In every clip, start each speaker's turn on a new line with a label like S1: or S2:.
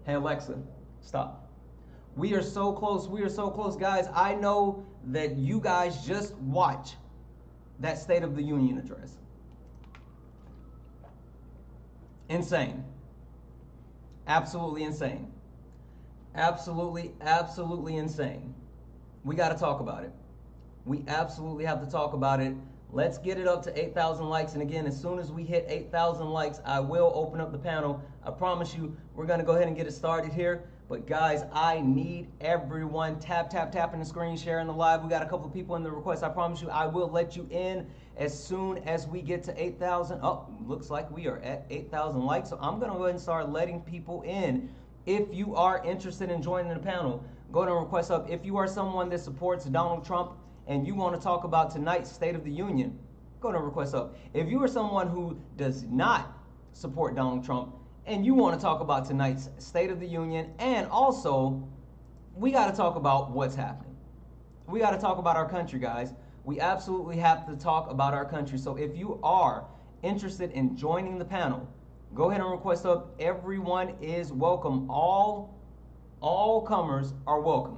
S1: Hey Alexa, stop. We are so close. We are so close, guys. I know that you guys just watch that State of the Union address. Insane. Absolutely insane. Absolutely insane. We got to talk about it. We absolutely have to talk about it. Let's get it up to 8,000 likes. And again, as soon as we hit 8,000 likes, I will open up the panel. I promise you, we're going to go ahead and get it started here. But guys, I need everyone tapping the screen, sharing the live. We got a couple of people in the request. I promise you, I will let you in as soon as we get to 8,000. Oh, looks like we are at 8,000 likes. So I'm going to go ahead and start letting people in. If you are interested in joining the panel, go ahead and request up. If you are someone that supports Donald Trump and you want to talk about tonight's State of the Union, go ahead and request up. If you are someone who does not support Donald Trump and you want to talk about tonight's State of the Union, and also we got to talk about what's happening. We got to talk about our country, guys. We absolutely have to talk about our country. So if you are interested in joining the panel, go ahead and request up. Everyone is welcome. All comers are welcome.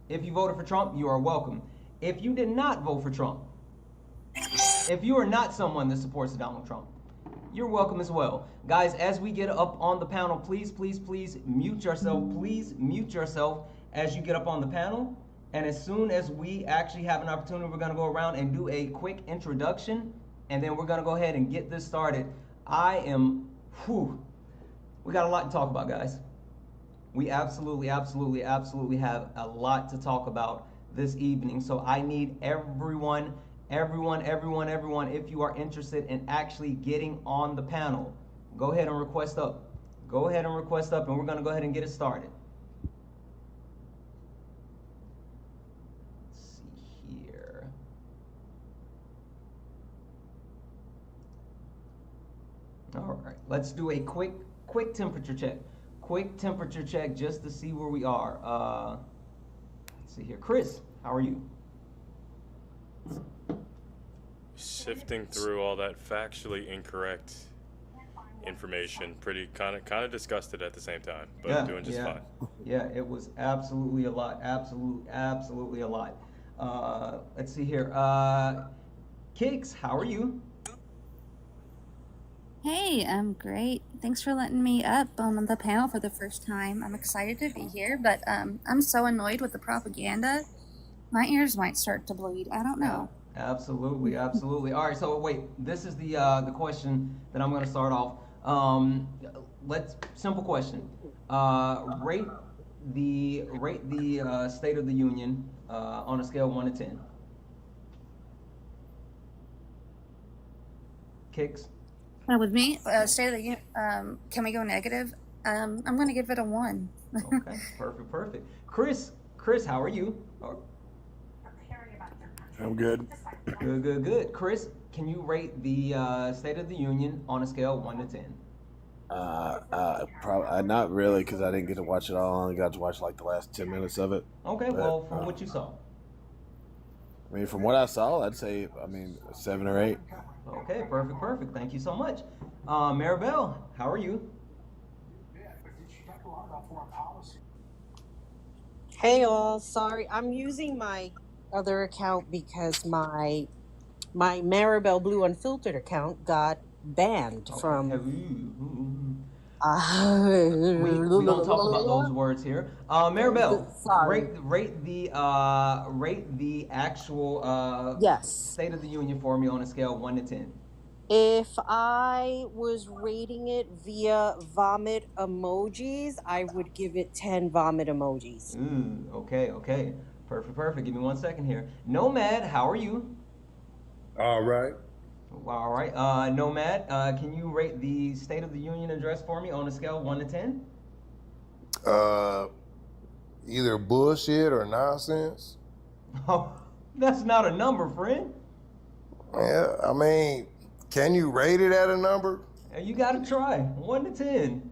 S1: If you voted for Trump, you are welcome. If you did not vote for Trump, if you are not someone that supports Donald Trump, you're welcome as well. Guys, as we get up on the panel, please mute yourself. Please mute yourself as you get up on the panel. And as soon as we actually have an opportunity, we're going to go around and do a quick introduction, and then we're going to go ahead and get this started. We got a lot to talk about, guys. We absolutely have a lot to talk about this evening. So I need everyone, if you are interested in actually getting on the panel, go ahead and request up. Go ahead and request up, and we're going to go ahead and get it started. Let's see here. All right, let's do a quick temperature check. Quick temperature check just to see where we are. Let's see here. Chris, how are you?
S2: Sifting through all that factually incorrect information, pretty kind of disgusted at the same time, but doing just fine.
S1: Yeah, it was absolutely a lot. Absolutely a lot. Let's see here. Kix, how are you?
S3: Hey, I'm great. Thanks for letting me up on the panel for the first time. I'm excited to be here, but I'm so annoyed with the propaganda. My ears might start to bleed. I don't know.
S1: Absolutely. All right, so wait, this is the question that I'm going to start off. Simple question. Rate the State of the Union on a scale of 1 to 10. Kicks.
S3: With me, State of the Union, can we go negative? I'm going to give it a 1.
S1: Okay, perfect. Chris, how are you?
S4: I'm good.
S1: Good. Chris, can you rate the State of the Union on a scale of 1 to 10?
S4: Probably not really, because I didn't get to watch it all. I only got to watch like the last 10 minutes of it.
S1: Okay, well, from what you saw.
S4: I mean, from what I saw, I'd say, a 7 or 8.
S1: Okay, perfect. Thank you so much. Maribel, how are you?
S5: Hey all, sorry, I'm using my other account because my Maribel Blue Unfiltered account got banned from.
S1: We don't talk about those words here. Maribel,
S5: Sorry.
S1: rate the actual
S5: Yes.
S1: State of the Union for me on a scale of 1 to 10.
S5: If I was rating it via vomit emojis, I would give it 10 vomit emojis.
S1: Okay. Perfect. Give me 1 second here. Nomad, how are you?
S6: All right.
S1: Nomad, can you rate the State of the Union address for me on a scale of 1 to 10?
S6: Either bullshit or nonsense.
S1: Oh, that's not a number, friend.
S6: Yeah, can you rate it at a number?
S1: You gotta try 1 to 10.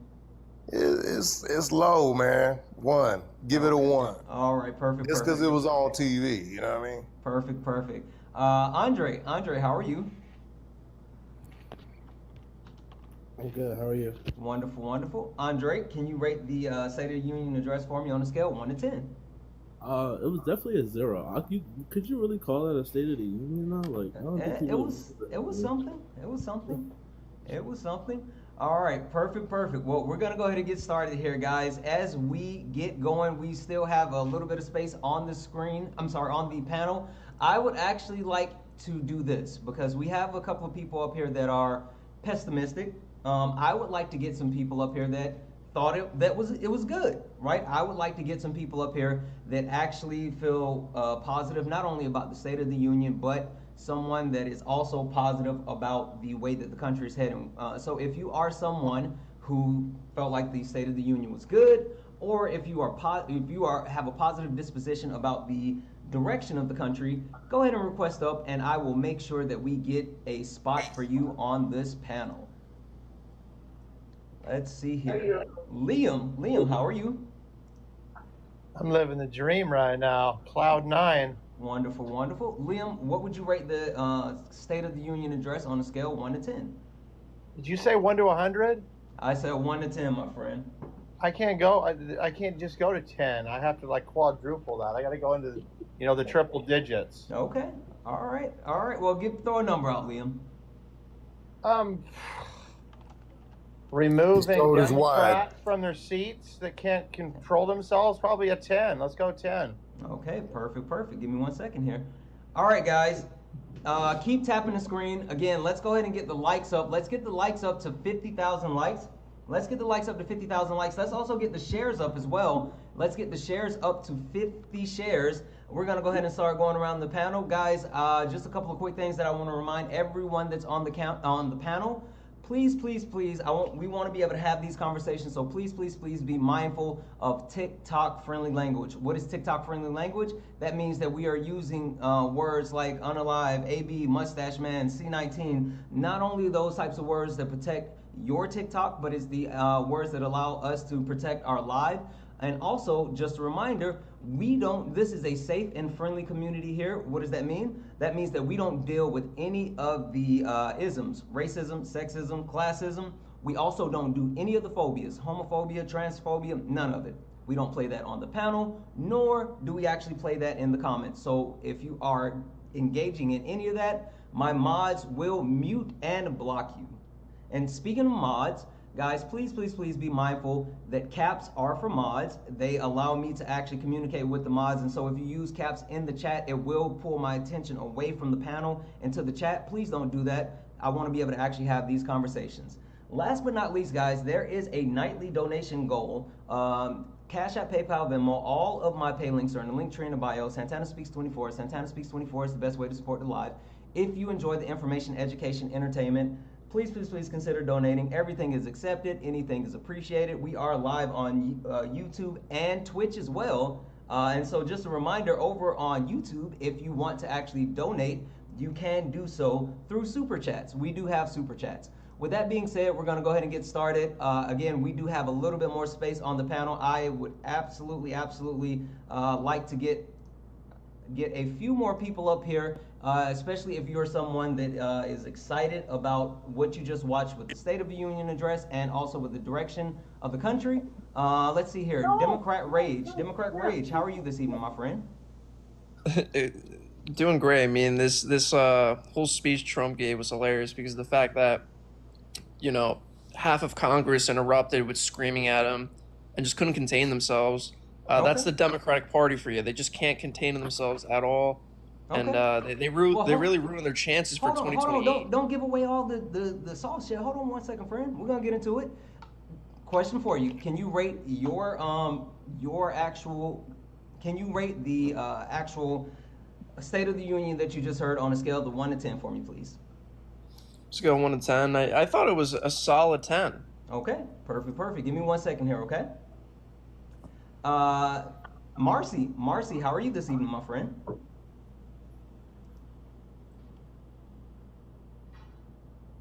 S6: It's low, man. 1. Give it a 1.
S1: All right, perfect.
S6: Just because it was on TV, you know what I mean?
S1: Andre, how are you?
S7: I'm good. How are you?
S1: Wonderful, wonderful. Andre, can you rate the State of the Union address for me on a scale of 1 to 10?
S7: It was definitely a zero. Could you really call that a State of the Union now? Like, I don't think
S1: It
S7: people.
S1: was it was something. It was something. It was something. All right, perfect, perfect. Well, we're gonna go ahead and get started here, guys. As we get going, we still have a little bit of space on the screen. I'm sorry, on the panel. I would actually like to do this because we have a couple of people up here that are pessimistic. I would like to get some people up here that thought it was good, right? I would like to get some people up here that actually feel positive, not only about the State of the Union, but someone that is also positive about the way that the country is heading. So if you are someone who felt like the State of the Union was good, or if you have a positive disposition about the direction of the country, go ahead and request up, and I will make sure that we get a spot for you on this panel. Let's see here. Liam, how are you?
S8: I'm living the dream right now. Cloud 9.
S1: Wonderful, wonderful. Liam, what would you rate the State of the Union address on a scale of 1 to 10?
S8: Did you say 1 to 100?
S1: I said 1 to 10, my friend.
S8: I can't go. I can't just go to 10. I have to like quadruple that. I got to go into, the triple digits.
S1: Okay. All right. Well, throw a number out, Liam.
S8: Removing
S6: His wide.
S8: Democrats from their seats that can't control themselves, probably a 10. Let's go 10.
S1: Okay, perfect. Give me 1 second here. All right, guys. Keep tapping the screen. Again, let's go ahead and get the likes up. Let's get the likes up to 50,000 likes. Let's get the likes up to 50,000 likes. Let's also get the shares up as well. Let's get the shares up to 50 shares. We're going to go ahead and start going around the panel. Guys, just a couple of quick things that I want to remind everyone that's on the panel. Please, we want to be able to have these conversations, so please be mindful of TikTok-friendly language. What is TikTok-friendly language? That means that we are using words like unalive, AB, mustache man, C19, not only those types of words that protect your TikTok, but it's the words that allow us to protect our live. And also, just a reminder, this is a safe and friendly community here. What does that mean? That means that we don't deal with any of the isms, racism, sexism, classism. We also don't do any of the phobias, homophobia, transphobia, none of it. We don't play that on the panel, nor do we actually play that in the comments. So if you are engaging in any of that, my mods will mute and block you. And speaking of mods, guys, please be mindful that caps are for mods. They allow me to actually communicate with the mods, and so if you use caps in the chat, it will pull my attention away from the panel into the chat. Please don't do that. I want to be able to actually have these conversations. Last but not least, guys, there is a nightly donation goal. Cash App, PayPal, Venmo, all of my pay links are in the link tree in the bio. Santana Speaks 24. Santana Speaks 24 is the best way to support the live. If you enjoy the information, education, entertainment, please consider donating. Everything is accepted. Anything is appreciated. We are live on YouTube and Twitch as well. And so just a reminder, over on YouTube, if you want to actually donate, you can do so through Super Chats. We do have Super Chats. With that being said, we're going to go ahead and get started. Again, we do have a little bit more space on the panel. I would absolutely like to get a few more people up here, especially if you're someone that is excited about what you just watched with the State of the Union address and also with the direction of the country. Let's see here. Democrat Rage, how are you this evening, my friend?
S9: Doing great. I mean, this whole speech Trump gave was hilarious because of the fact that, half of Congress interrupted with screaming at him and just couldn't contain themselves. That's the Democratic Party for you. They just can't contain themselves at all. Okay. And they really ruined their chances for 2028.
S1: Hold on. Don't give away all the soft shit. Hold on 1 second, friend. We're gonna get into it. Question for you: can you rate the actual State of the Union that you just heard on a scale of 1 to 10 for me, please?
S9: Scale 1 to 10. I thought it was a solid 10.
S1: Okay, perfect. Give me 1 second here, okay? Marcy, how are you this evening, my friend?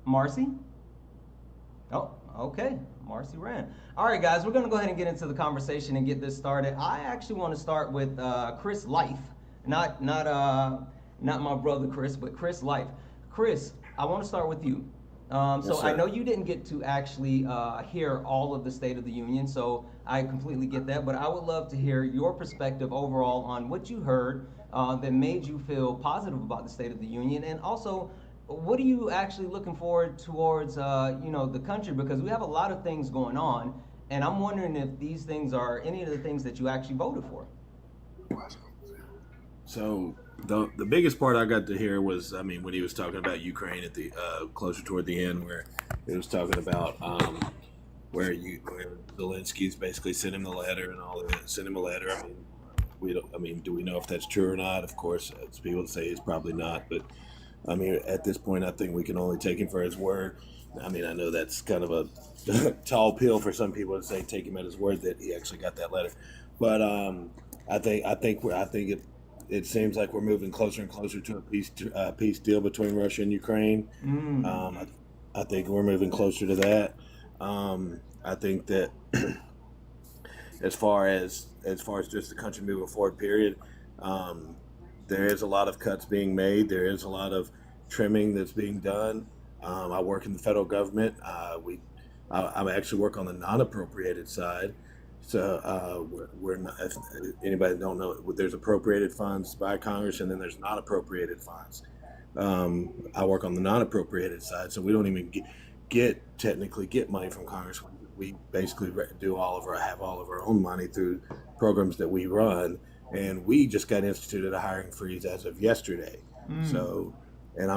S1: Marcy? Oh, okay. Marcy ran. All right, guys, we're going to go ahead and get into the conversation and get this started. I actually want to start with Chris Life, not my brother Chris, but Chris Life. Chris, I want to start with you. So
S4: Yes,
S1: I
S4: sir.
S1: know you didn't get to actually hear all of the State of the Union, so I completely get that. But I would love to hear your perspective overall on what you heard that made you feel positive about the State of the Union, and also what are you actually looking forward towards, the country, because we have a lot of things going on, and I'm wondering if these things are any of the things that you actually voted for.
S4: So the biggest part I got to hear was, I mean, when he was talking about Ukraine at the closer toward the end, where he was talking about where Zelensky's basically sent him the letter and all of that, sent him a letter. I mean, we don't. I mean, do we know if that's true or not? Of course, it's people say it's probably not, but I mean, at this point, I think we can only take him for his word. I mean, I know that's kind of a tall pill for some people to say take him at his word that he actually got that letter, but I think it seems like we're moving closer and closer to a peace deal between Russia and Ukraine.
S1: Mm.
S4: I think we're moving closer to that. I think that as far as just the country moving forward, period. Um, there is a lot of cuts being made. There is a lot of trimming that's being done. I work in the federal government. I actually work on the non-appropriated side. So we're not. If anybody don't know, there's appropriated funds by Congress, and then there's not appropriated funds. I work on the non-appropriated side, so we don't even technically get money from Congress. We basically do have all of our own money through programs that we run, and we just got instituted a hiring freeze as of yesterday.
S1: Mm.
S4: So, and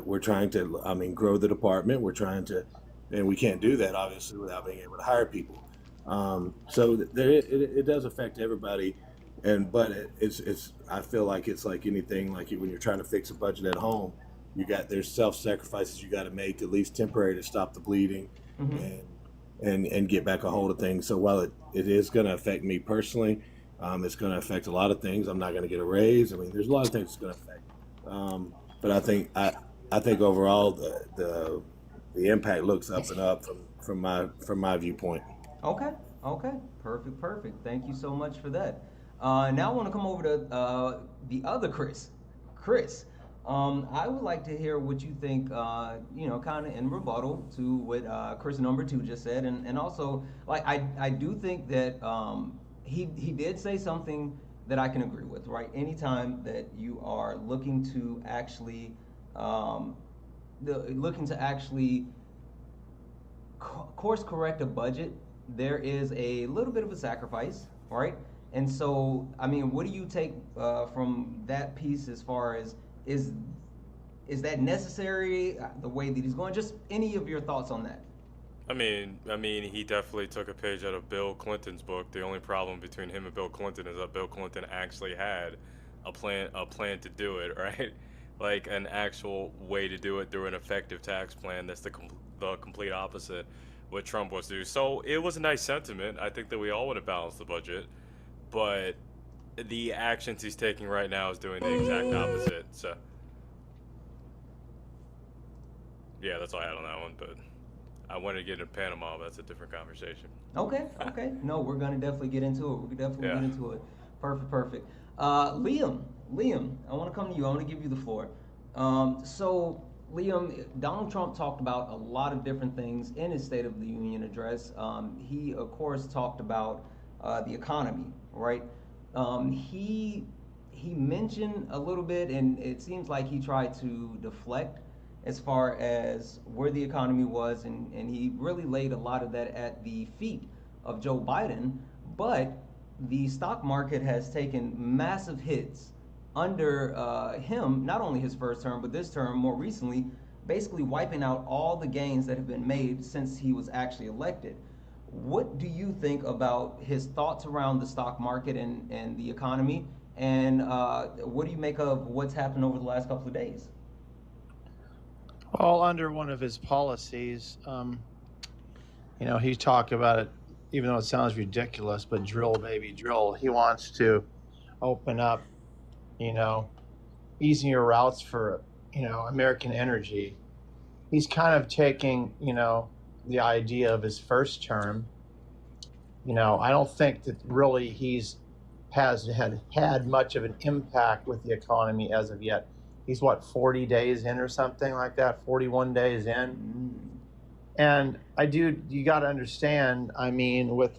S4: we're trying to, I mean, grow the department. We're trying to, and we can't do that obviously without being able to hire people. So it does affect everybody, but it's I feel like it's like anything, like when you're trying to fix a budget at home, there's self-sacrifices you got to make, at least temporary, to stop the bleeding
S1: Hmm.
S4: and and get back a hold of things. So while it is going to affect me personally, it's going to affect a lot of things. I'm not going to get a raise. I mean, there's a lot of things it's going to affect. But I think overall the impact looks up and up from my viewpoint.
S1: Okay, okay, perfect, perfect. Thank you so much for that. Now I want to come over to the other Chris. Chris, I would like to hear what you think, kind of in rebuttal to what Chris number two just said, and also, like, I do think that he did say something that I can agree with, right? Anytime that you are looking to actually, um, looking to actually course correct a budget, there is a little bit of a sacrifice, right? And so, I mean, what do you take from that piece as far as is is that necessary? The way that he's going, just any of your thoughts on that?
S2: I mean, he definitely took a page out of Bill Clinton's book. The only problem between him and Bill Clinton is that Bill Clinton actually had a plan to do it, right? Like an actual way to do it through an effective tax plan. That's the complete opposite what Trump wants to do. So it was a nice sentiment. I think that we all want to balance the budget, but the actions he's taking right now is doing the exact opposite. So yeah, that's all I had on that one. But I wanted to get into Panama. But that's a different conversation.
S1: Okay, okay. No, we're gonna definitely get into it. We're gonna definitely
S2: Yeah.
S1: get into it. Perfect, perfect. Liam, I want to come to you. I want to give you the floor. So, Liam, Donald Trump talked about a lot of different things in his State of the Union address. He, of course, talked about the economy, right? He mentioned a little bit, and it seems like he tried to deflect as far as where the economy was, and he really laid a lot of that at the feet of Joe Biden. But the stock market has taken massive hits under him, not only his first term, but this term more recently, basically wiping out all the gains that have been made since he was actually elected. What do you think about his thoughts around the stock market and the economy? And what do you make of what's happened over the last couple of days?
S8: Well, under one of his policies, he talked about it, even though it sounds ridiculous, but drill, baby, drill. He wants to open up, you know, easier routes for, American energy. He's kind of taking, the idea of his first term. I don't think that really has had much of an impact with the economy as of yet. He's what, 40 days in or something like that, 41 days in. And you got to understand, I mean, with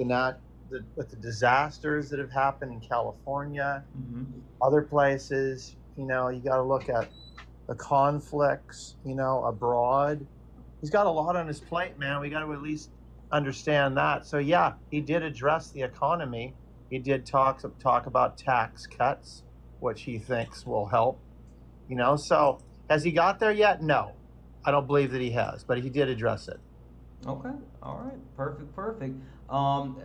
S8: with the disasters that have happened in California, other places, you got to look at the conflicts, abroad. He's got a lot on his plate, man. We got to at least understand that. So yeah, he did address the economy. He did talk about tax cuts, which he thinks will help. So has he got there yet? No, I don't believe that he has, but he did address it.
S1: Okay. All right. Perfect.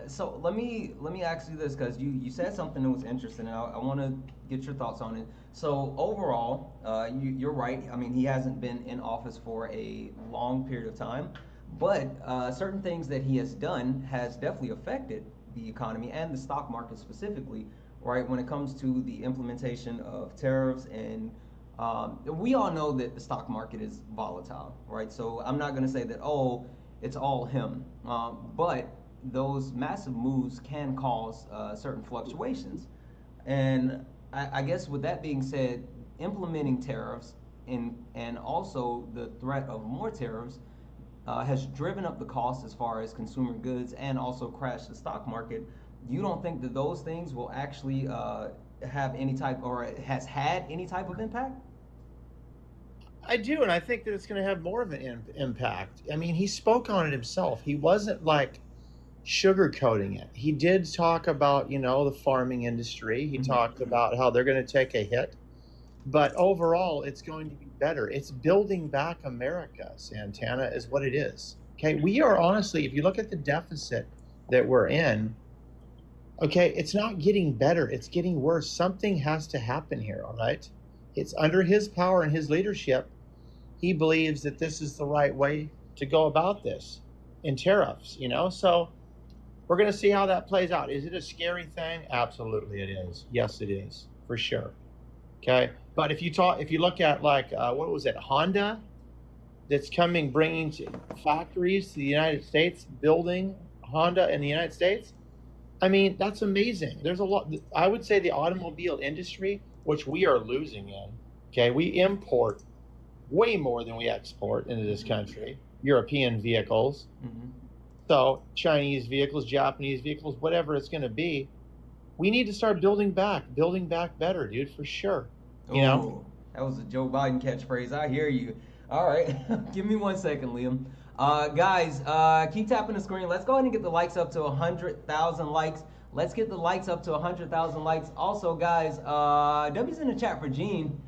S1: So let me ask you this, because you said something that was interesting, and I want to get your thoughts on it. So overall, you're right. I mean, he hasn't been in office for a long period of time, but certain things that he has done has definitely affected the economy and the stock market specifically, right? When it comes to the implementation of tariffs, and we all know that the stock market is volatile, right? So I'm not going to say that, oh, it's all him, but those massive moves can cause certain fluctuations. And I guess with that being said, implementing tariffs and also the threat of more tariffs has driven up the cost as far as consumer goods and also crashed the stock market. You don't think that those things will actually have any type, or has had any type of impact?
S8: I do, and I think that it's going to have more of an impact. I mean, he spoke on it himself. He wasn't like sugarcoating it. He did talk about, the farming industry. He talked about how they're going to take a hit, but overall, it's going to be better. It's building back America, Santana, is what it is. Okay, we are honestly, if you look at the deficit that we're in, okay, it's not getting better. It's getting worse. Something has to happen here, all right? It's under his power and his leadership. He believes that this is the right way to go about this in tariffs, So we're going to see how that plays out. Is it a scary thing? Absolutely it is. Yes, it is, for sure. Okay. But if you look at like, what was it, Honda, that's bringing factories to the United States, building Honda in the United States. I mean, that's amazing. There's a lot. I would say the automobile industry, which we are losing in, okay, we import way more than we export into this country, European vehicles. So Chinese vehicles, Japanese vehicles, whatever it's going to be, we need to start building back better, dude, for sure.
S1: That was a Joe Biden catchphrase. I hear you. All right. Give me 1 second, Liam. Guys, keep tapping the screen. Let's go ahead and get the likes up to 100,000 likes. Let's get the likes up to 100,000 likes. Also, guys, W's in the chat for Gene.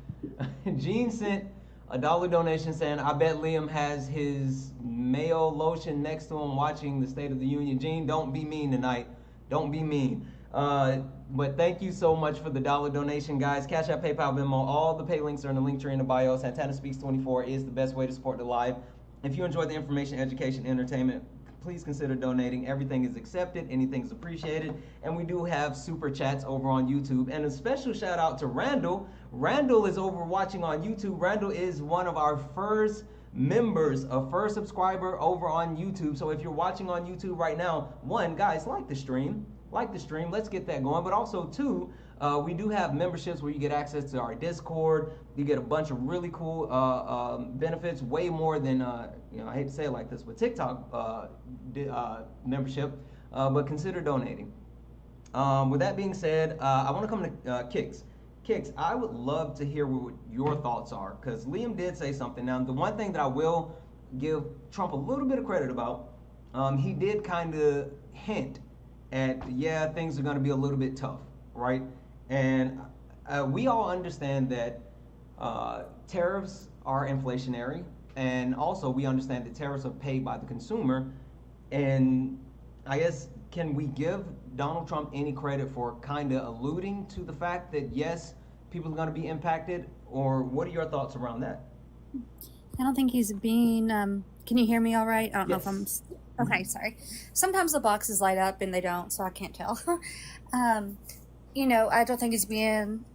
S1: Gene sent a $1 donation saying, I bet Liam has his Mayo lotion next to him watching the State of the Union. Gene, don't be mean tonight. Don't be mean. But thank you so much for the $1 donation, guys. Cash App, PayPal, Venmo, all the pay links are in the link tree in the bio. Santana Speaks 24 is the best way to support the live. If you enjoy the information, education, entertainment, please consider donating. Everything is accepted. Anything is appreciated. And we do have super chats over on YouTube. And a special shout out to Randall. Randall is over watching on YouTube. Randall is one of our first members, a first subscriber over on YouTube. So if you're watching on YouTube right now, one, guys, like the stream. Let's get that going. But also, two, we do have memberships where you get access to our Discord. You get a bunch of really cool benefits, way more than, I hate to say it like this, but TikTok membership. But consider donating. With that being said, I want to come to Kix. Kix, I would love to hear what your thoughts are, because Liam did say something. Now, the one thing that I will give Trump a little bit of credit about, he did kind of hint at, things are going to be a little bit tough, right? And we all understand that tariffs are inflationary, and also we understand that tariffs are paid by the consumer. And I guess, can we give Donald Trump any credit for kind of alluding to the fact that, yes, people are going to be impacted? Or what are your thoughts around that?
S3: I don't think he's being, can you hear me all right? I don't know if I'm, okay, sorry. Sometimes the boxes light up and they don't, so I can't tell. I don't think he's being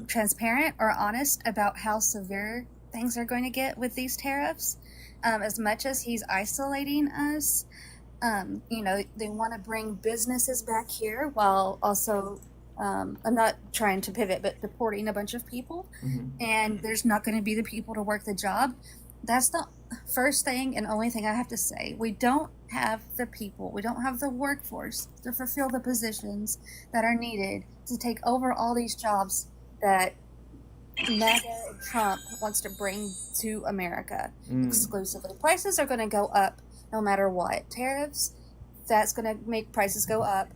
S3: transparent or honest about how severe things are going to get with these tariffs. As much as he's isolating us, they want to bring businesses back here while also I'm not trying to pivot, but deporting a bunch of people, and there's not going to be the people to work the job. That's the first thing and only thing I have to say. We don't have the people, we don't have the workforce to fulfill the positions that are needed to take over all these jobs that MAGA and Trump wants to bring to America exclusively. Prices are going to go up no matter what. Tariffs, that's going to make prices go up.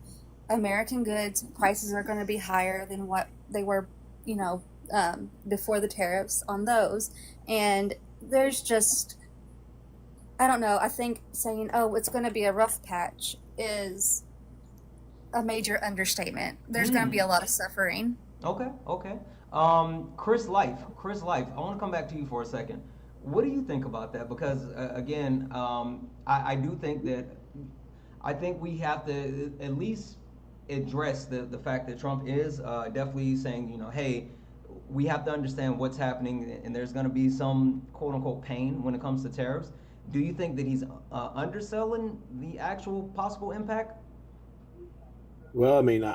S3: American goods prices are going to be higher than what they were, before the tariffs on those. And there's just, I don't know, I think saying, oh, it's going to be a rough patch is a major understatement. There's going to be a lot of suffering.
S1: Okay. Chris Life, I want to come back to you for a second. What do you think about that? Because again, I do think that, I think we have to at least address the fact that Trump is definitely saying, hey, we have to understand what's happening, and there's going to be some quote unquote pain when it comes to tariffs. Do you think that he's underselling the actual possible impact?
S4: Well, I mean,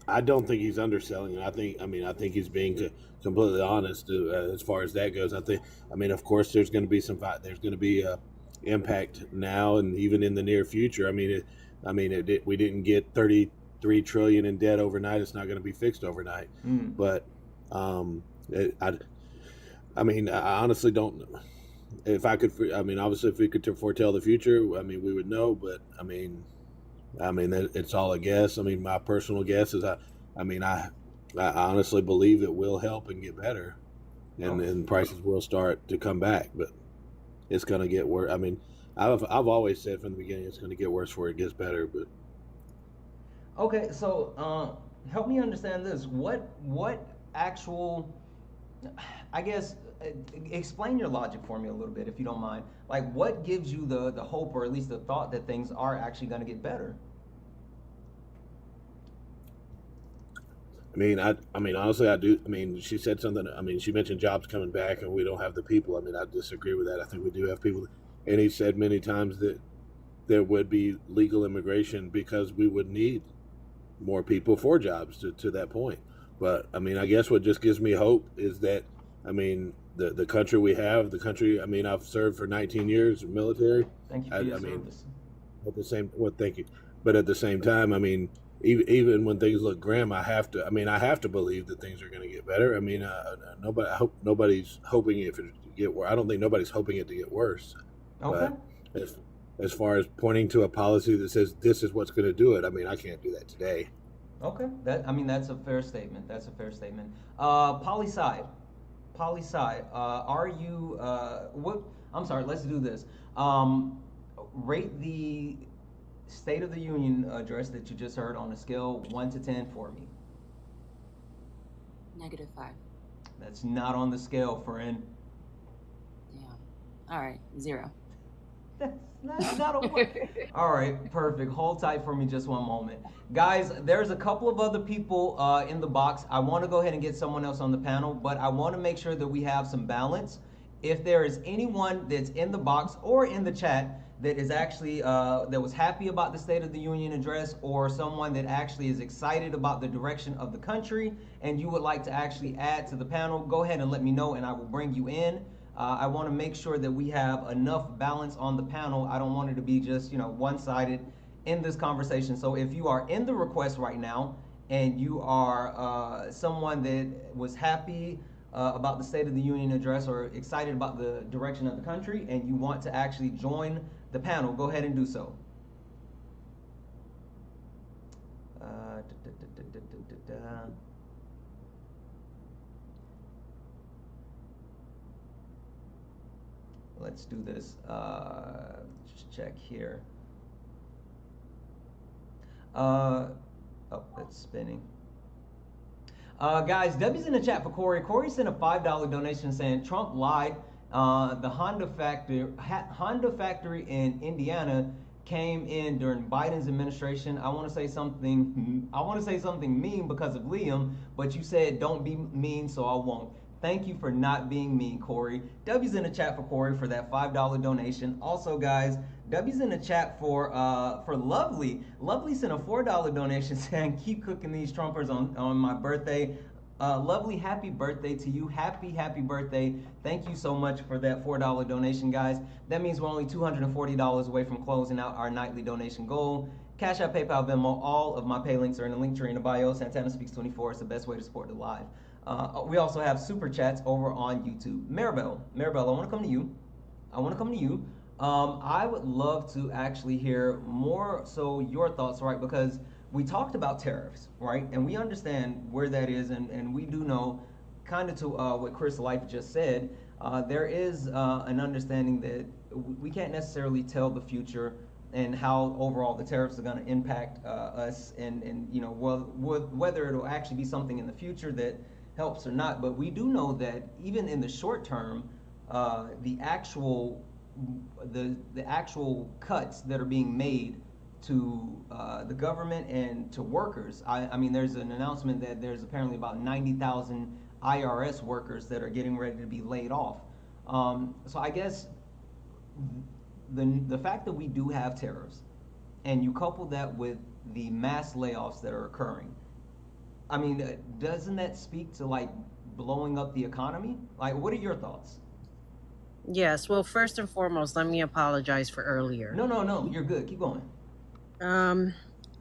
S4: I don't think he's underselling it. I think he's being completely honest as far as that goes. Of course, there's going to be there's going to be impact now and even in the near future. We didn't get 33 trillion in debt overnight. It's not going to be fixed overnight. But I honestly don't. If I could, obviously, if we could foretell the future, we would know. But it's all a guess. My personal guess is, I honestly believe it will help and get better, and prices will start to come back. But it's going to get worse. I've always said from the beginning it's going to get worse before it gets better. But
S1: okay, so help me understand this. What actual, I guess, explain your logic for me a little bit, if you don't mind. Like, what gives you the hope, or at least the thought, that things are actually going to get better?
S4: Honestly, I do. She said something. She mentioned jobs coming back, and we don't have the people. I disagree with that. I think we do have people. And he said many times that there would be legal immigration because we would need more people for jobs to that point. But I guess what just gives me hope is that the country we have, I've served for 19 years in the military.
S1: Thank you for your service.
S4: Thank you. But at the same time, even when things look grim, I have to believe that things are going to get better. Nobody's hoping it to get worse. I don't think nobody's hoping it to get worse.
S1: Okay.
S4: But as far as pointing to a policy that says this is what's going to do it, I can't do that today.
S1: Okay. That's a fair statement. Poli-sci, are you what? I'm sorry. Let's do this. Rate the State of the Union address that you just heard on a scale 1 to 10 for me.
S10: -5.
S1: That's not on the scale, friend.
S10: Damn. All right, 0.
S1: That's not a 1. All right, perfect. Hold tight for me just one moment. Guys, there's a couple of other people in the box. I want to go ahead and get someone else on the panel, but I want to make sure that we have some balance. If there is anyone that's in the box or in the chat that is actually that was happy about the State of the Union address, or someone that actually is excited about the direction of the country, and you would like to actually add to the panel, go ahead and let me know, and I will bring you in. I want to make sure that we have enough balance on the panel. I don't want it to be just one-sided in this conversation. So if you are in the request right now, and you are someone that was happy about the State of the Union address, or excited about the direction of the country, and you want to actually join the panel, go ahead and do so. Let's do this. Just check here. Oh, that's spinning. Guys, Debbie's in the chat for Corey. Corey sent a $5 donation saying Trump lied. The Honda factory in Indiana came in during Biden's administration. I want to say something mean because of Liam, but you said don't be mean, so I won't. Thank you for not being me, Corey. W's in the chat for Corey for that $5 donation. Also, guys, W's in the chat for Lovely. Lovely sent a $4 donation saying, "Keep cooking these Trumpers on my birthday." Lovely, happy birthday to you. Happy birthday. Thank you so much for that $4 donation, guys. That means we're only $240 away from closing out our nightly donation goal. Cash App, PayPal, Venmo, all of my pay links are in the link tree in the bio. Santana Speaks 24 is the best way to support the live. We also have super chats over on YouTube. Maribel, I want to come to you. I would love to actually hear more so your thoughts, right? Because we talked about tariffs, right? And we understand where that is, and we do know, kind of to what Chris Life just said, there is an understanding that we can't necessarily tell the future and how overall the tariffs are going to impact us, and you know, whether it'll actually be something in the future that helps or not. But we do know that even in the short term, the actual cuts that are being made to the government and to workers. I mean, there's an announcement that there's apparently about 90,000 IRS workers that are getting ready to be laid off. So I guess the fact that we do have tariffs, and you couple that with the mass layoffs that are occurring, I mean, doesn't that speak to like blowing up the economy? Like, what are your thoughts?
S5: Yes. Well, first and foremost, let me apologize for earlier.
S1: No, you're good. Keep going.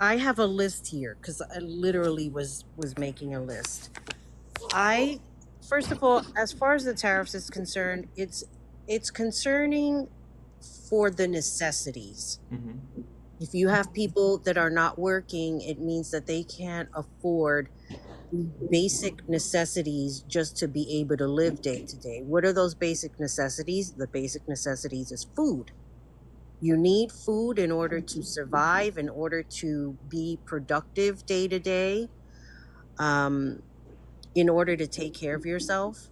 S5: I have a list here because I literally was making a list. First of all, as far as the tariffs is concerned, it's concerning for the necessities.
S1: Mm-hmm.
S5: If you have people that are not working, it means that they can't afford basic necessities just to be able to live day to day. What are those basic necessities? The basic necessities is food. You need food in order to survive, in order to be productive day to day, in order to take care of yourself.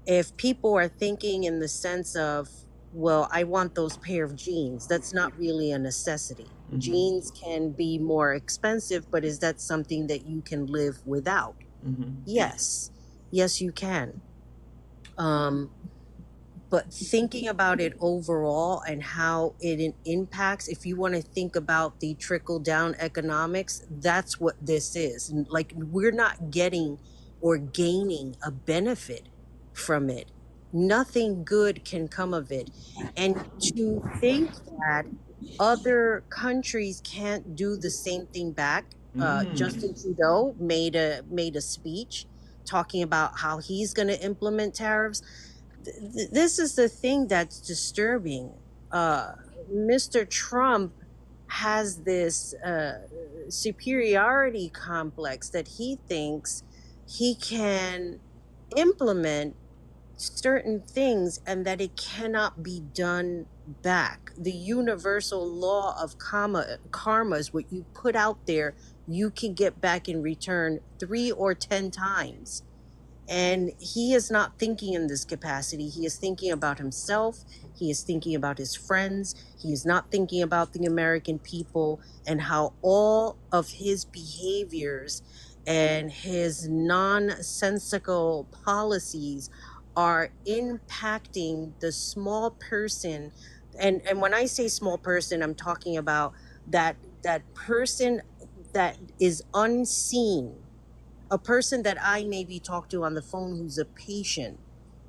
S5: If people are thinking in the sense of, well, I want those pair of jeans, that's not really a necessity. Mm-hmm. Jeans can be more expensive, but is that something that you can live without? Mm-hmm. Yes, you can. But thinking about it overall and how it impacts, if you want to think about the trickle down economics, that's what this is. Like, we're not getting or gaining a benefit from it. Nothing good can come of it. And to think that other countries can't do the same thing back. Justin Trudeau made a speech talking about how he's going to implement tariffs. This is the thing that's disturbing. Mr. Trump has this superiority complex that he thinks he can implement certain things and that it cannot be done back. The universal law of karma is what you put out there, you can get back in return 3 or 10 times. And he is not thinking in this capacity. He is thinking about himself. He is thinking about his friends. He is not thinking about the American people and how all of his behaviors and his nonsensical policies are impacting the small person. And when I say small person, I'm talking about that person that is unseen. A person that I maybe talk to on the phone who's a patient,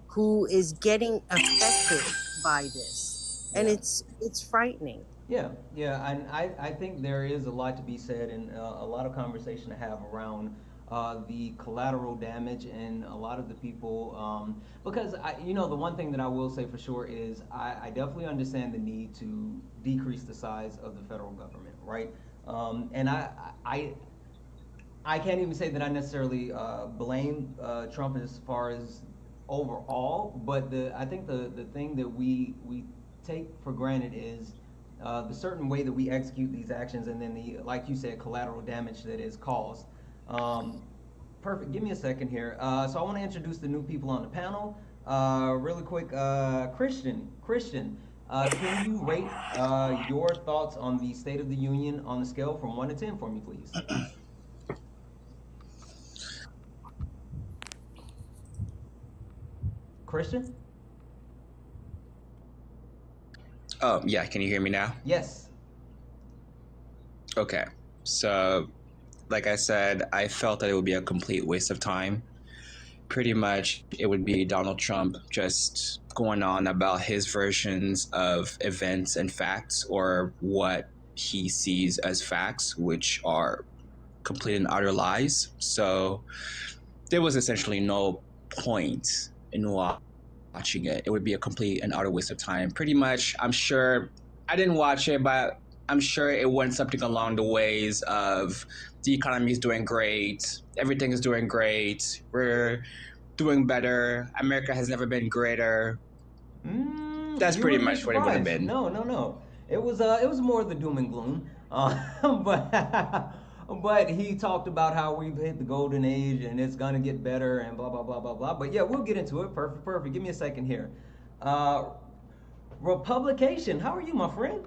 S5: who is getting affected by this. And it's frightening.
S1: Yeah, and I think there is a lot to be said and a lot of conversation to have around the collateral damage and a lot of the people, because the one thing that I will say for sure is I definitely understand the need to decrease the size of the federal government, right? And I can't even say that I necessarily blame Trump as far as overall, but I think the thing that we take for granted is the certain way that we execute these actions, and then the, like you said, collateral damage that is caused. Perfect. Give me a second here. So I want to introduce the new people on the panel. Really quick, Christian, can you rate your thoughts on the State of the Union on the scale from 1 to 10 for me, please? Christian?
S11: Yeah, can you hear me now?
S1: Yes.
S11: Okay. So, like I said, I felt that it would be a complete waste of time. Pretty much, it would be Donald Trump just going on about his versions of events and facts, or what he sees as facts, which are complete and utter lies. So, there was essentially no point in watching it. It would be a complete and utter waste of time. Pretty much, I'm sure I didn't watch it, but I'm sure it went something along the ways of the economy is doing great, everything is doing great, we're doing better, America has never been greater. That's
S1: You
S11: pretty
S1: wouldn't be
S11: much what it would have
S1: surprised.
S11: been.
S1: No. It was more of the doom and gloom. But he talked about how we've hit the golden age and it's gonna get better and blah blah blah blah blah. But yeah, we'll get into it. Perfect. Give me a second here. Republication, how are you, my friend?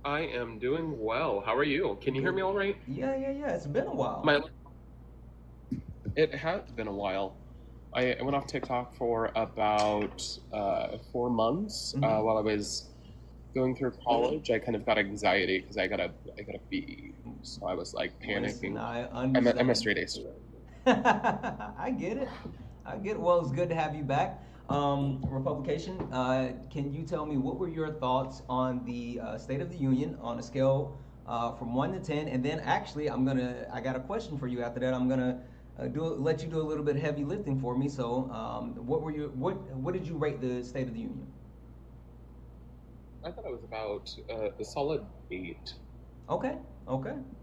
S12: I am doing well. How are you? Can you hear me all right?
S1: Yeah. It's been a while.
S12: It has been a while. I went off TikTok for about 4 months while I was going through college. I kind of got anxiety because I gotta be, so I was like panicking.
S1: Listen,
S12: I'm a straight A student.
S1: I get it. Well, it's good to have you back. Republication, can you tell me what were your thoughts on the State of the Union on a scale from 1 to 10? And then actually, I got a question for you after that. I'm gonna let you do a little bit of heavy lifting for me. So, what did you rate the State of the Union?
S12: I thought it was about a solid 8.
S1: Okay.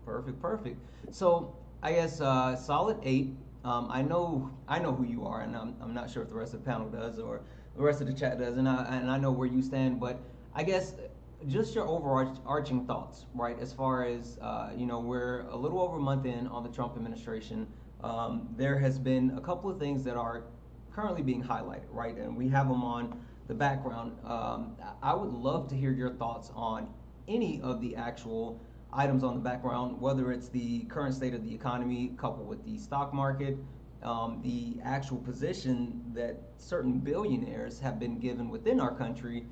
S1: Perfect. So I guess solid 8. I know who you are, and I'm not sure if the rest of the panel does or the rest of the chat does, and I know where you stand. But I guess just your overarching thoughts, right? As far as we're a little over a month in on the Trump administration. There has been a couple of things that are currently being highlighted, right? And we have them on the background. I would love to hear your thoughts on any of the actual items on the background, whether it's the current state of the economy coupled with the stock market, the actual position that certain billionaires have been given within our country,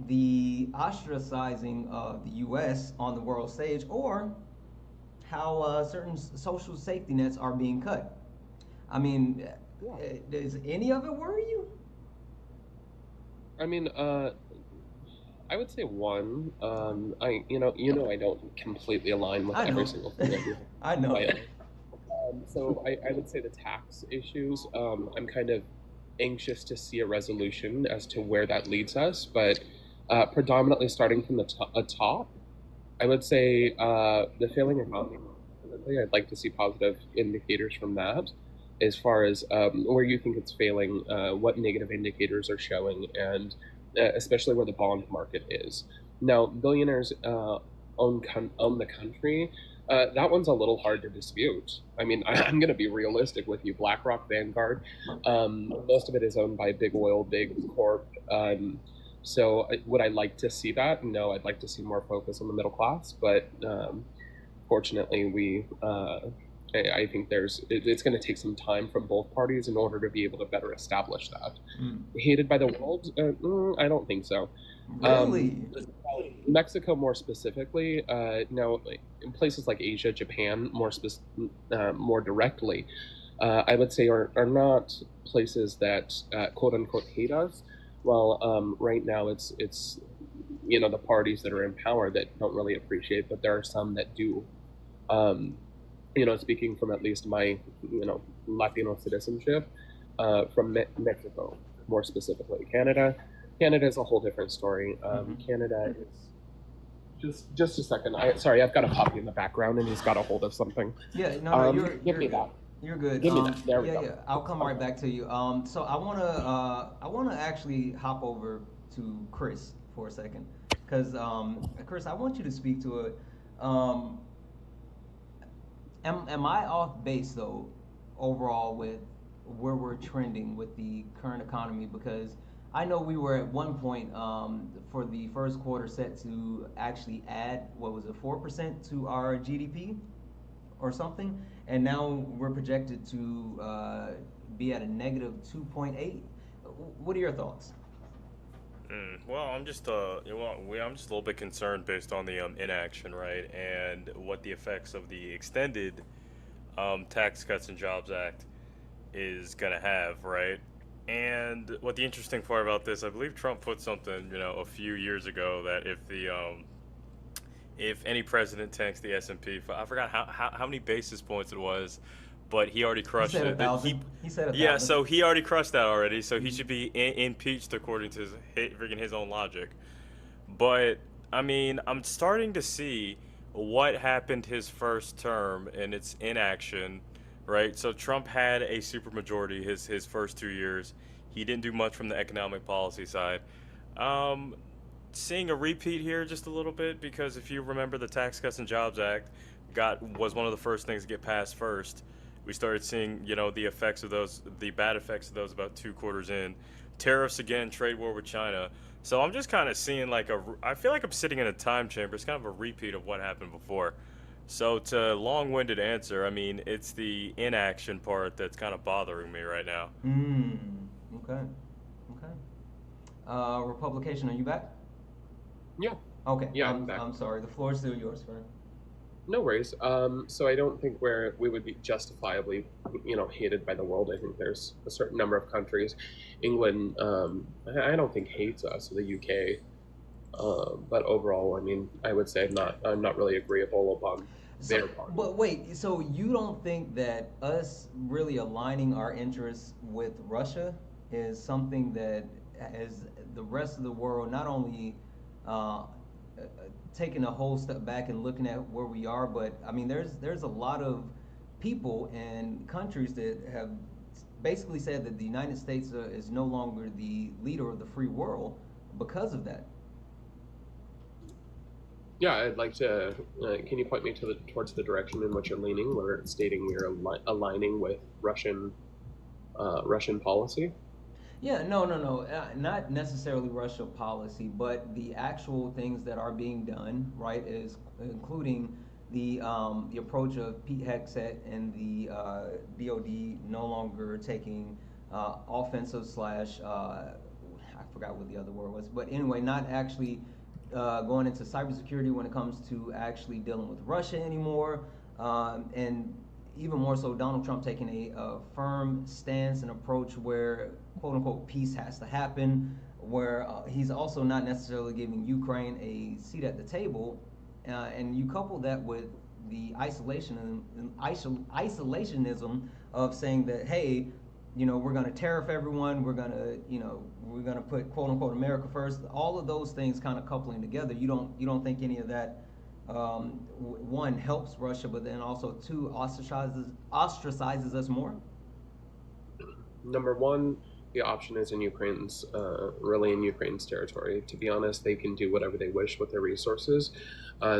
S1: the ostracizing of the U.S. on the world stage, or how certain social safety nets are being cut. I mean, does any of it worry you?
S12: I mean, I would say 1. I don't completely align with every single thing I do.
S1: I know.
S12: So I would say the tax issues. I'm kind of anxious to see a resolution as to where that leads us, but predominantly starting from the top, I would say the failing economy. I'd like to see positive indicators from that. As far as where you think it's failing, what negative indicators are showing, and especially where the bond market is. Now, billionaires own the country. That one's a little hard to dispute. I mean, I'm going to be realistic with you. BlackRock, Vanguard, most of it is owned by big oil, big corp. So would I like to see that? No, I'd like to see more focus on the middle class. But fortunately, I think it's going to take some time from both parties in order to be able to better establish that. Hated by the world? I don't think so.
S1: Really?
S12: Mexico more specifically, now in places like Asia, Japan more directly, I would say are not places that quote unquote hate us. Well, right now it's the parties that are in power that don't really appreciate, but there are some that do. Speaking from at least my, Latino citizenship, from Mexico, more specifically. Canada is a whole different story. Canada is just a second. I've got a puppy in the background and he's got a hold of something.
S1: Yeah, no,
S12: give me that.
S1: You're good.
S12: Give me that. There we go.
S1: Yeah, I'll come right back to you. So I wanna actually hop over to Chris for a second, because Chris, I want you to speak to it. Am I off base though, overall with where we're trending with the current economy? Because I know we were at one point for the first quarter set to actually add, 4% to our GDP or something, and now we're projected to be at a negative 2.8. What are your thoughts?
S2: Well, I'm just I'm just a little bit concerned based on the inaction, right, and what the effects of the extended Tax Cuts and Jobs Act is gonna have, right? And what the interesting part about this, I believe Trump put something, a few years ago that if any president tanks the S&P, I forgot how many basis points it was, but he already
S1: He
S2: crushed
S1: said
S2: it.
S1: 1,000. He said 1,000.
S2: Yeah, so he already crushed that already. So he should be impeached according to his own logic. But I mean, I'm starting to see what happened his first term and its inaction, right? So Trump had a supermajority his first 2 years. He didn't do much from the economic policy side. Um, Seeing a repeat here just a little bit because if you remember the Tax Cuts and Jobs Act was one of the first things to get passed first. We started seeing, the effects of those, the bad effects of those about 2 quarters in. Tariffs again, trade war with China. So I'm just kind of seeing I feel like I'm sitting in a time chamber. It's kind of a repeat of what happened before. So to long-winded answer, I mean, it's the inaction part that's kind of bothering me right now.
S1: Okay. Republication, are you back?
S12: Yeah.
S1: Okay.
S12: Yeah, I'm back.
S1: I'm sorry. The floor is still yours, friend.
S12: No worries. So I don't think we would be justifiably, hated by the world. I think there's a certain number of countries. England, I don't think hates us, or the UK. But overall, I mean, I would say I'm not really agreeable upon their part.
S1: But wait, so you don't think that us really aligning our interests with Russia is something that as the rest of the world not only taking a whole step back and looking at where we are, but I mean, there's a lot of people and countries that have basically said that the United States is no longer the leader of the free world because of that.
S12: Yeah, I'd like to. Can you point me towards the direction in which you're leaning, where it's stating we're aligning with Russian policy?
S1: Yeah, no, not necessarily Russia policy, but the actual things that are being done, right, is including the approach of Pete Hegseth and the DoD no longer taking offensive slash I forgot what the other word was, but anyway, not actually going into cybersecurity when it comes to actually dealing with Russia anymore, and even more so, Donald Trump taking a firm stance and approach where, quote unquote, peace has to happen, where he's also not necessarily giving Ukraine a seat at the table. And you couple that with the isolationism of saying that, hey, we're going to tariff everyone, we're going to put, quote unquote, America first. All of those things kind of coupling together. You don't think any of that one helps Russia, but then also two ostracizes us more?
S12: Number one, the option is in Ukraine's territory. To be honest, they can do whatever they wish with their resources.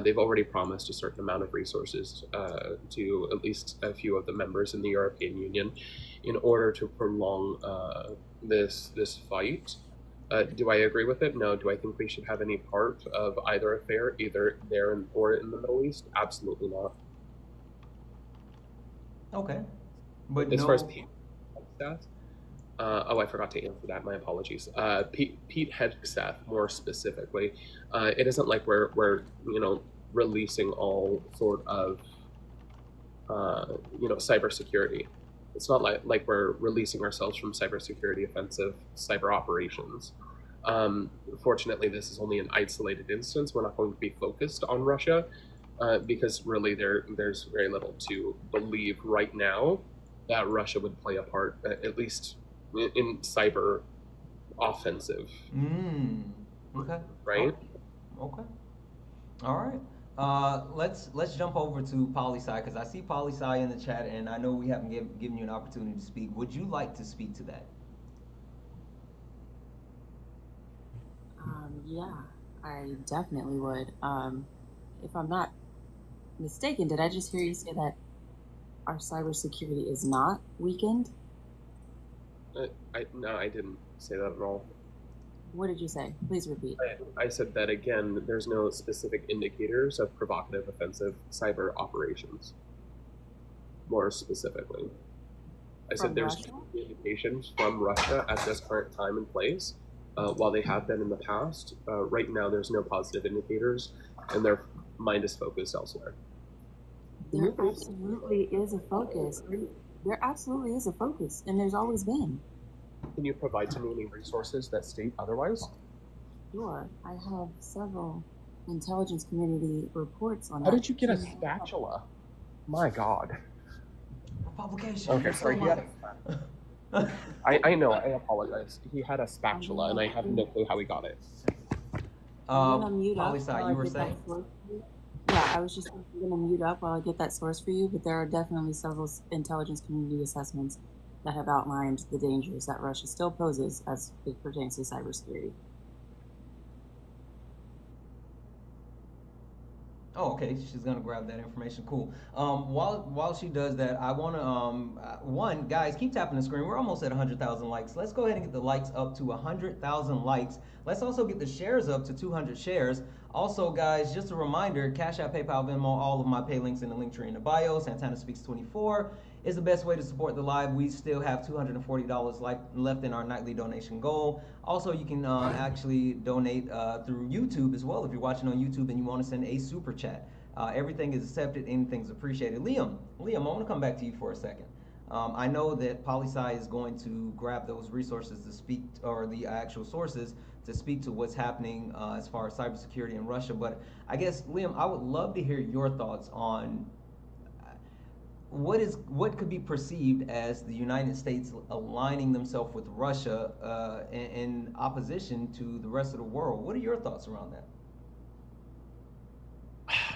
S12: They've already promised a certain amount of resources to at least a few of the members in the European Union in order to prolong this fight. Do I agree with it? No. Do I think we should have any part of either affair, either there or in the Middle East? Absolutely not.
S1: Okay. But
S12: as far as Pete Hegseth, I forgot to answer that. My apologies. Pete Hegseth, more specifically, it isn't like we're releasing all sort of cybersecurity. It's not like we're releasing ourselves from cybersecurity offensive cyber operations. Fortunately, this is only an isolated instance. We're not going to be focused on Russia because really there's very little to believe right now that Russia would play a part, at least in cyber offensive.
S1: Okay.
S12: Right?
S1: Okay. All right. Let's jump over to poli-sci because I see poli-sci in the chat, and I know we haven't given you an opportunity to speak. Would you like to speak to that?
S10: Yeah, I definitely would. If I'm not mistaken, did I just hear you say that our cybersecurity is not weakened?
S12: No, I didn't say that at all.
S10: What did you say? Please repeat.
S12: I said that again, there's no specific indicators of provocative offensive cyber operations, more specifically. I said there's no indications from Russia at this current time and place. While they have been in the past, right now there's no positive indicators, and their mind is focused elsewhere.
S10: There absolutely is a focus. There absolutely is a focus, and there's always been.
S12: Can you provide to me any resources that state otherwise?
S10: Sure. I have several intelligence community reports on that.
S12: How did you get a spatula? My God.
S1: Publication.
S12: Okay, sorry. I know. I apologize. He had a spatula, and I have no clue how he got it.
S10: I'm gonna mute up.
S1: You were saying?
S10: Yeah, I was just gonna mute up while I get that source for you. But there are definitely several intelligence community assessments that have outlined the dangers that Russia still poses as it pertains to cybersecurity.
S1: Oh, okay. She's gonna grab that information. Cool. While she does that, I wanna guys, keep tapping the screen. We're almost at 100,000 likes. Let's go ahead and get the likes up to 100,000 likes. Let's also get the shares up to 200 shares. Also, guys, just a reminder: Cash App, PayPal, Venmo, all of my pay links in the link tree in the bio. Santana Speaks 24 is the best way to support the live. We still have $240 left in our nightly donation goal. Also, you can actually donate through YouTube as well if you're watching on YouTube and you want to send a super chat. Everything is accepted, anything's appreciated. Liam, I want to come back to you for a second. I know that Poli-Sci is going to grab those resources to speak, or the actual sources to speak to what's happening as far as cybersecurity in Russia. But I guess, Liam, I would love to hear your thoughts on what could be perceived as the United States aligning themselves with Russia in opposition to the rest of the world. What are your thoughts around that?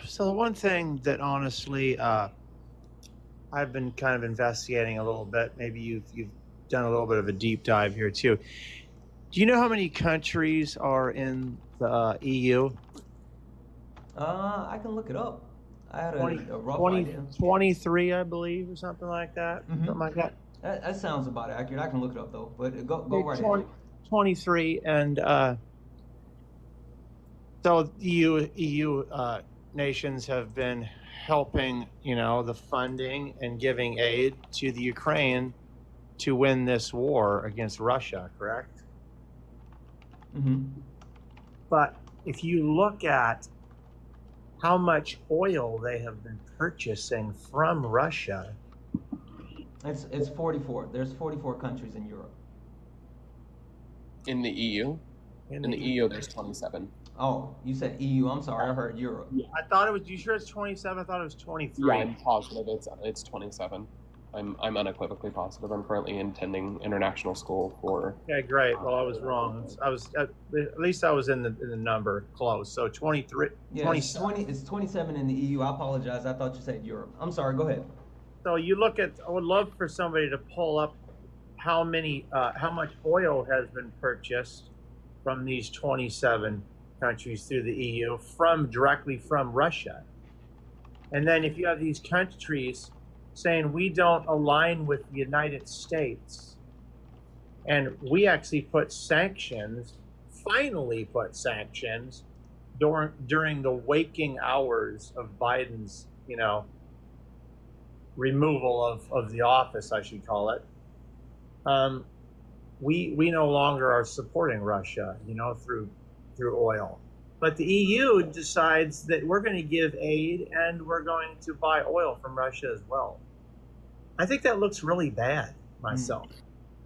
S8: So the one thing that honestly I've been kind of investigating a little bit, maybe you've done a little bit of a deep dive here too. Do you know how many countries are in the EU?
S1: I can look it up. I had a rough idea.
S8: 23, I believe, or something like that.
S1: Mm-hmm.
S8: Something like that.
S1: That sounds about accurate. I can look it up though, but go right ahead.
S8: 23, and so EU nations have been helping, the funding and giving aid to the Ukraine to win this war against Russia, correct?
S1: Mm-hmm.
S8: But if you look at how much oil they have been purchasing from Russia,
S1: it's 44. There's 44 countries in Europe.
S12: In the EU? In the EU, there's 27.
S1: Oh, you said EU. I'm sorry, I heard Europe.
S8: Yeah, I thought it was. You sure it's 27? I thought it was 23.
S12: Yeah, I'm positive it's 27. I'm unequivocally positive. I'm currently attending international school for.
S8: Okay, great. Well, I was wrong. At least I was in the number close. So 23.
S1: Yeah, 20. It's 27 in the EU. I apologize. I thought you said Europe. I'm sorry. Go ahead.
S8: So you look at. I would love for somebody to pull up how much oil has been purchased from these 27 countries through the EU directly from Russia. And then if you have these countries saying we don't align with the United States, and we actually finally put sanctions during the waking hours of Biden's, removal of the office, I should call it. We no longer are supporting Russia, through oil. But the EU decides that we're going to give aid and we're going to buy oil from Russia as well. I think that looks really bad myself.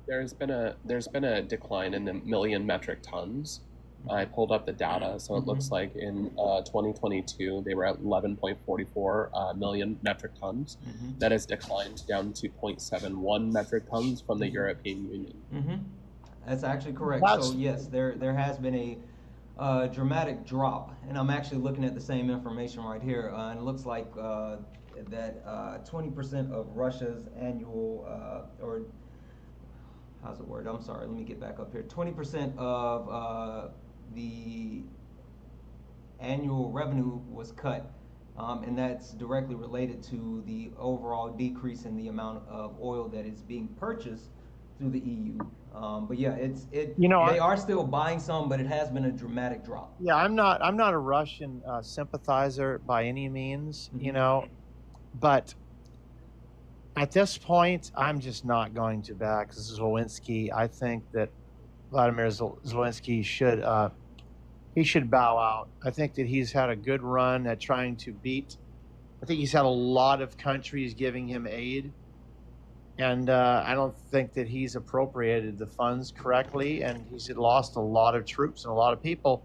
S12: There's been a decline in the million metric tons. I pulled up the data, so it looks like in 2022 they were at 11.44 million metric tons. That has declined down to 0.71 metric tons from the European Union.
S1: That's actually correct. So yes, there has been a dramatic drop, and I'm actually looking at the same information right here, and it looks like that 20% of Russia's annual, or how's the word? I'm sorry, let me get back up here. 20% of the annual revenue was cut, and that's directly related to the overall decrease in the amount of oil that is being purchased through the EU. But yeah, they are still buying some, but it has been a dramatic drop.
S8: Yeah, I'm not a Russian sympathizer by any means, but At this point, I'm just not going to back Zelensky. I think that Vladimir Zelensky should bow out. I think that he's had a good run at trying to beat. I think he's had a lot of countries giving him aid, and I don't think that he's appropriated the funds correctly, and he's lost a lot of troops and a lot of people.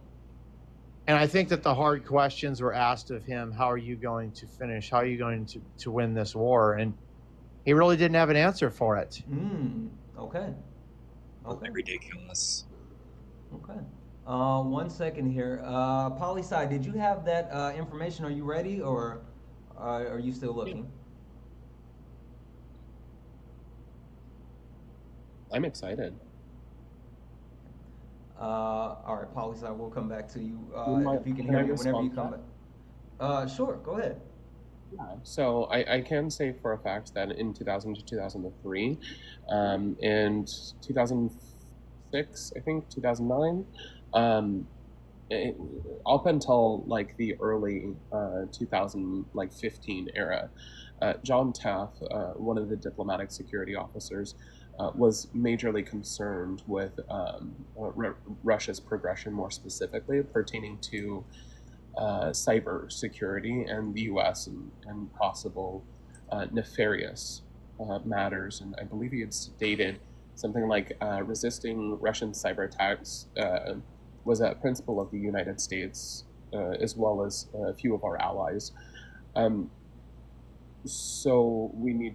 S8: And I think that the hard questions were asked of him. How are you going to finish? How are you going to win this war? And he really didn't have an answer for it.
S1: Okay.
S11: Ridiculous.
S1: Okay. 1 second here. Poli-sci, did you have that information? Are you ready, or are you still looking?
S12: I'm excited.
S1: All right, Poli-sci, we'll come back to you if you can
S12: Can
S1: hear
S12: I
S1: me whenever you
S12: respond
S1: come back. Sure, go ahead.
S12: Yeah. So I can say for a fact that in 2000 to 2003, and 2006, I think 2009, up until like the early 2015 era, John Taft, one of the diplomatic security officers, was majorly concerned with Russia's progression, more specifically pertaining to cyber security and the U.S. and possible nefarious matters. And I believe he had stated something like resisting Russian cyber attacks was a principle of the United States as well as a few of our allies. So we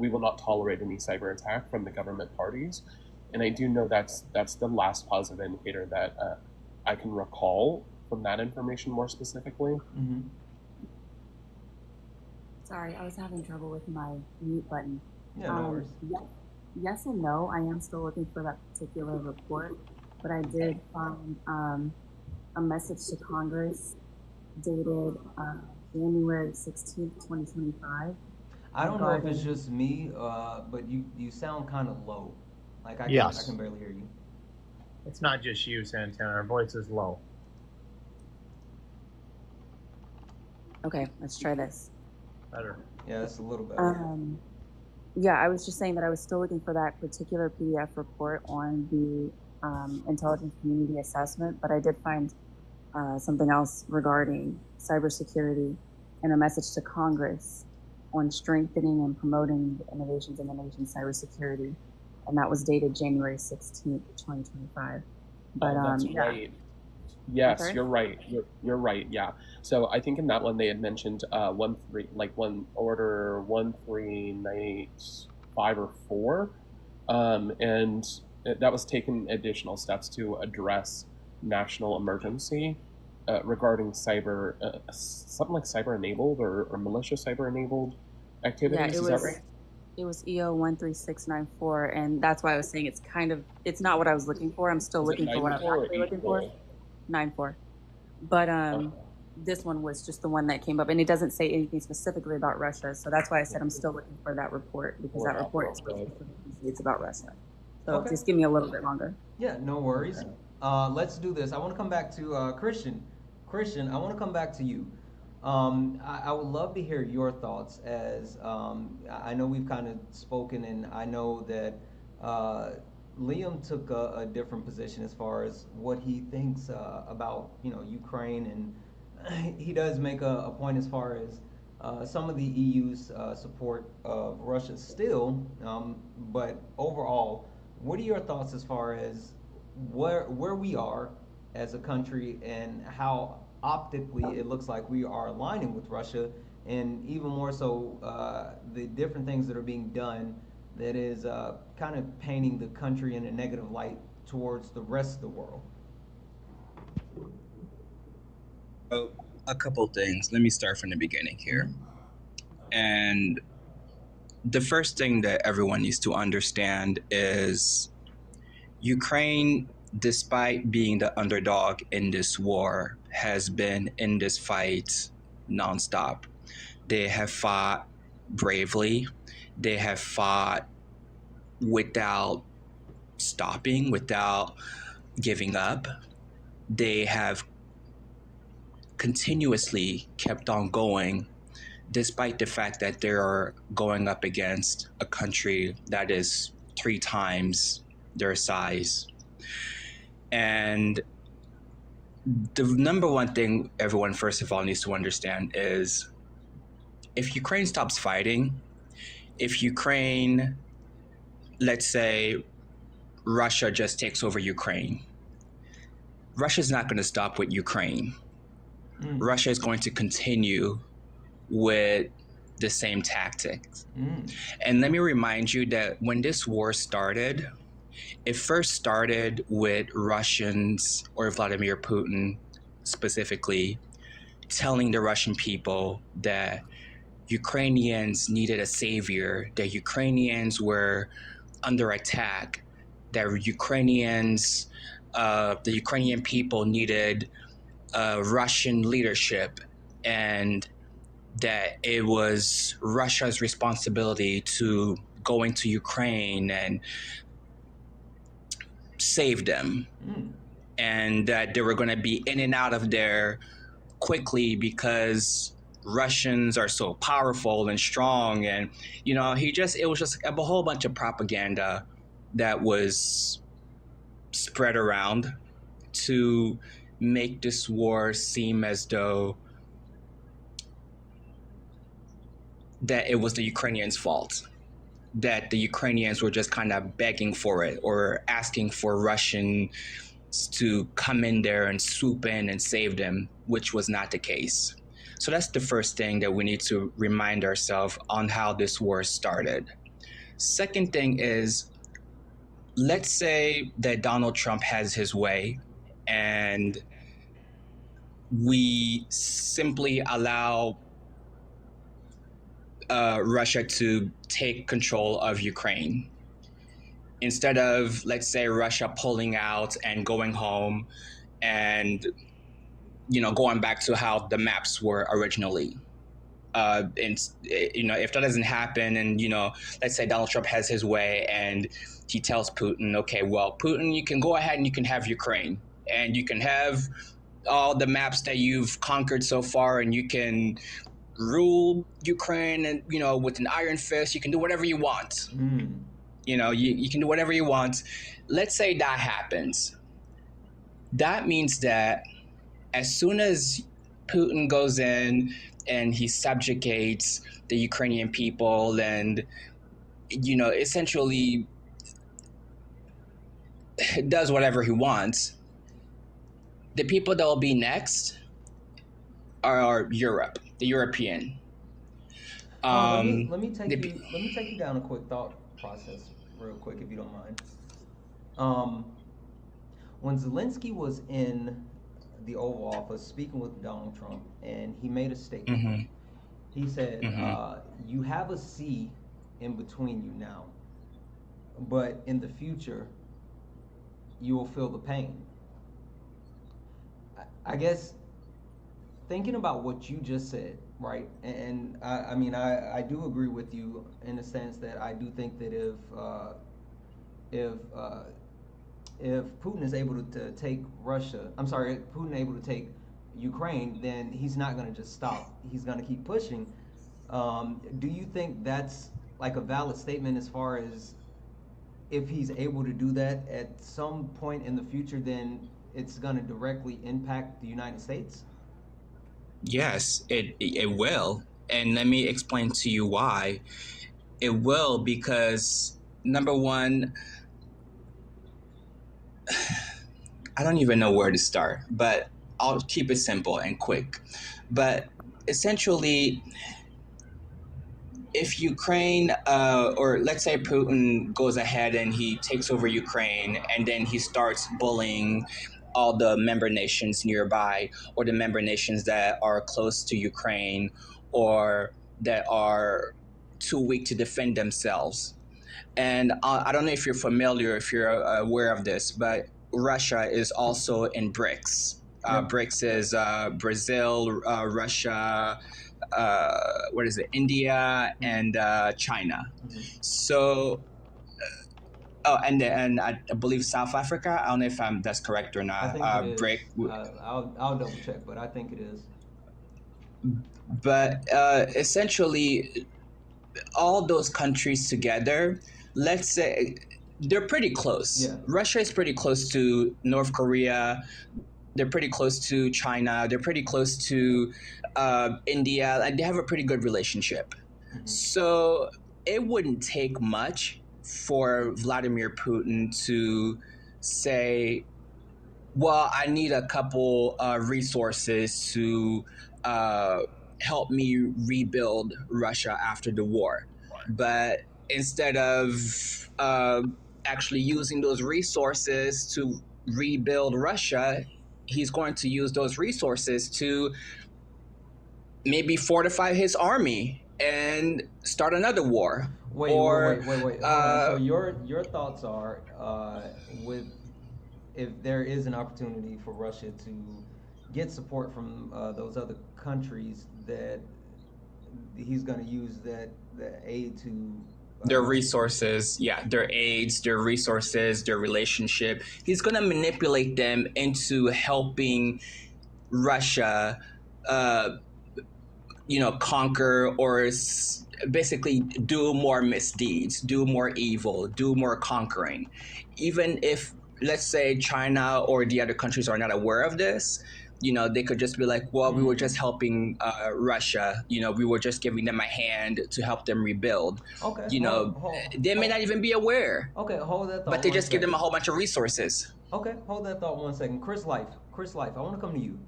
S12: will not tolerate any cyber attack from the government parties. And I do know that's the last positive indicator that I can recall from that information more specifically.
S10: Sorry, I was having trouble with my mute button.
S1: Yeah, no worries.
S10: Yes and no. I am still looking for that particular report, but I did find a message to Congress dated January 16th, 2025.
S1: I don't know if it's just me, but you sound kind of low. Like I can barely hear you.
S8: It's not just you, Santana. Our voice is low.
S10: Okay, let's try this.
S8: Better.
S1: Yeah, it's a little better.
S10: Yeah, I was just saying that I was still looking for that particular PDF report on the intelligence community assessment, but I did find something else regarding cybersecurity and a message to Congress on strengthening and promoting the innovations in the nation's cybersecurity, and that was dated January 16th, 2025. But
S12: that's
S10: yeah.
S12: right. Yes,
S10: Okay.
S12: you're right. You're right. Yeah. So I think in that one they had mentioned one order 13985 or 4, and that was taking additional steps to address national emergency regarding cyber, something like cyber enabled or malicious cyber enabled activities. Is that right?
S10: It was EO 13694, and that's why I was saying it's not what I was looking for. I'm still looking for what I'm actually looking for. 94. But this one was just the one that came up, and it doesn't say anything specifically about Russia, so that's why I said I'm still looking for that report, because that report is it's about Russia. So just give me a little bit longer.
S1: Yeah, no worries. Let's do this. I want to come back to Christian. Christian, I want to come back to you. I would love to hear your thoughts, as I know we've kind of spoken, and I know that Liam took a different position as far as what he thinks about Ukraine, and he does make a point as far as some of the EU's support of Russia still, but overall, what are your thoughts as far as where we are as a country and how optically it looks like we are aligning with Russia, and even more so the different things that are being done that is kind of painting the country in a negative light towards the rest of the world?
S11: So, a couple things. Let me start from the beginning here. And the first thing that everyone needs to understand is Ukraine, despite being the underdog in this war, has been in this fight nonstop. They have fought bravely. They have fought without stopping, without giving up. They have continuously kept on going despite the fact that they are going up against a country that is 3 times their size. And the number one thing everyone, first of all, needs to understand is if Ukraine stops fighting, if Ukraine, let's say, Russia just takes over Ukraine, Russia's not going to stop with Ukraine. Russia is going to continue with the same tactics. And let me remind you that when this war started, it first started with Russians, or Vladimir Putin specifically, telling the Russian people that Ukrainians needed a savior, that Ukrainians were under attack, that the Ukrainian people needed Russian leadership, and that it was Russia's responsibility to go into Ukraine and save them, and that they were going to be in and out of there quickly because Russians are so powerful and strong. And it was just a whole bunch of propaganda that was spread around to make this war seem as though that it was the Ukrainians' fault, that the Ukrainians were just kind of begging for it or asking for Russians to come in there and swoop in and save them, which was not the case. So that's the first thing that we need to remind ourselves on how this war started. Second thing is, let's say that Donald Trump has his way and we simply allow Russia to take control of Ukraine. Instead of, let's say, Russia pulling out and going home and, going back to how the maps were originally. And, if that doesn't happen and, let's say Donald Trump has his way and he tells Putin, okay, well, Putin, you can go ahead and you can have Ukraine and you can have all the maps that you've conquered so far and you can rule Ukraine and, with an iron fist, you can do whatever you want. You can do whatever you want. Let's say that happens. That means that as soon as Putin goes in and he subjugates the Ukrainian people and, essentially does whatever he wants, the people that will be next are Europe, the European.
S1: Let me take you down a quick thought process real quick, if you don't mind. When Zelensky was in the Oval Office speaking with Donald Trump, and he made a statement. He said, you have a sea in between you now, but in the future, you will feel the pain. I guess thinking about what you just said, right? And I do agree with you in the sense that I do think that if Putin is able to take Putin able to take Ukraine, then he's not going to just stop. He's going to keep pushing. Do you think that's like a valid statement as far as if he's able to do that at some point in the future, then it's going to directly impact the United States?
S11: Yes, it will. And let me explain to you why. It will because, number one, I don't even know where to start, but I'll keep it simple and quick. But essentially, if Ukraine, or let's say Putin goes ahead and he takes over Ukraine and then he starts bullying all the member nations nearby or the member nations that are close to Ukraine or that are too weak to defend themselves. And I don't know if you're familiar, if you're aware of this, but Russia is also in BRICS. BRICS is Brazil, Russia, India, and China. So, and I believe South Africa. I don't know if that's correct or not.
S1: I think it is. I'll double check, but I think it is.
S11: but essentially, all those countries together, let's say they're pretty close.
S1: Yeah.
S11: Russia is pretty close to North Korea. They're pretty close to China. They're pretty close to India. And they have a pretty good relationship. So it wouldn't take much for Vladimir Putin to say, well, I need a couple resources to help me rebuild Russia after the war. But instead of actually using those resources to rebuild Russia, he's going to use those resources to maybe fortify his army and start another war.
S1: Wait. Hold on. So your thoughts are with if there is an opportunity for Russia to get support from those other countries, that he's going to use that aid to
S11: their resources, their aids, their resources, their relationship. He's going to manipulate them into helping Russia, conquer or basically do more misdeeds, do more evil, do more conquering. Even if, let's say, China or the other countries are not aware of this, they could just be like, well, we were just helping Russia. We were just giving them a hand to help them rebuild.
S1: Okay.
S11: They may not even be aware.
S1: Okay, hold that thought.
S11: But they just give them a whole bunch of resources.
S1: Okay, hold that thought 1 second. Chris Life, I want to come to you.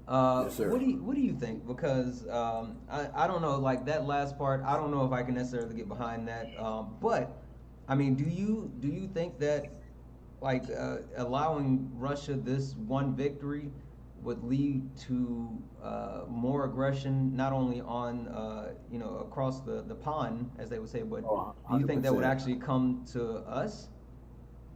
S4: Yes, sir.
S1: What do you think? Because I don't know, like that last part, I don't know if I can necessarily get behind that. But I mean, do you think that like allowing Russia this one victory would lead to more aggression, not only on across the pond, as they would say, but do you think that would actually come to us?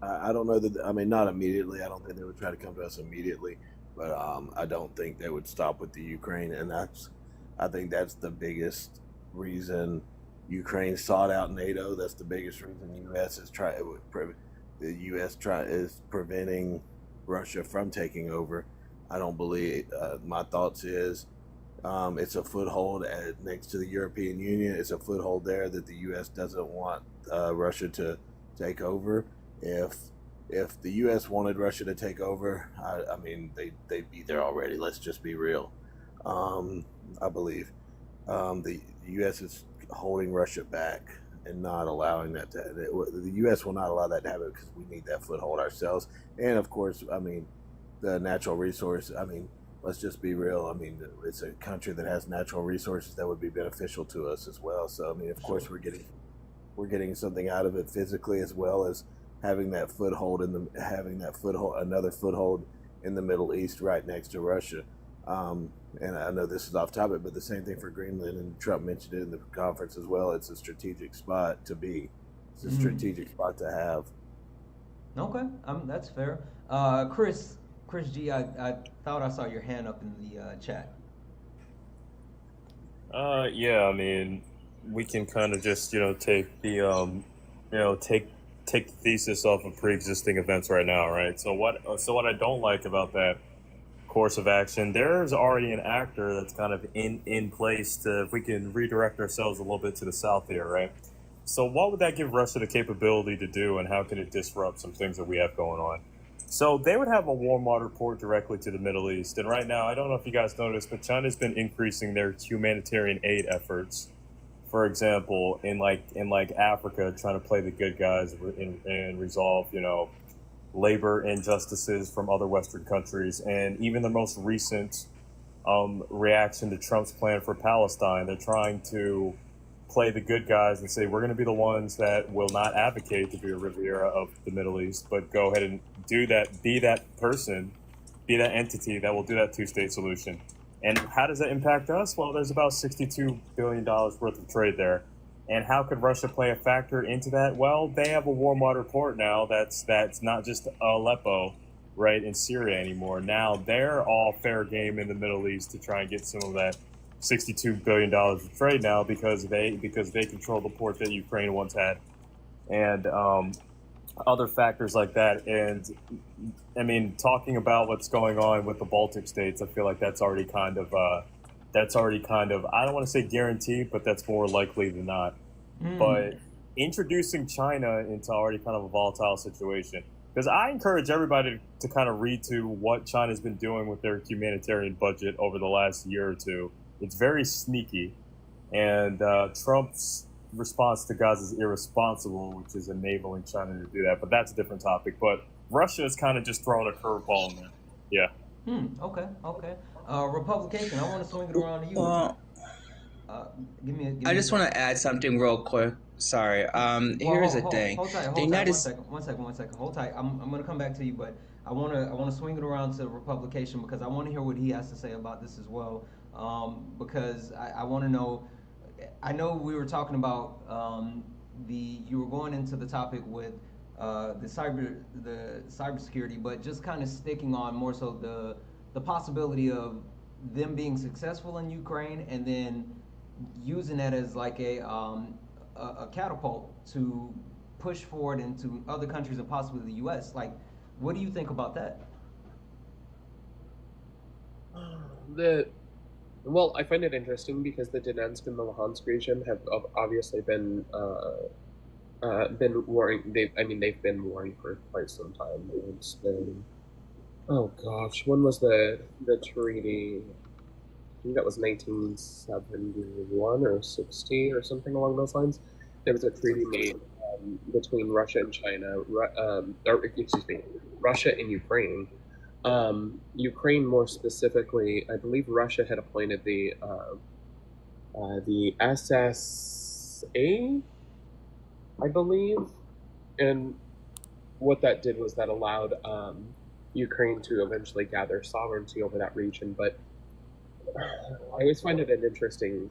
S4: I don't know that. I mean, not immediately. I don't think they would try to come to us immediately, but I don't think they would stop with the Ukraine, and I think that's the biggest reason Ukraine sought out NATO. That's the biggest reason the U.S. is preventing Russia from taking over. I don't believe. My thoughts is it's a foothold next to the European Union. It's a foothold there that the U.S. doesn't want Russia to take over. If the U.S. wanted Russia to take over, I mean, they'd be there already. Let's just be real. I believe the U.S. is holding Russia back and not allowing that to. The U.S. will not allow that to happen because we need that foothold ourselves. And of course, I mean, the natural resource. I mean, let's just be real. I mean, it's a country that has natural resources that would be beneficial to us as well. So I mean, of course, we're getting something out of it physically as well as having that foothold another foothold in the Middle East right next to Russia. And I know this is off topic, but the same thing for Greenland, and Trump mentioned it in the conference as well. It's a strategic spot to be. It's a strategic spot to have.
S1: Okay, that's fair. Chris G, I thought I saw your hand up in the chat.
S2: Yeah, I mean, we can kind of just, take the, take the thesis off of pre-existing events right now, right? So what I don't like about that course of action, there's already an actor that's kind of in place to, if we can redirect ourselves a little bit to the south here, right? So what would that give Russia the capability to do, and how can it disrupt some things that we have going on? So they would have a warm water port directly to the Middle East. And right now, I don't know if you guys noticed, but China's been increasing their humanitarian aid efforts. For example, in Africa, trying to play the good guys and resolve, labor injustices from other Western countries. And even the most recent reaction to Trump's plan for Palestine, they're trying to play the good guys and say, we're going to be the ones that will not advocate to be a Riviera of the Middle East, but go ahead and do that, be that person, be that entity that will do that two-state solution. And how does that impact us? Well, there's about $62 billion worth of trade there. And how could Russia play a factor into that? Well, they have a warm water port now that's not just Aleppo, right, in Syria anymore. Now they're all fair game in the Middle East to try and get some of that $62 billion of trade now because they control the port that Ukraine once had, and other factors like that. And I mean, talking about what's going on with the Baltic states, I feel like that's already kind of
S13: that's already kind of, I don't want to say guaranteed, but that's more likely than not. But introducing China into already kind of a volatile situation, because I encourage everybody to kind of read to what China's been doing with their humanitarian budget over the last year or two. It's very sneaky, and Trump's response to Gaza is irresponsible, which is enabling China to do that. But that's a different topic. But Russia is kind of just throwing a curveball in there. Yeah.
S1: Okay. Republication, I want to swing it around to you.
S11: I just want to add something real quick. Sorry. Here's the thing.
S1: Hold tight. One second. Hold tight. I'm going to come back to you, but I want to swing it around to Republication because I want to hear what he has to say about this as well. Because I want to know. I know we were talking about you were going into the topic with the cybersecurity, but just kind of sticking on more so the possibility of them being successful in Ukraine and then using that as like a catapult to push forward into other countries and possibly the U.S. Like, what do you think about that?
S12: Well, I find it interesting because the Donetsk and the Luhansk region have obviously been warring. They've been warring for quite some time. It's been, oh gosh, when was the treaty? I think that was 1971 or 60 or something along those lines. There was a treaty made between Russia and China, Russia and Ukraine. Ukraine, more specifically, I believe Russia had appointed the SSA, I believe, and what that did was that allowed Ukraine to eventually gather sovereignty over that region. But I always find it an interesting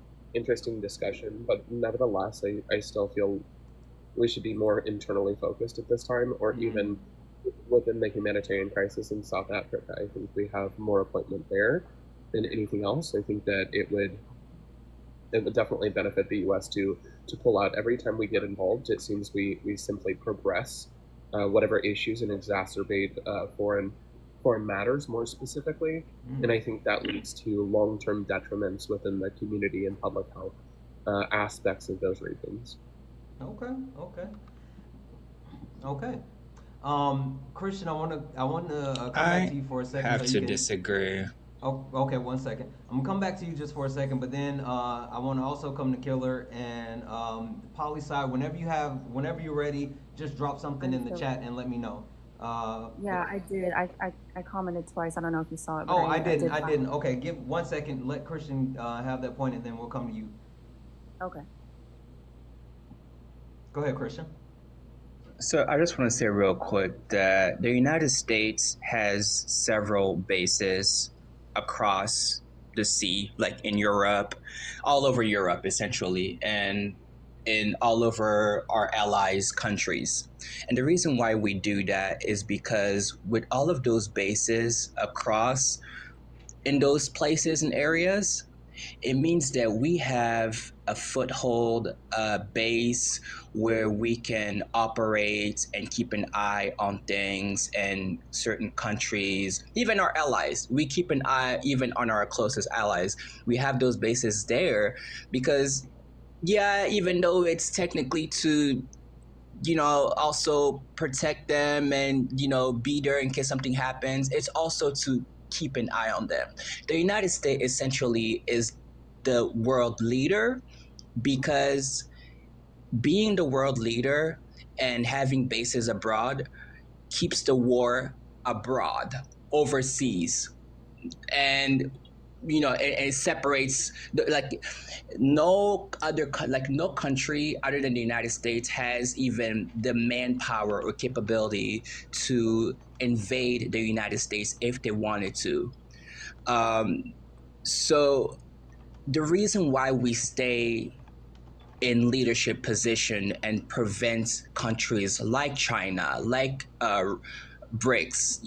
S12: discussion. But nevertheless, I still feel we should be more internally focused at this time, or even within the humanitarian crisis in South Africa. I think we have more appointment there than anything else. I think that it would definitely benefit the U.S. to pull out. Every time we get involved, it seems we simply progress whatever issues and exacerbate foreign matters more specifically. And I think that leads to long-term detriments within the community and public health aspects of those regions.
S1: Okay. Christian, I want to come back to you for a second.
S11: I have to disagree.
S1: Oh, okay, 1 second. I'm gonna come back to you just for a second, but then I want to also come to Killer and Poli side. Whenever you're ready, just drop something in the chat and let me know.
S10: Yeah, I did. I commented twice. I don't know if you saw it. But
S1: I didn't. Okay, give 1 second. Let Christian have that point, and then we'll come to you.
S10: Okay.
S1: Go ahead, Christian.
S11: So I just want to say real quick that the United States has several bases across the sea, like in Europe, all over Europe, essentially, and in all over our allies' countries. And the reason why we do that is because with all of those bases across in those places and areas, it means that we have a foothold, a base where we can operate and keep an eye on things in certain countries, even our allies. We keep an eye even on our closest allies. We have those bases there because, yeah, even though it's technically to, also protect them and, be there in case something happens, it's also to keep an eye on them. The United States essentially is the world leader because being the world leader and having bases abroad keeps the war abroad, overseas. And it separates, no country other than the United States has even the manpower or capability to invade the United States if they wanted to. So the reason why we stay in leadership position and prevent countries like China, like BRICS,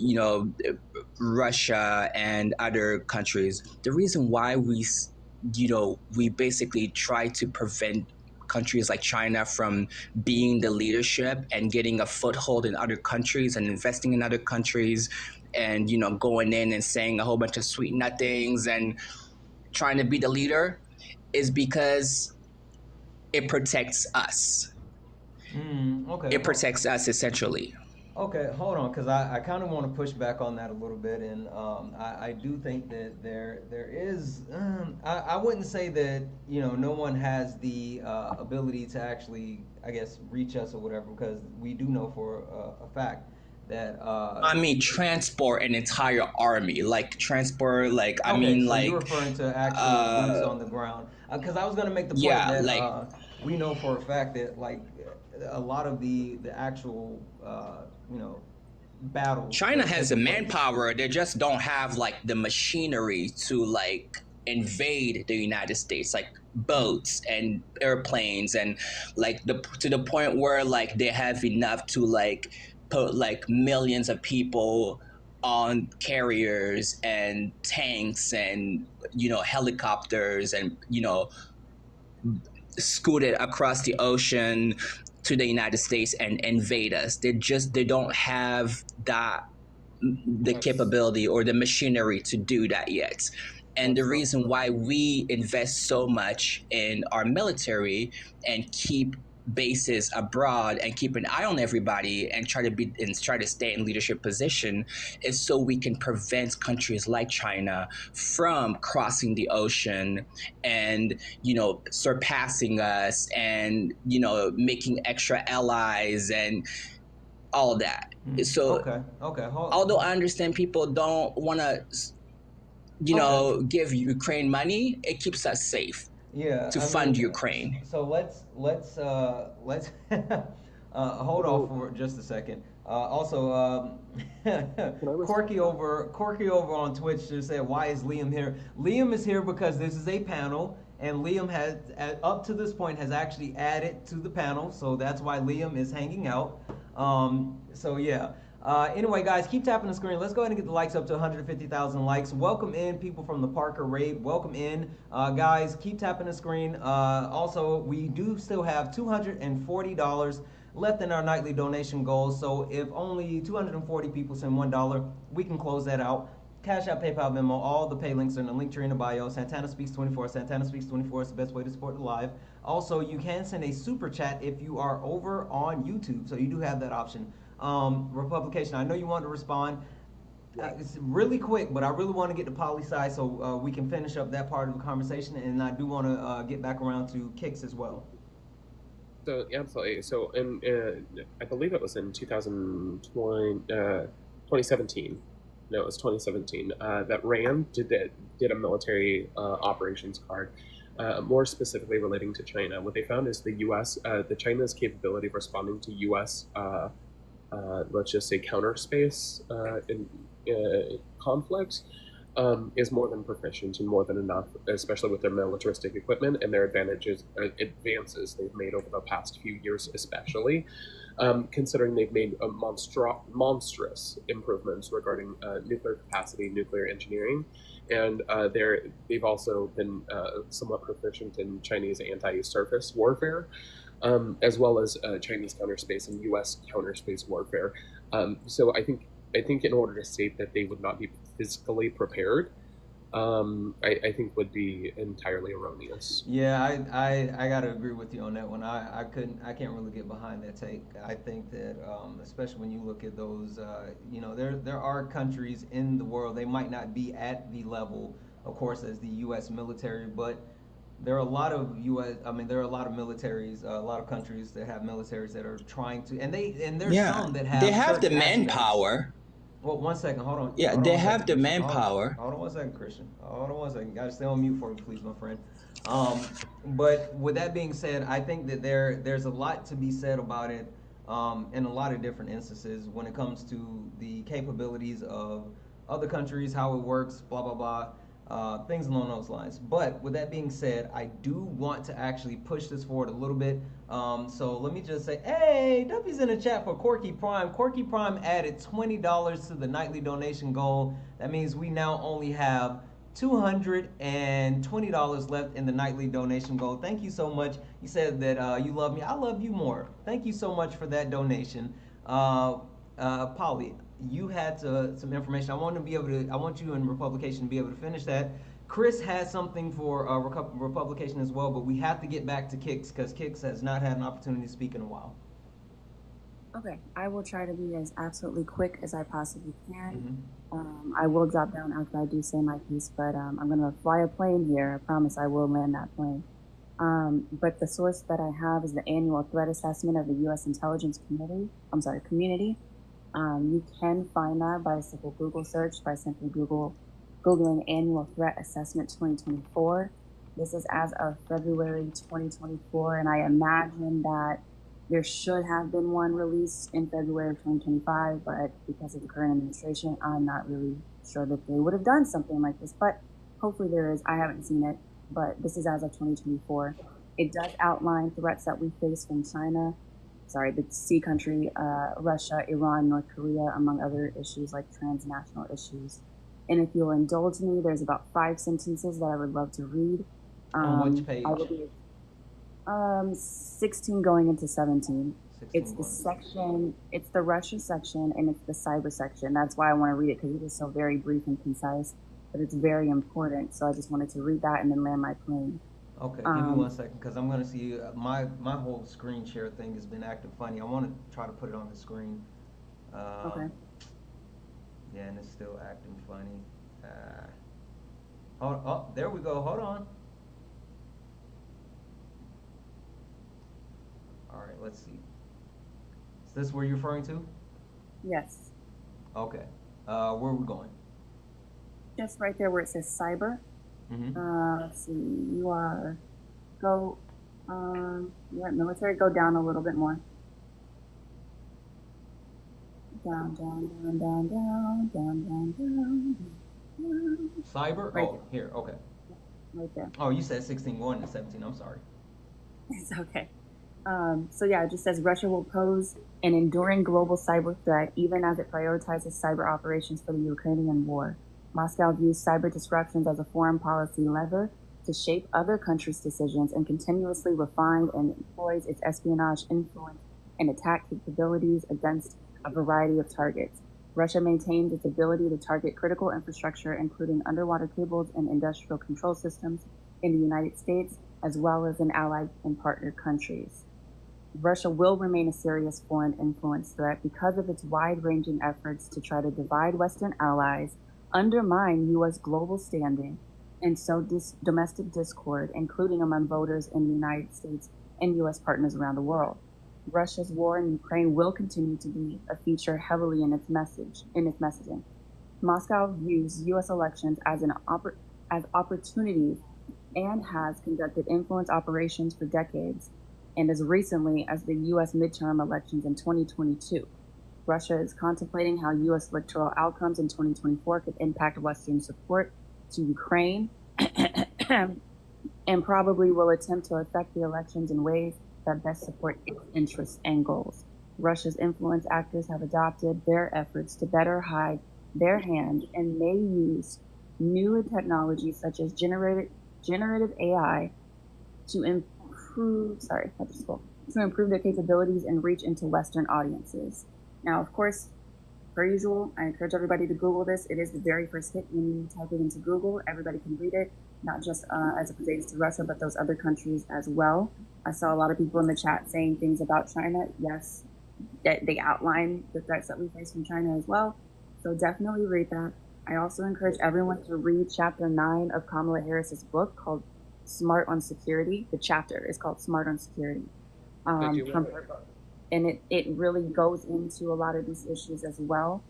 S11: Russia and other countries, the reason why we basically try to prevent countries like China from being the leadership and getting a foothold in other countries and investing in other countries and, going in and saying a whole bunch of sweet nothings and trying to be the leader is because it protects us.
S1: Okay.
S11: It protects us essentially.
S1: Okay, hold on, because I kind of want to push back on that a little bit, and I do think that there is I wouldn't say that no one has the ability to actually, I guess, reach us or whatever, because we do know for a fact that
S11: I mean, transport an entire army, like transport, like I
S1: okay,
S11: mean,
S1: so you're
S11: like
S1: referring to actual boots on the ground, because I was gonna make the point
S11: yeah,
S1: that
S11: like
S1: we know for a fact that like a lot of the actual battles that
S11: China
S1: are
S11: has the
S1: taking place.
S11: manpower. They just don't have like the machinery to like invade the United States, like boats and airplanes, and like to the point where like they have enough to like put like millions of people on carriers and tanks and helicopters and scoot it across the ocean to the United States and invade us. They don't have the capability or the machinery to do that yet. And the reason why we invest so much in our military and keep bases abroad and keep an eye on everybody and try to stay in leadership position is so we can prevent countries like China from crossing the ocean and surpassing us and making extra allies and all that. So
S1: okay.
S11: although I understand people don't want to give Ukraine money, it keeps us safe to fund Ukraine.
S1: So let's hold off for just a second. Also, Corky over on Twitch just said, "Why is Liam here?" Liam is here because this is a panel, and Liam has, up to this point, has actually added to the panel, so that's why Liam is hanging out. So yeah. Anyway, guys, keep tapping the screen. Let's go ahead and get the likes up to 150,000 likes. Welcome in people from the Parker raid. Welcome in. Guys, keep tapping the screen. Also, we do still have $240 left in our nightly donation goal. So if only 240 people send $1, we can close that out. Cash App, PayPal, Venmo, all the pay links are in the link tree in the bio. Santana Speaks 24. Santana Speaks 24 is the best way to support the live. Also, you can send a super chat if you are over on YouTube. So you do have that option. Republication, I know you want to respond. It's really quick, but I really want to get to poli sci so we can finish up that part of the conversation, and I do want to get back around to kicks as well.
S12: So absolutely. So I believe it was in 2017. No, it was 2017. That Rand did a military operations card. More specifically relating to China, what they found is the China's capability of responding to U.S. Let's just say counter space in conflicts is more than proficient and more than enough, especially with their militaristic equipment and their advances they've made over the past few years, especially considering they've made monstrous improvements regarding nuclear capacity, nuclear engineering, and they've also been somewhat proficient in Chinese anti-surface warfare. As well as Chinese counterspace and U.S. counterspace warfare. So I think in order to state that they would not be physically prepared, I think would be entirely erroneous.
S1: Yeah, I gotta agree with you on that one. I can't really get behind that take. I think that especially when you look at those, there are countries in the world, they might not be at the level, of course, as the U.S. military, but there are a lot of militaries, a lot of countries that have militaries that are trying to, and there's some that have.
S11: They have the manpower.
S1: Well, 1 second, hold on.
S11: Yeah, they have the manpower.
S1: Hold on 1 second, Christian. Hold on 1 second. Gotta stay on mute for me, please, my friend. But with that being said, I think that there's a lot to be said about it in a lot of different instances when it comes to the capabilities of other countries, how it works, blah, blah, blah. Things along those lines. But with that being said, I do want to actually push this forward a little bit. So let me just say, hey, Duffy's in the chat for Corky Prime. Corky Prime added $20 to the nightly donation goal. That means we now only have $220 left in the nightly donation goal. Thank you so much. You said that you love me. I love you more. Thank you so much for that donation. Polly, you had some information. I want you and Republication to be able to finish that. Chris has something for Republication as well, but we have to get back to Kix because Kix has not had an opportunity to speak in a while.
S10: Okay, I will try to be as absolutely quick as I possibly can.
S1: Mm-hmm.
S10: I will drop down after I do say my piece, but I'm going to fly a plane here. I promise I will land that plane. But the source that I have is the annual threat assessment of the U.S. intelligence community. You can find that by a simple Google search, by simply Googling Annual Threat Assessment 2024. This is as of February 2024, and I imagine that there should have been one released in February of 2025, but because of the current administration, I'm not really sure that they would have done something like this, but hopefully there is. I haven't seen it, but this is as of 2024. It does outline threats that we face from China, the C country, Russia, Iran, North Korea, among other issues like transnational issues. And if you'll indulge me, there's about 5 sentences that I would love to read.
S1: On which page?
S10: 16 going into 17.
S1: 16
S10: It's the section, it's the Russia section, and it's the cyber section. That's why I want to read it, because it is so very brief and concise, but it's very important. So I just wanted to read that and then land my plane.
S1: Okay, give me 1 second, because I'm going to see, my whole screen share thing has been acting funny. I want to try to put it on the screen.
S10: Okay.
S1: Yeah, and it's still acting funny. Oh, there we go. Hold on. All right, let's see. Is this where you're referring to?
S10: Yes.
S1: Okay. Where are we going?
S10: Just right there where it says cyber.
S1: Mm-hmm.
S10: Let's see. You're at military. Go down a little bit more. Down, down, down, down, down, down, down, down, down.
S1: Cyber?
S10: Right
S1: Oh, here. Okay.
S10: Right there.
S1: Oh, you said 16 going to 17. I'm sorry.
S10: It's okay. So yeah, it just says Russia will pose an enduring global cyber threat even as it prioritizes cyber operations for the Ukrainian war. Moscow views cyber disruptions as a foreign policy lever to shape other countries' decisions and continuously refine and employs its espionage, influence, and attack capabilities against a variety of targets. Russia maintains its ability to target critical infrastructure, including underwater cables and industrial control systems in the United States, as well as in allied and partner countries. Russia will remain a serious foreign influence threat because of its wide-ranging efforts to try to divide Western allies, undermine U.S. global standing, and sow domestic discord, including among voters in the United States and U.S. partners around the world. Russia's war in Ukraine will continue to be a feature heavily in its messaging. Moscow views U.S. elections as opportunities and has conducted influence operations for decades, and as recently as the U.S. midterm elections in 2022. Russia is contemplating how U.S. electoral outcomes in 2024 could impact Western support to Ukraine and probably will attempt to affect the elections in ways that best support its interests and goals. Russia's influence actors have adopted their efforts to better hide their hand and may use new technologies such as generative AI to improve their capabilities and reach into Western audiences. Now, of course, per usual, I encourage everybody to Google this. It is the very first hit when you type it into Google. Everybody can read it, not just as it pertains to Russia, but those other countries as well. I saw a lot of people in the chat saying things about China. Yes, they outline the threats that we face from China as well. So definitely read that. I also encourage everyone to read Chapter 9 of Kamala Harris's book called Smart on Security. The chapter is called Smart on Security from her book. And it really goes into a lot of these issues as well.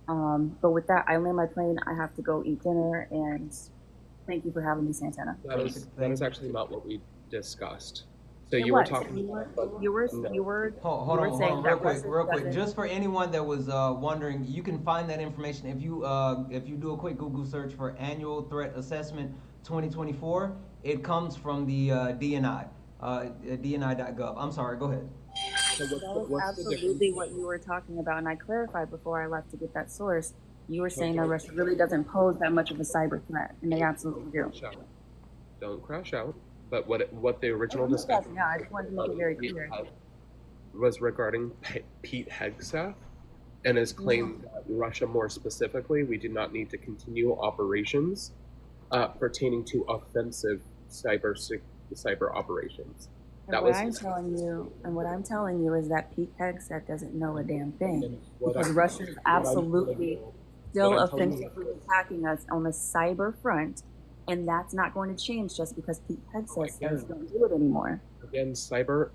S10: But with that, I land my plane. I have to go eat dinner, and thank you for having me, Santana.
S12: That is actually not what we discussed. So
S10: You were saying
S1: real quick. Just for anyone that was wondering, you can find that information if you do a quick Google search for Annual Threat Assessment 2024. It comes from the DNI, DNI.gov. I'm sorry. Go ahead.
S10: That was absolutely what you were talking about, and I clarified before I left to get that source. You were saying that Russia really doesn't pose that much of a cyber threat, and they absolutely do.
S12: Don't crash out. But what the original discussion
S10: I just wanted to make it very clear
S12: was regarding Pete Hegseth and his claim that Russia, more specifically, we do not need to continue operations pertaining to offensive cyber operations.
S10: And
S12: That
S10: what
S12: was
S10: I'm telling you is that Pete Hegseth doesn't know a damn thing, because Russia is absolutely still offensively attacking us on the cyber front, and that's not going to change just because Pete Hegseth says don't do it anymore.
S12: Again, cyber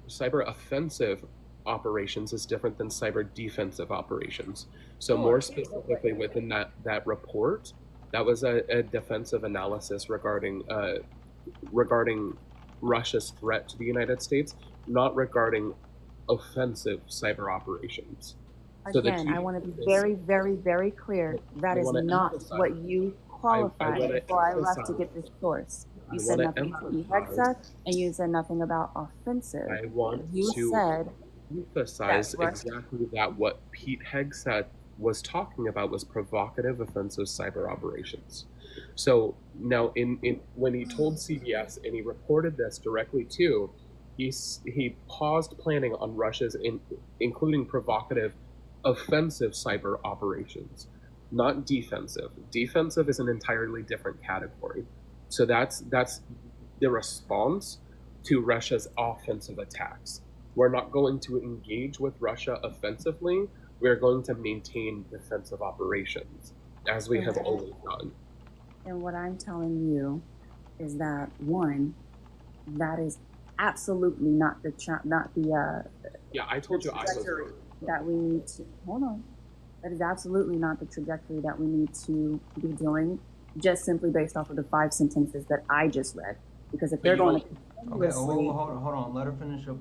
S12: offensive operations is different than cyber defensive operations. So more specifically within that report, that was a defensive analysis regarding Russia's threat to the United States, not regarding offensive cyber operations.
S10: Again, I want to be very, very, very clear. That is not what you qualified before I left to get this source. You said nothing about Pete Hegseth, and you said nothing about offensive.
S12: I want to emphasize exactly that what Pete Hegseth was talking about was provocative offensive cyber operations. So now, when he told CBS and he reported this directly to, he paused planning on Russia's including provocative offensive cyber operations, not defensive. Defensive is an entirely different category. So that's the response to Russia's offensive attacks. We're not going to engage with Russia offensively. We're going to maintain defensive operations, as we have always done.
S10: And what I'm telling you is that, one, that is absolutely not the
S12: yeah, I told you I was
S10: that we need to hold on. That is absolutely not the trajectory that we need to be doing, just simply based off of the 5 sentences that I just read. Because if they're going to
S1: hold on, let her finish her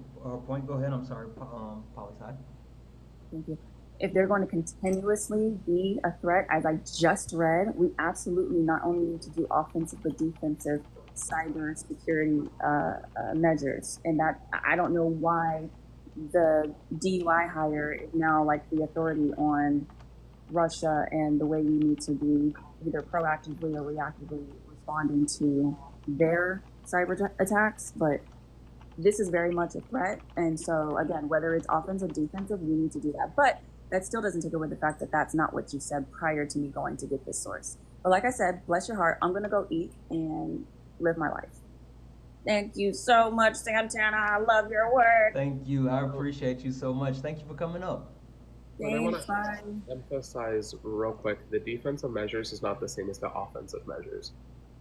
S1: point. Go ahead. I'm sorry, poli-sci.
S10: Thank you. If they're going to continuously be a threat, as I just read, we absolutely not only need to do offensive but defensive cyber security measures. And that, I don't know why the DUI hire is now like the authority on Russia and the way we need to be either proactively or reactively responding to their cyber attacks. But this is very much a threat. And so again, whether it's offensive, defensive, we need to do that. But that still doesn't take away the fact that that's not what you said prior to me going to get this source. But like I said, bless your heart, I'm going to go eat and live my life. Thank you so much, Santana. I love your work.
S1: Thank you. I appreciate you so much. Thank you for coming up.
S12: But I want to emphasize real quick, the defensive measures is not the same as the offensive measures.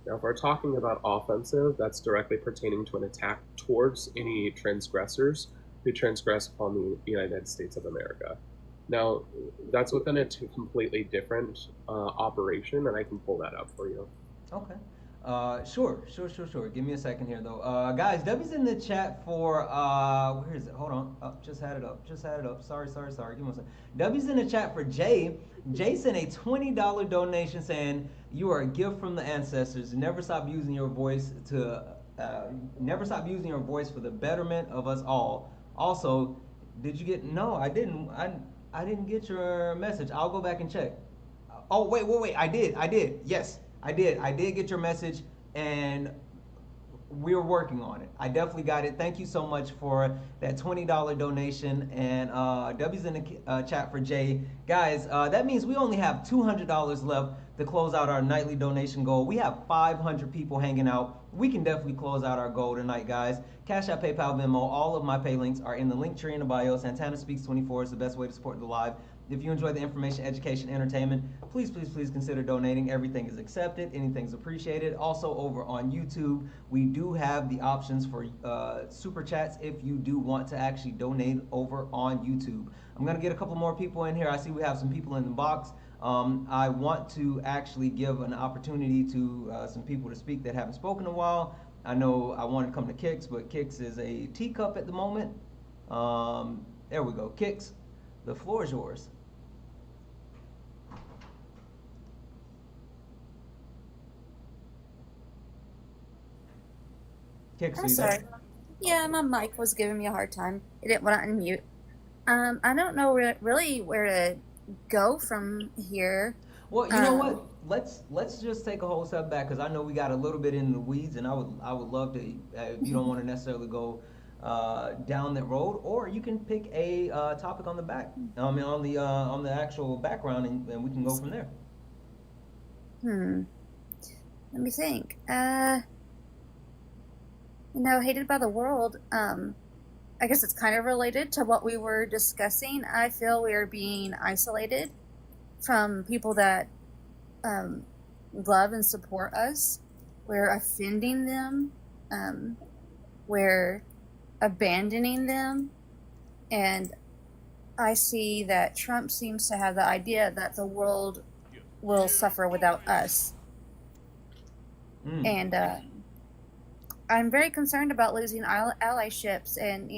S12: Now, if we're talking about offensive, that's directly pertaining to an attack towards any transgressors who transgress upon the United States of America. Now, that's within a completely different operation, and I can pull that up for you.
S1: Okay. Sure. Give me a second here, though. Guys, Debbie's in the chat for, where is it? Hold on. Just had it up. Sorry. Give me a second. Debbie's in the chat for Jay. Jay sent a $20 donation saying, you are a gift from the ancestors. Never stop using your voice for the betterment of us all. Also, did you get, no, I didn't. I didn't get your message. I'll go back and check. Oh, wait. I did. Yes, I did. I did get your message, and we're working on it. I definitely got it. Thank you so much for that $20 donation. And W's in the chat for Jay. Guys, that means we only have $200 left to close out our nightly donation goal. We have 500 people hanging out. We can definitely close out our goal tonight, guys. Cash App, PayPal, Venmo, all of my pay links are in the link tree in the bio. Santana Speaks 24 is the best way to support the live. If you enjoy the information, education, entertainment, please consider donating. Everything is accepted. Anything's appreciated. Also, over on YouTube, we do have the options for super chats if you do want to actually donate over on YouTube. I'm going to get a couple more people in here. I see we have some people in the box. I want to actually give an opportunity to some people to speak that haven't spoken in a while. I know I want to come to Kix, but Kix is a teacup at the moment. There we go. Kix, the floor is yours.
S3: Kix, I'm sorry. Yeah, my mic was giving me a hard time. It didn't want to unmute. I don't know really where to go from here.
S1: Well, you know what? Let's just take a whole step back, because I know we got a little bit in the weeds, and I would love to. If you don't want to necessarily go down that road, or you can pick a topic on the back. I mean, on the actual background, and we can go from there.
S3: Let me think. Hated by the world. I guess it's kind of related to what we were discussing. I feel we are being isolated from people that love and support us. We're offending them. We're abandoning them. And I see that Trump seems to have the idea that the world will suffer without us. And I'm very concerned about losing allyships and,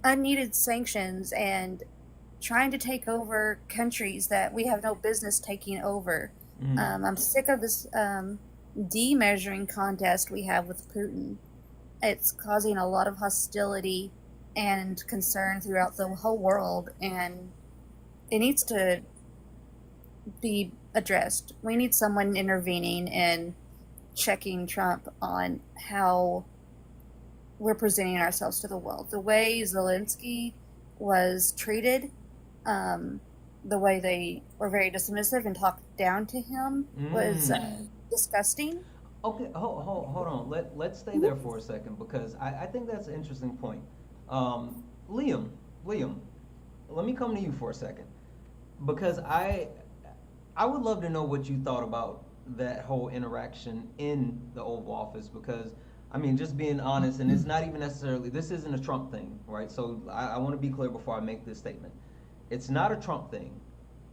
S3: unneeded sanctions and trying to take over countries that we have no business taking over. I'm sick of this de-measuring contest we have with Putin. It's causing a lot of hostility and concern throughout the whole world, and it needs to be addressed. We need someone intervening and checking Trump on how we're presenting ourselves to the world. The way Zelensky was treated, the way they were very dismissive and talked down to him was disgusting.
S1: Okay, hold on. Let's stay there for a second, because I think that's an interesting point. Liam, let me come to you for a second, because I would love to know what you thought about that whole interaction in the Oval Office, because I mean, just being honest, and it's not even necessarily, this isn't a Trump thing, right? So I want to be clear before I make this statement. It's not a Trump thing,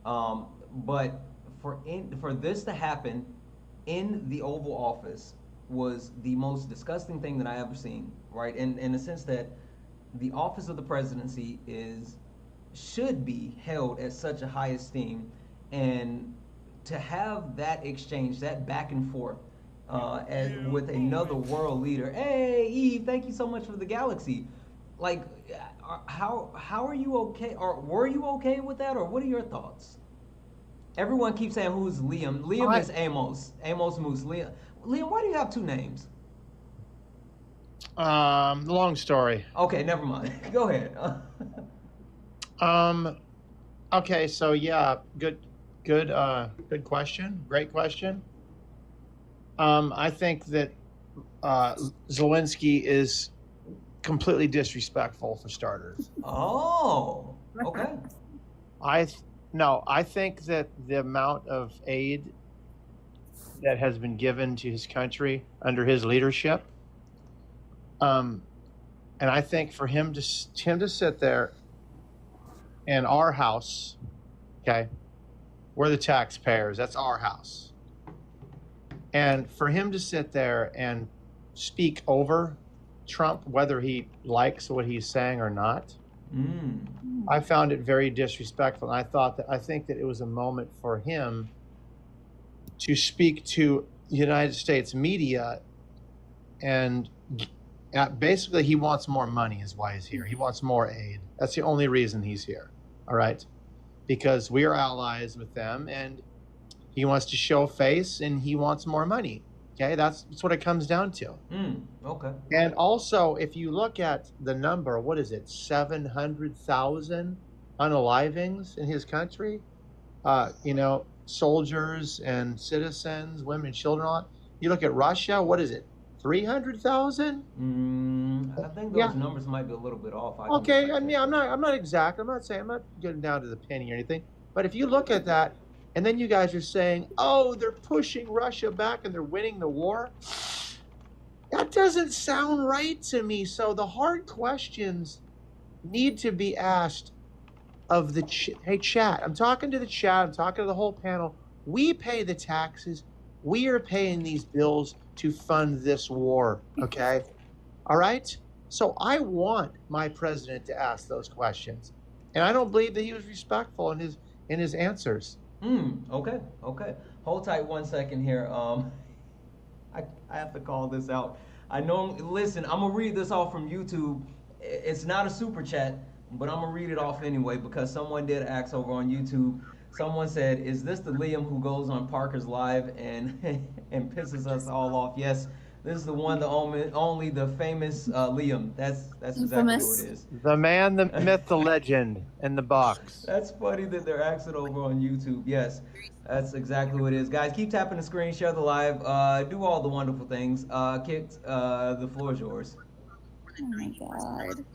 S1: but for this to happen in the Oval Office was the most disgusting thing that I ever seen, right? In the sense that the office of the presidency should be held at such a high esteem, and to have that exchange, that back and forth, with another world leader. Hey, Eve, thank you so much for the galaxy. Like, how are you okay, or were you okay with that, or what are your thoughts? Everyone keeps saying, who's Liam? Liam is Amos Moose. Liam, why do you have two names?
S8: Long story.
S1: Okay, never mind. Go ahead.
S8: Okay, so yeah, good question. Great question. I think that Zelensky is completely disrespectful, for starters.
S1: Oh, okay.
S8: I think that the amount of aid that has been given to his country under his leadership, and I think for him to sit there in our house, okay, we're the taxpayers, that's our house, and for him to sit there and speak over Trump, whether he likes what he's saying or not, I found it very disrespectful. And I think that it was a moment for him to speak to United States media, and basically he wants more money is why he's here. He wants more aid. That's the only reason he's here. All right. Because we are allies with them, and he wants to show face, and he wants more money. Okay, that's what it comes down to.
S1: Okay.
S8: And also, if you look at the number, what is it, 700,000 unalivings in his country? Soldiers and citizens, women, children, all that. You look at Russia, what is it, 300,000?
S1: I think those numbers might be a little bit off.
S8: Okay, I mean, I'm not exact. I'm not getting down to the penny or anything. But if you look at that, and then you guys are saying, oh, they're pushing Russia back and they're winning the war. That doesn't sound right to me. So the hard questions need to be asked of the hey, chat. I'm talking to the chat. I'm talking to the whole panel. We pay the taxes. We are paying these bills to fund this war, okay? All right? So I want my president to ask those questions. And I don't believe that he was respectful in his answers.
S1: Okay. Hold tight 1 second here. I have to call this out. Listen, I'm gonna read this off from YouTube. It's not a super chat, but I'm gonna read it off anyway, because someone did ask over on YouTube. Someone said, is this the Liam who goes on Parker's Live and pisses us all off? Yes, This is the one, the only the famous Liam. That's exactly
S3: Infamous.
S1: who it is.
S8: The man, the myth, the legend in the box.
S1: That's funny that they're accent over on YouTube. Yes, that's exactly what it is. Guys, keep tapping the screen, share the live, do all the wonderful things. Kit, the floor is yours.
S3: Oh my god.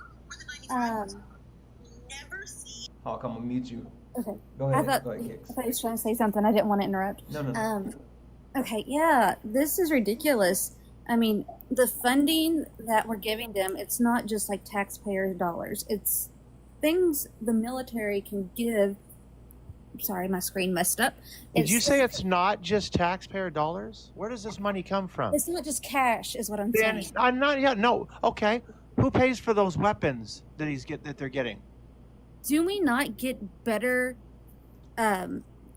S1: Hawk, I'm gonna mute you.
S3: Okay.
S1: Go ahead.
S3: I thought you were trying to say something. I didn't want to interrupt.
S1: No.
S3: Okay, yeah, this is ridiculous. I mean, the funding that we're giving them, it's not just like taxpayer dollars. It's things the military can give. Sorry, my screen messed up.
S8: Did you say it's not just taxpayer dollars? Where does this money come from?
S3: It's not just cash, is what I'm saying.
S8: I'm not. Yeah, no. Okay, who pays for those weapons that they're getting?
S3: Do we not get better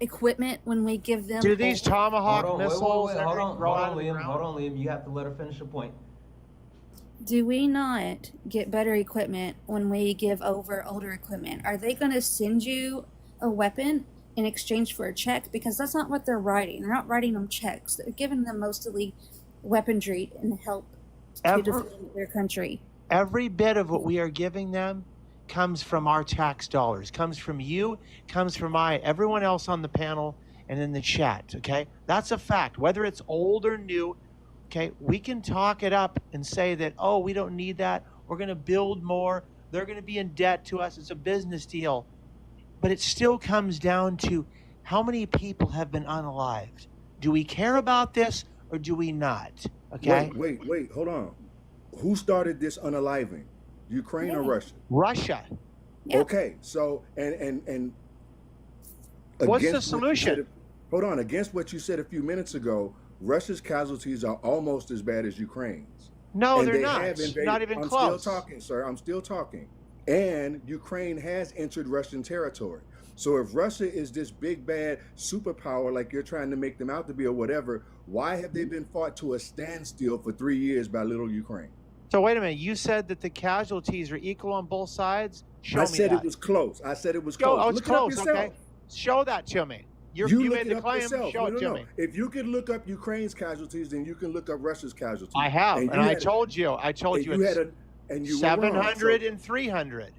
S3: equipment when we give them?
S8: Do these Tomahawk missiles?
S1: Wait. Hold on, Liam. You have to let her finish the point.
S3: Do we not get better equipment when we give over older equipment? Are they going to send you a weapon in exchange for a check? Because that's not what they're writing. They're not writing them checks. They're giving them mostly weaponry and help to defend their country.
S8: Every bit of what we are giving them comes from our tax dollars, comes from you, comes from everyone else on the panel and in the chat, okay? That's a fact. Whether it's old or new, okay, we can talk it up and say that, oh, we don't need that. We're going to build more. They're going to be in debt to us. It's a business deal. But it still comes down to how many people have been unalived. Do we care about this or do we not? Okay?
S14: Wait, hold on. Who started this unaliving? Ukraine or Russia?
S8: Russia.
S3: Yeah.
S14: Okay, so and
S8: what's the solution?
S14: Hold on, against what you said a few minutes ago, Russia's casualties are almost as bad as Ukraine's.
S8: No,
S14: and
S8: they're not. Not even close.
S14: I'm still talking, sir. I'm still talking. And Ukraine has entered Russian territory. So if Russia is this big bad superpower like you're trying to make them out to be or whatever, why have they been fought to a standstill for 3 years by little Ukraine?
S8: So wait a minute. You said that the casualties are equal on both sides? Show me
S14: I said
S8: that.
S14: it was close. I said it was close.
S8: Oh, it's
S14: look
S8: close,
S14: it up yourself.
S8: okay? Show that to me. You made the claim. Show it to me.
S14: If you could look up Ukraine's casualties, then you can look up Russia's casualties.
S8: I have, and I told you it's 700 and 300.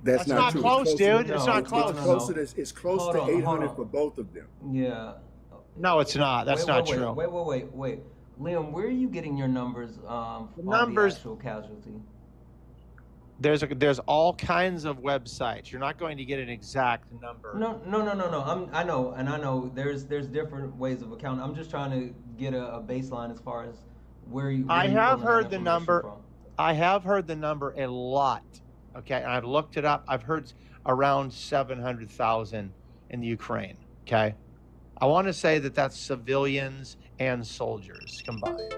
S14: That's not true.
S8: Close, dude. It's not close.
S14: It's close to 800 for both of them.
S1: Yeah.
S8: No, it's not. That's not true.
S1: Wait. Liam, where are you getting your numbers on the actual casualty?
S8: There's all kinds of websites. You're not going to get an exact number.
S1: No. I know there's different ways of accounting. I'm just trying to get a baseline as far as where you.
S8: I have heard the number. I have heard the number a lot. Okay, and I've looked it up. I've heard around 700,000 in the Ukraine. Okay, I want to say that that's civilians and soldiers combined.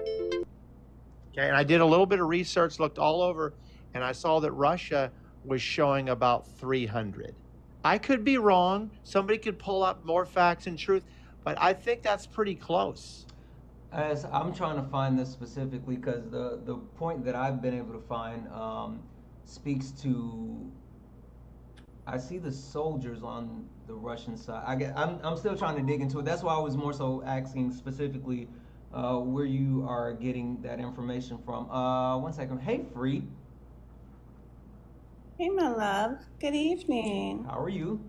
S8: Okay, and I did a little bit of research, looked all over, and I saw that Russia was showing about 300. I could be wrong. Somebody could pull up more facts and truth, but I think that's pretty close.
S1: As I'm trying to find this specifically because the point that I've been able to find speaks to. I see the soldiers on the Russian side. I'm still trying to dig into it. That's why I was more so asking specifically where you are getting that information from. 1 second. Hey, Free.
S15: Hey, my love. Good evening.
S1: How are you?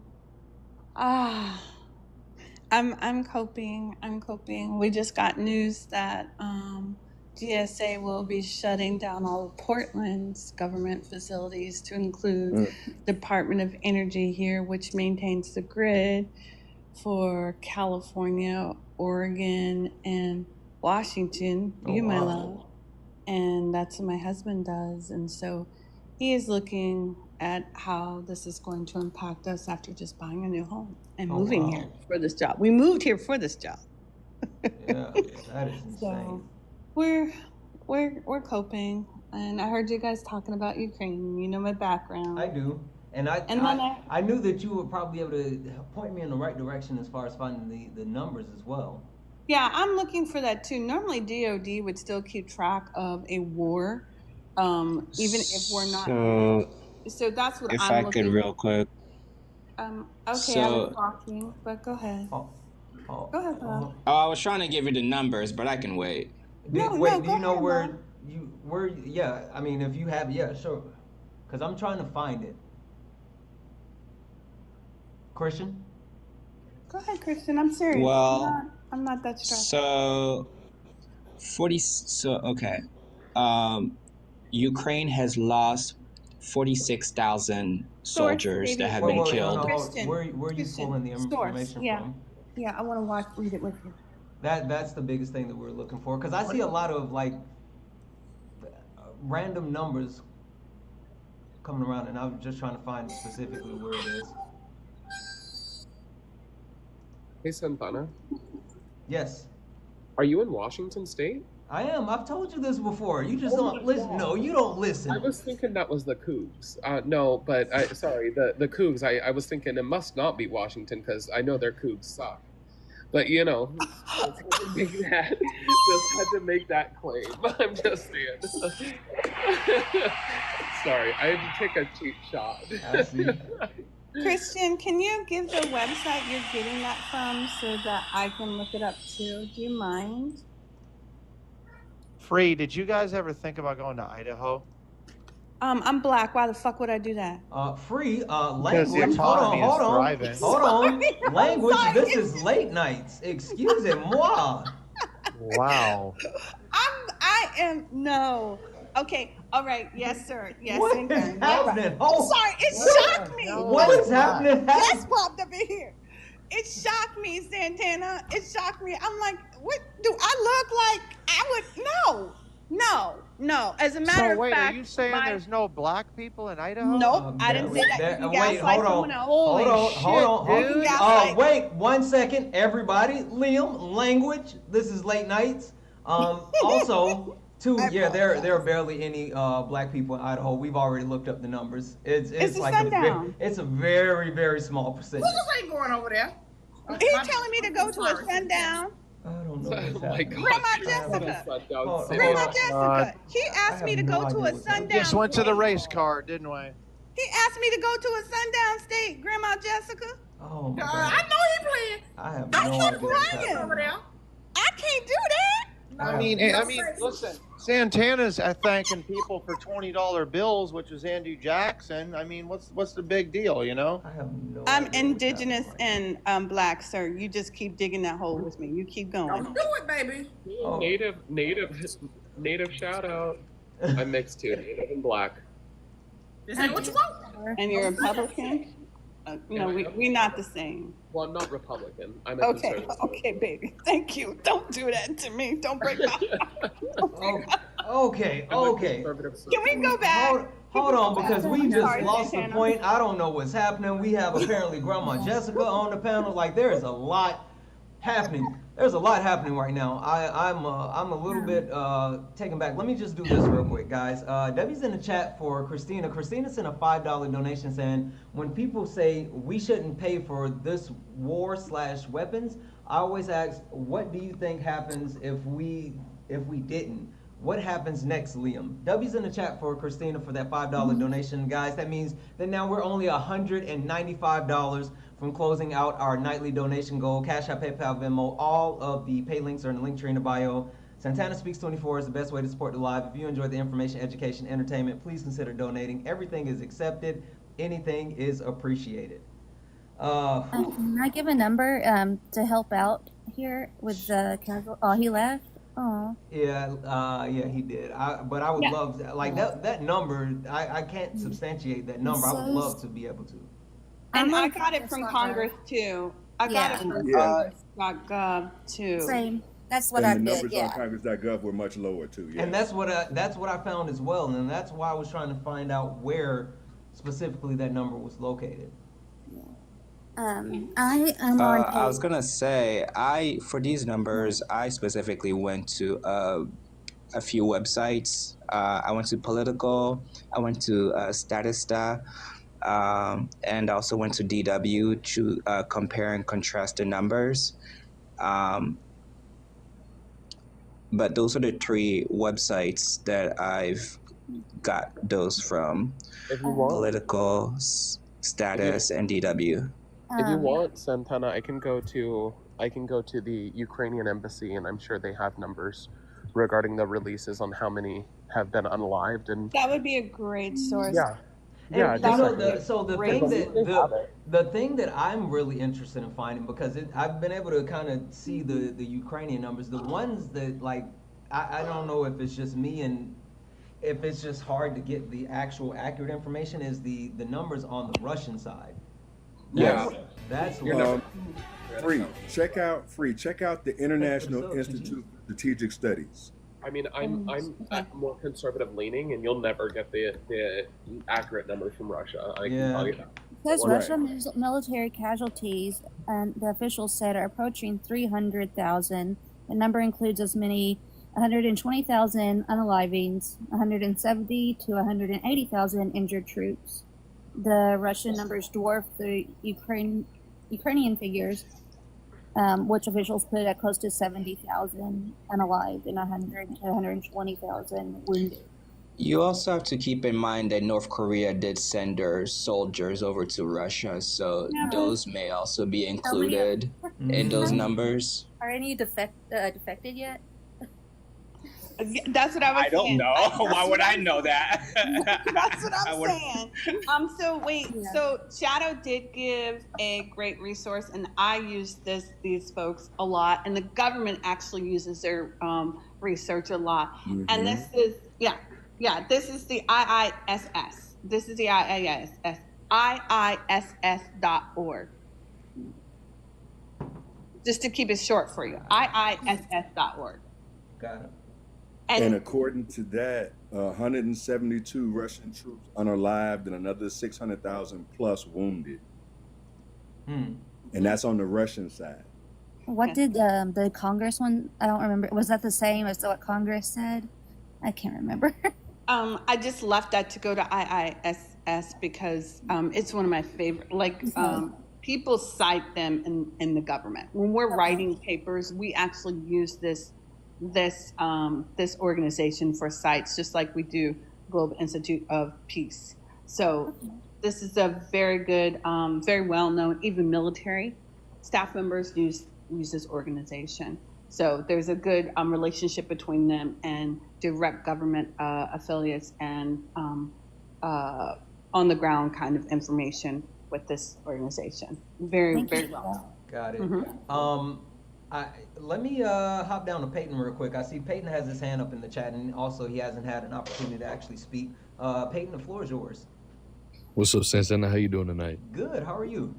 S15: I'm coping. We just got news that GSA will be shutting down all of Portland's government facilities to include Department of Energy here, which maintains the grid for California, Oregon, and Washington. My love. And that's what my husband does. And so he is looking at how this is going to impact us after just buying a new home and moving here for this job. We moved here for this job.
S1: Yeah, that is insane.
S15: So we're coping, and I heard you guys talking about Ukraine. You know my background.
S1: I do, and I knew that you would probably be able to point me in the right direction as far as finding the numbers as well.
S15: Yeah, I'm looking for that too. Normally, DoD would still keep track of a war, even if we're not. So that's what I'm looking.
S11: If I could, real quick.
S15: Okay, I was talking, but go ahead. Go ahead, Bob.
S11: Oh, I was trying to give you the numbers, but I can wait.
S1: Wait, do
S15: go
S1: you know
S15: ahead,
S1: where
S15: Bob.
S1: yeah, I mean, if you have, yeah, sure. Because I'm trying to find it. Christian?
S15: Go ahead, Christian. I'm serious.
S11: Well,
S15: I'm not that stressed.
S11: so 40. So okay, Ukraine has lost 46,000
S15: Source,
S11: soldiers that
S15: baby.
S11: have
S1: Wait,
S11: been
S1: wait, no,
S11: killed.
S15: Christian.
S1: where are you
S15: Christian.
S1: pulling the
S15: Source.
S1: information
S15: Yeah.
S1: from?
S15: Yeah, I want to read it with you.
S1: That's the biggest thing that we're looking for. Because I see a lot of like random numbers coming around, and I'm just trying to find specifically where it is.
S12: Hey, Santana.
S1: Yes.
S12: Are you in Washington State?
S1: I am. I've told you this before. You just don't listen. No, you don't listen.
S12: I was thinking that was the Cougs. No, but sorry, the Cougs. I was thinking it must not be Washington because I know their Cougs suck. But just had to make that claim. I'm just saying. Sorry, I had to take a cheap shot.
S1: I see.
S15: Christian, can you give the website you're getting that from so that I can look it up too? Do you mind?
S8: Free, did you guys ever think about going to Idaho?
S15: I'm black. Why the fuck would I do that?
S1: Free
S8: Because the
S1: language.
S8: economy is thriving.
S1: Hold on.
S15: I'm
S1: Language.
S15: sorry.
S1: This is late nights. Excusez-moi.
S8: Wow.
S15: I am no. Okay. All right. Yes, sir. Yes.
S1: What
S15: and
S1: is
S15: done.
S1: happening?
S15: I'm
S1: Oh,
S15: sorry. It shocked me.
S1: what is happening?
S15: Just popped up in here. It shocked me, Santana. It shocked me. I'm like, what do I look like? I would no. As a matter
S8: So wait,
S15: of fact,
S8: are you saying there's no black people in Idaho?
S15: Nope, I didn't say that. You can gaslight someone else.
S1: Hold on.
S15: You can gaslight.
S1: Wait 1 second, everybody. Liam, language. This is late nights. Also, too, yeah, there are barely any black people in Idaho. We've already looked up the numbers. It's like
S15: sundown.
S1: it's a very, very small percentage.
S16: Who's ain't going over there?
S15: He's telling me to go to a sundown.
S1: I don't know.
S12: Oh my God.
S15: Grandma Jessica.
S1: Hold
S15: Grandma
S1: on.
S15: Jessica. He asked me to go to a sundown.
S8: Just went to the
S15: state.
S8: race car, didn't we?
S15: He asked me to go to a sundown state, Grandma Jessica.
S1: Oh my God.
S16: I know he playing.
S1: I have
S15: I
S1: no
S15: can't
S1: idea. what's
S15: play
S1: happening.
S16: Over there.
S15: I can't do that.
S8: I mean, listen, Santana's thanking people for $20 bills, which is Andrew Jackson. I mean, what's the big deal, you know?
S1: I have no
S15: I'm
S1: idea
S15: indigenous and black, sir. You just keep digging that hole with me. You keep going.
S16: Don't do it, baby.
S1: Oh.
S12: Native shout out. I'm mixed too, native and black.
S16: This ain't what you want.
S15: And you're a Republican? No, we not the same.
S12: Well, I'm not Republican. I'm a
S15: Okay,
S12: conservative.
S15: okay, baby. Thank you. Don't do that to me. Don't break my
S1: Okay.
S15: Can we go back?
S1: Hold on, because we just
S15: Sorry,
S1: lost the
S15: Santana.
S1: point. I don't know what's happening. We have apparently Grandma Jessica on the panel. Like, there is a lot happening. There's a lot happening right now. I'm a little bit taken back. Let me just do this real quick, guys. Debbie's in the chat for Christina. Christina sent a $5 donation saying, when people say we shouldn't pay for this war/weapons, I always ask, what do you think happens if we didn't? What happens next, Liam? W's in the chat for Christina for that $5 donation, guys. That means that now we're only $195 from closing out our nightly donation goal. Cash App, PayPal, Venmo, all of the pay links are in the link tree in the bio. Santana Speaks 24 is the best way to support the live. If you enjoy the information, education, entertainment, please consider donating. Everything is accepted. Anything is appreciated.
S3: Can I give a number to help out here with the casual? Oh, he left. Oh.
S1: Yeah, he did. But I would love to, like that number. I can't substantiate that number. I would love to be able to.
S15: And I got it from Congress too. I got it from Congress.gov too.
S3: Same. That's what I
S14: And the
S3: did.
S14: numbers
S3: Yeah.
S14: on Congress.gov were much lower too. Yeah.
S1: And that's what I found as well, and that's why I was trying to find out where specifically that number was located.
S3: I am on.
S11: I was gonna say, for these numbers, I specifically went to a few websites. I went to Political, I went to Statista, and also went to DW to compare and contrast the numbers. But those are the three websites that I've got those from:
S12: If you want,
S11: Political, Status, and DW.
S12: If you want, Santana, I can go to the Ukrainian embassy, and I'm sure they have numbers regarding the releases on how many have been unalived, and
S15: That would be a great source.
S12: yeah,
S1: And
S12: just
S1: you know,
S12: like
S1: the
S15: great
S1: thing
S12: source.
S1: that the thing that I'm really interested in finding, because I've been able to kind of see the Ukrainian numbers, the ones that like I don't know if it's just me and if it's just hard to get the actual accurate information, is the numbers on the Russian side.
S14: Yeah.
S1: That's
S14: Free. Check out the International Institute for Strategic Studies.
S12: I mean, I'm more conservative leaning, and you'll never get the accurate numbers from Russia. I can tell you that.
S3: Because Russian military casualties, and the officials said, are approaching 300,000. The number includes as many 120,000 unalivings, 170 to 180,000 injured troops. The Russian numbers dwarf the Ukrainian figures, which officials put at close to 70,000 unalived and 100 to 120,000 wounded.
S11: You also have to keep in mind that North Korea did send their soldiers over to Russia, so those may also be included in those numbers.
S3: Are any defected yet?
S15: That's what I was saying.
S11: I don't know. Why would I know that?
S15: That's what I'm saying. So wait.
S3: Yeah.
S15: So Shadow did give a great resource, and I use these folks a lot, and the government actually uses their research a lot.
S14: Mm-hmm.
S15: And this is this is the IISS. This is the IISS.org. Just to keep it short for you, IISS.org.
S1: Got it.
S14: And according to that, 172 Russian troops unalived and another 600,000 plus wounded. And that's on the Russian side.
S3: What did the Congress one? I don't remember. Was that the same as what Congress said? I can't remember.
S15: I just left that to go to IISS because it's one of my favorite. People cite them in the government when we're writing papers. We actually use this organization for sites, just like we do Global Institute of Peace. So this is a very good, very well known. Even military staff members use this organization. So there's a good relationship between them and direct government affiliates and on the ground kind of information with this organization. Very well.
S1: Got it. Let me hop down to Peyton real quick. I see Peyton has his hand up in the chat, and also he hasn't had an opportunity to actually speak. Peyton, the floor is yours.
S17: What's up, Santana? How you doing tonight?
S1: Good. How are you?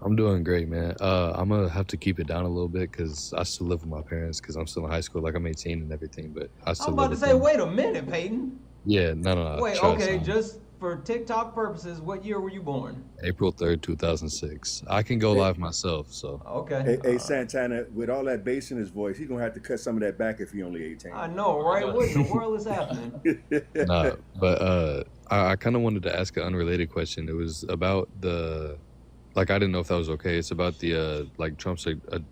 S17: I'm doing great, man. I'm gonna have to keep it down a little bit because I still live with my parents because I'm still in high school. Like I'm 18 and everything, but I still.
S1: I'm about to say, wait a minute, Peyton.
S17: Yeah, no.
S1: Wait, okay, just for TikTok purposes, what year were you born?
S17: April 3rd, 2006. I can go live myself, so.
S1: Okay.
S14: Hey, Santana, with all that bass in his voice, he's gonna have to cut some of that back if he's only 18.
S1: I know, right? What in the world is happening?
S17: Nah, but I kind of wanted to ask an unrelated question. It was about the, like, I didn't know if that was okay. It's about the like Trump's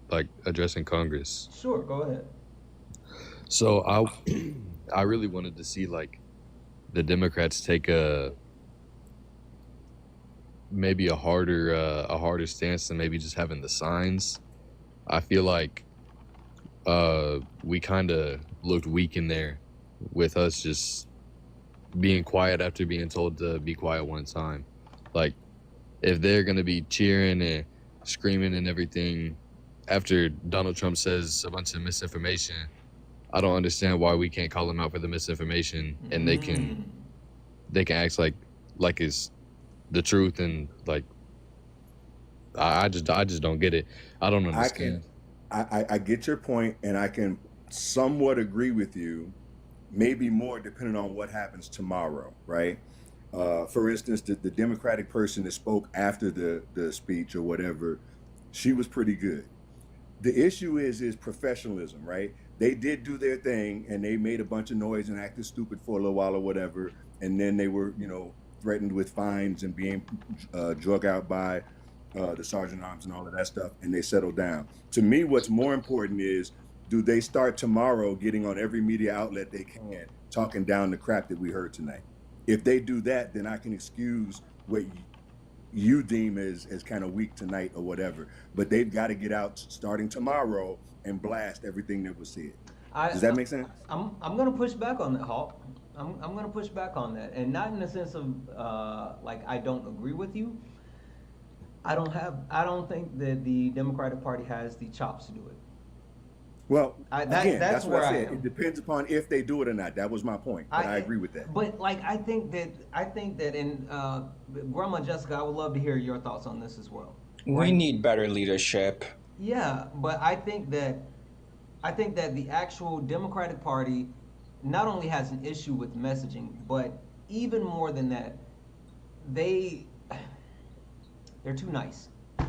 S17: like addressing Congress.
S1: Sure, go ahead.
S17: So I really wanted to see like the Democrats take maybe a harder stance than maybe just having the signs. I feel like we kind of looked weak in there with us just being quiet after being told to be quiet one time. Like if they're gonna be cheering and screaming and everything after Donald Trump says a bunch of misinformation, I don't understand why we can't call them out for the misinformation and they can act like it's the truth, and like I just don't get it. I don't understand.
S14: I get your point, and I can somewhat agree with you, maybe more depending on what happens tomorrow, right? For instance, the Democratic person that spoke after the speech or whatever, she was pretty good. The issue is professionalism, right? They did do their thing and they made a bunch of noise and acted stupid for a little while or whatever, and then they were, threatened with fines and being drug out by the sergeant at arms and all of that stuff, and they settled down. To me, what's more important is, do they start tomorrow getting on every media outlet they can, talking down the crap that we heard tonight? If they do that, then I can excuse what you deem as kind of weak tonight or whatever. But they've got to get out starting tomorrow and blast everything that was said. Does that make sense?
S1: I'm gonna push back on that, Hawk. I'm gonna push back on that, and not in the sense of like I don't agree with you. I don't think that the Democratic Party has the chops to do it.
S14: Well, again,
S1: that's
S14: what
S1: where
S14: I
S1: I
S14: said.
S1: am.
S14: It depends upon if they do it or not. That was my point, but I agree with that.
S1: But like I think that in Grandma Jessica, I would love to hear your thoughts on this as well.
S11: We need better leadership.
S1: Yeah, but I think that the actual Democratic Party not only has an issue with messaging, but even more than that, they're too nice.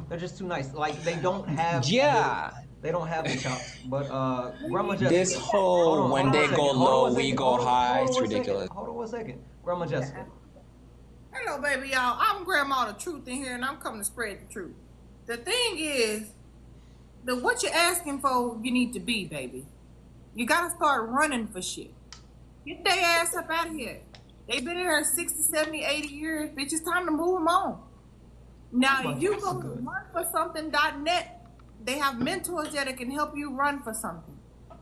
S1: They're just too nice. Like they don't have they don't have the chops. But Grandma Jessica,
S11: This whole when they go low, we go high. It's ridiculous.
S1: Hold on 1 second. Grandma Jessica.
S16: Hello, baby, y'all. I'm Grandma the Truth in here, and I'm coming to spread the truth. The thing is, what you're asking for, you need to be, baby. You gotta start running for shit. Get their ass up out of here. They've been in here 60, 70, 80 years. Bitch, it's time to move them on. Now, if you go to runforsomething.net, they have mentors there that can help you run for something.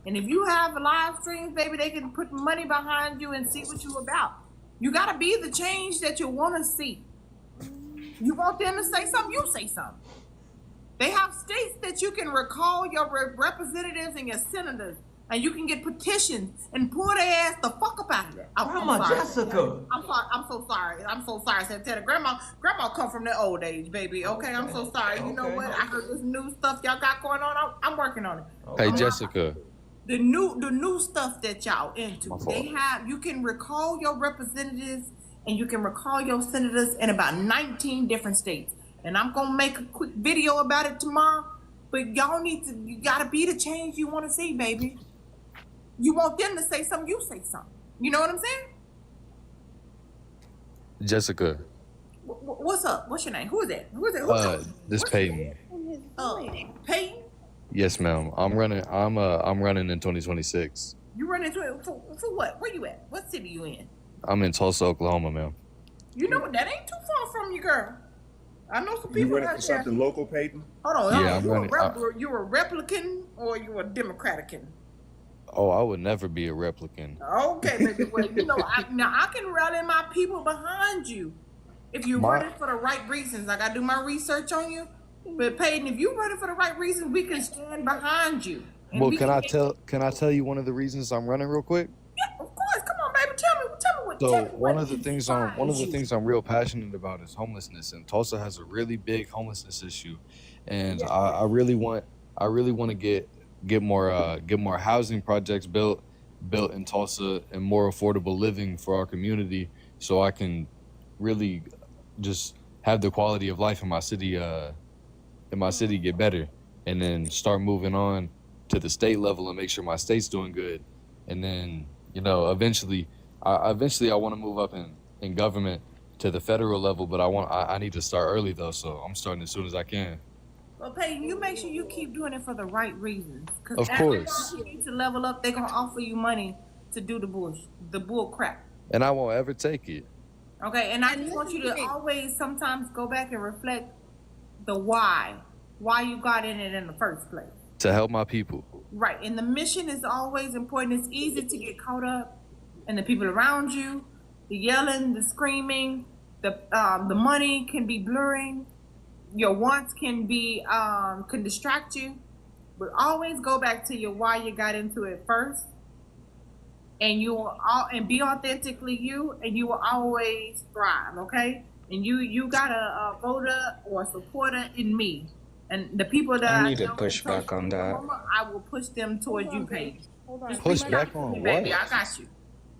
S16: And if you have live streams, baby, they can put money behind you and see what you're about. You gotta be the change that you wanna see. You want them to say something, you say something. They have states that you can recall your representatives and your senators, and you can get petitions and pull their ass the fuck up out of there.
S1: Grandma Jessica.
S16: I'm sorry. I'm so sorry, Santana. Grandma come from the old age, baby. Okay, I'm so sorry. You know what? I heard this new stuff y'all got going on. I'm working on it.
S17: Hey, Jessica.
S16: The new stuff that y'all into. You can recall your representatives and you can recall your senators in about 19 different states. And I'm gonna make a quick video about it tomorrow. But you gotta be the change you want to see, baby. You want them to say something, you say something. You know what I'm saying?
S17: Jessica.
S16: What's up? What's your name? Who is that?
S17: This Peyton.
S16: Peyton?
S17: Yes, ma'am. I'm running in 2026.
S16: You running for what? Where you at? What city you in?
S17: I'm in Tulsa, Oklahoma, ma'am.
S16: You know what? That ain't too far from you, girl. I know some people.
S14: You running for something local, Peyton?
S16: Hold on.
S17: Yeah, I'm running.
S16: You a Republican or you a Democratican?
S17: Oh, I would never be a replicant.
S16: Okay, baby. Well, I can rally my people behind you if you're running for the right reasons. I gotta do my research on you. But Peyton, if you're running for the right reasons, we can stand behind you.
S17: Well, can I tell you one of the reasons I'm running real quick?
S16: Yeah, of course. Come on, baby. Tell me what.
S17: So one of the things I'm real passionate about is homelessness, and Tulsa has a really big homelessness issue, and I really want to get more housing projects built in Tulsa and more affordable living for our community, so I can really just have the quality of life in my city get better, and then start moving on to the state level and make sure my state's doing good, and then eventually I want to move up in government to the federal level, but I need to start early though, so I'm starting as soon as I can.
S16: Well, Peyton, you make sure you keep doing it for the right reasons.
S17: Of course.
S16: You need to level up. They're gonna offer you money to do the bull crap.
S17: And I won't ever take it.
S16: Okay, and I just want you to always sometimes go back and reflect the why you got in it in the first place.
S17: To help my people.
S16: Right, and the mission is always important. It's easy to get caught up in the people around you, the yelling, the screaming, the money can be blurring. Your wants can distract you, but always go back to your why you got into it first, and and be authentically you, and you will always thrive. Okay, and you got a voter or a supporter in me, and the people that
S11: I need to push back on that.
S16: I will push them towards you, Peyton.
S17: Push back on what?
S16: Baby, I got you.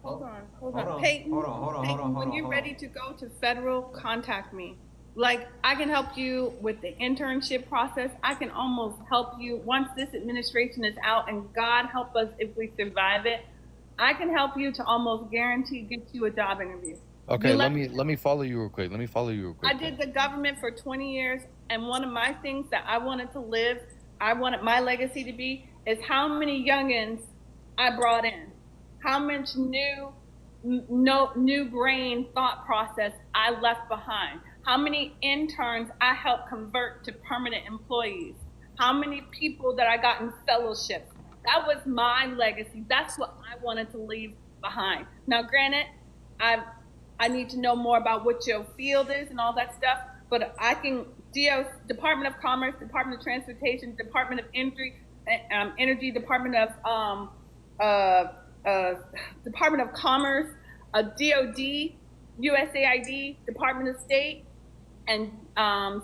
S15: Hold on. Peyton, when you're ready to go to federal, contact me. Like, I can help you with the internship process. I can almost help you once this administration is out, and God help us if we survive it. I can help you to almost guarantee get you a job interview.
S17: Okay, let me follow you real quick.
S15: I did the government for 20 years, and one of my things that I wanted to live, I wanted my legacy to be, is how many youngins I brought in, how much new brain thought process I left behind. How many interns I helped convert to permanent employees? How many people that I got in fellowships? That was my legacy. That's what I wanted to leave behind. Now, granted, I need to know more about what your field is and all that stuff, but I can, Department of Commerce, Department of Transportation, Department of Energy, Department of Commerce, DOD, USAID, Department of State, and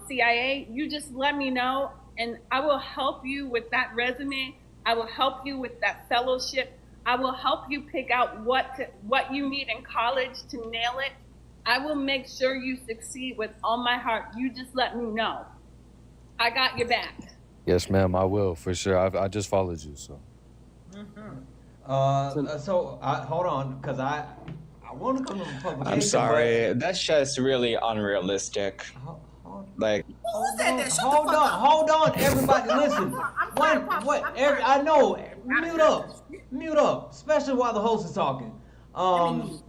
S15: CIA. You just let me know, and I will help you with that resume. I will help you with that fellowship. I will help you pick out what you need in college to nail it. I will make sure you succeed with all my heart. You just let me know. I got your back.
S17: Yes, ma'am, I will for sure. I just followed you, so.
S1: Hold on, because I want to come to publication.
S11: I'm sorry, that's just really unrealistic. Like,
S1: hold on, everybody, listen. I know, mute up, especially while the host is talking.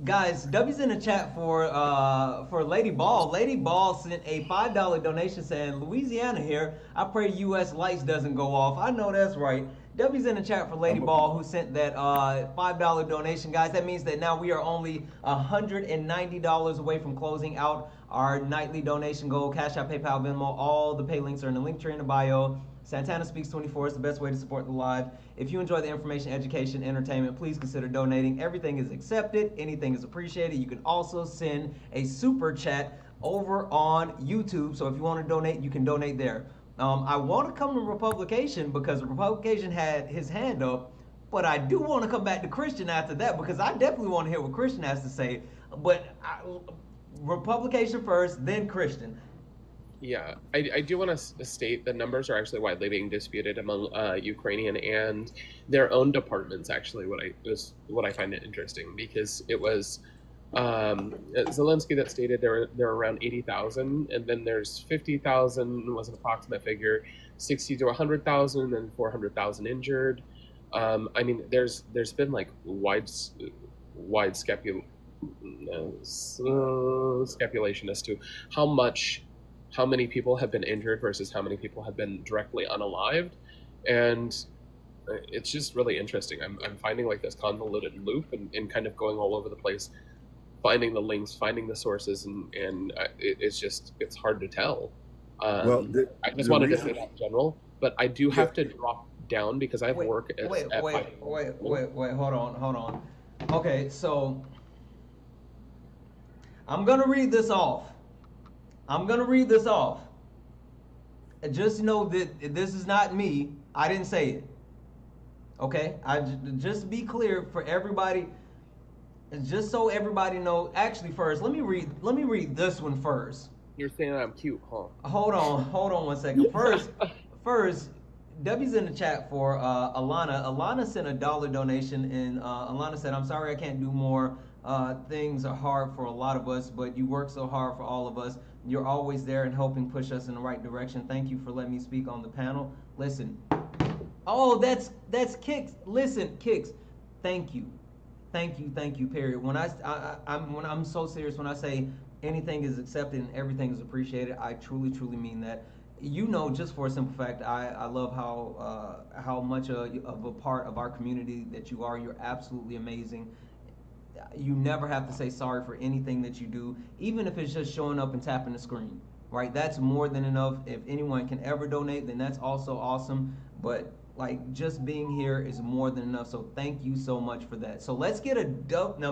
S1: Guys, W's in the chat for Lady Ball. Lady Ball sent a $5 donation saying, Louisiana here. I pray U.S. lights doesn't go off. I know that's right. W's in the chat for Lady Ball, who sent that $5 donation. Guys, that means that now we are only $190 away from closing out our nightly donation goal. Cash App, PayPal, Venmo, all the pay links are in the link tree in the bio. Santana Speaks 24 is the best way to support the live. If you enjoy the information, education, entertainment, please consider donating. Everything is accepted. Anything is appreciated. You can also send a super chat over on YouTube. So if you want to donate, you can donate there. I want to come to Republication because Republication had his hand up, but I do want to come back to Christian after that because I definitely want to hear what Christian has to say. But Republication first, then Christian.
S12: Yeah, I do want to state the numbers are actually widely being disputed among Ukrainian and their own departments. Actually, what I find it interesting because it was Zelensky that stated there are around 80,000, and then there's 50,000 was an approximate figure, 60 to 100,000, and 400,000 injured. I mean, there's been like wide speculation as to how many people have been injured versus how many people have been directly unalived, and it's just really interesting. I'm finding like this convoluted loop and kind of going all over the place, finding the links, finding the sources, and it's hard to tell. I just wanted to say that in general, but I do have to drop down because I have work at
S1: wait, hold on. Okay, so I'm gonna read this off. Just know that this is not me. I didn't say it. Okay? Just be clear for everybody. Just so everybody knows. Actually, first, let me read this one first.
S12: You're saying I'm cute, huh?
S1: Hold on 1 second. First, W's in the chat for Alana. Alana sent a $1 donation, and Alana said, "I'm sorry I can't do more. Things are hard for a lot of us, but you work so hard for all of us. You're always there and helping push us in the right direction. Thank you for letting me speak on the panel." Listen. Oh, that's Kicks. Listen, Kicks. Thank you. Period. When I'm so serious when I say anything is accepted and everything is appreciated, I truly mean that. You know, just for a simple fact, I love how much of a part of our community that you are. You're absolutely amazing. You never have to say sorry for anything that you do, even if it's just showing up and tapping the screen, right? That's more than enough. If anyone can ever donate, then that's also awesome. But like just being here is more than enough. So thank you so much for that. So let's get a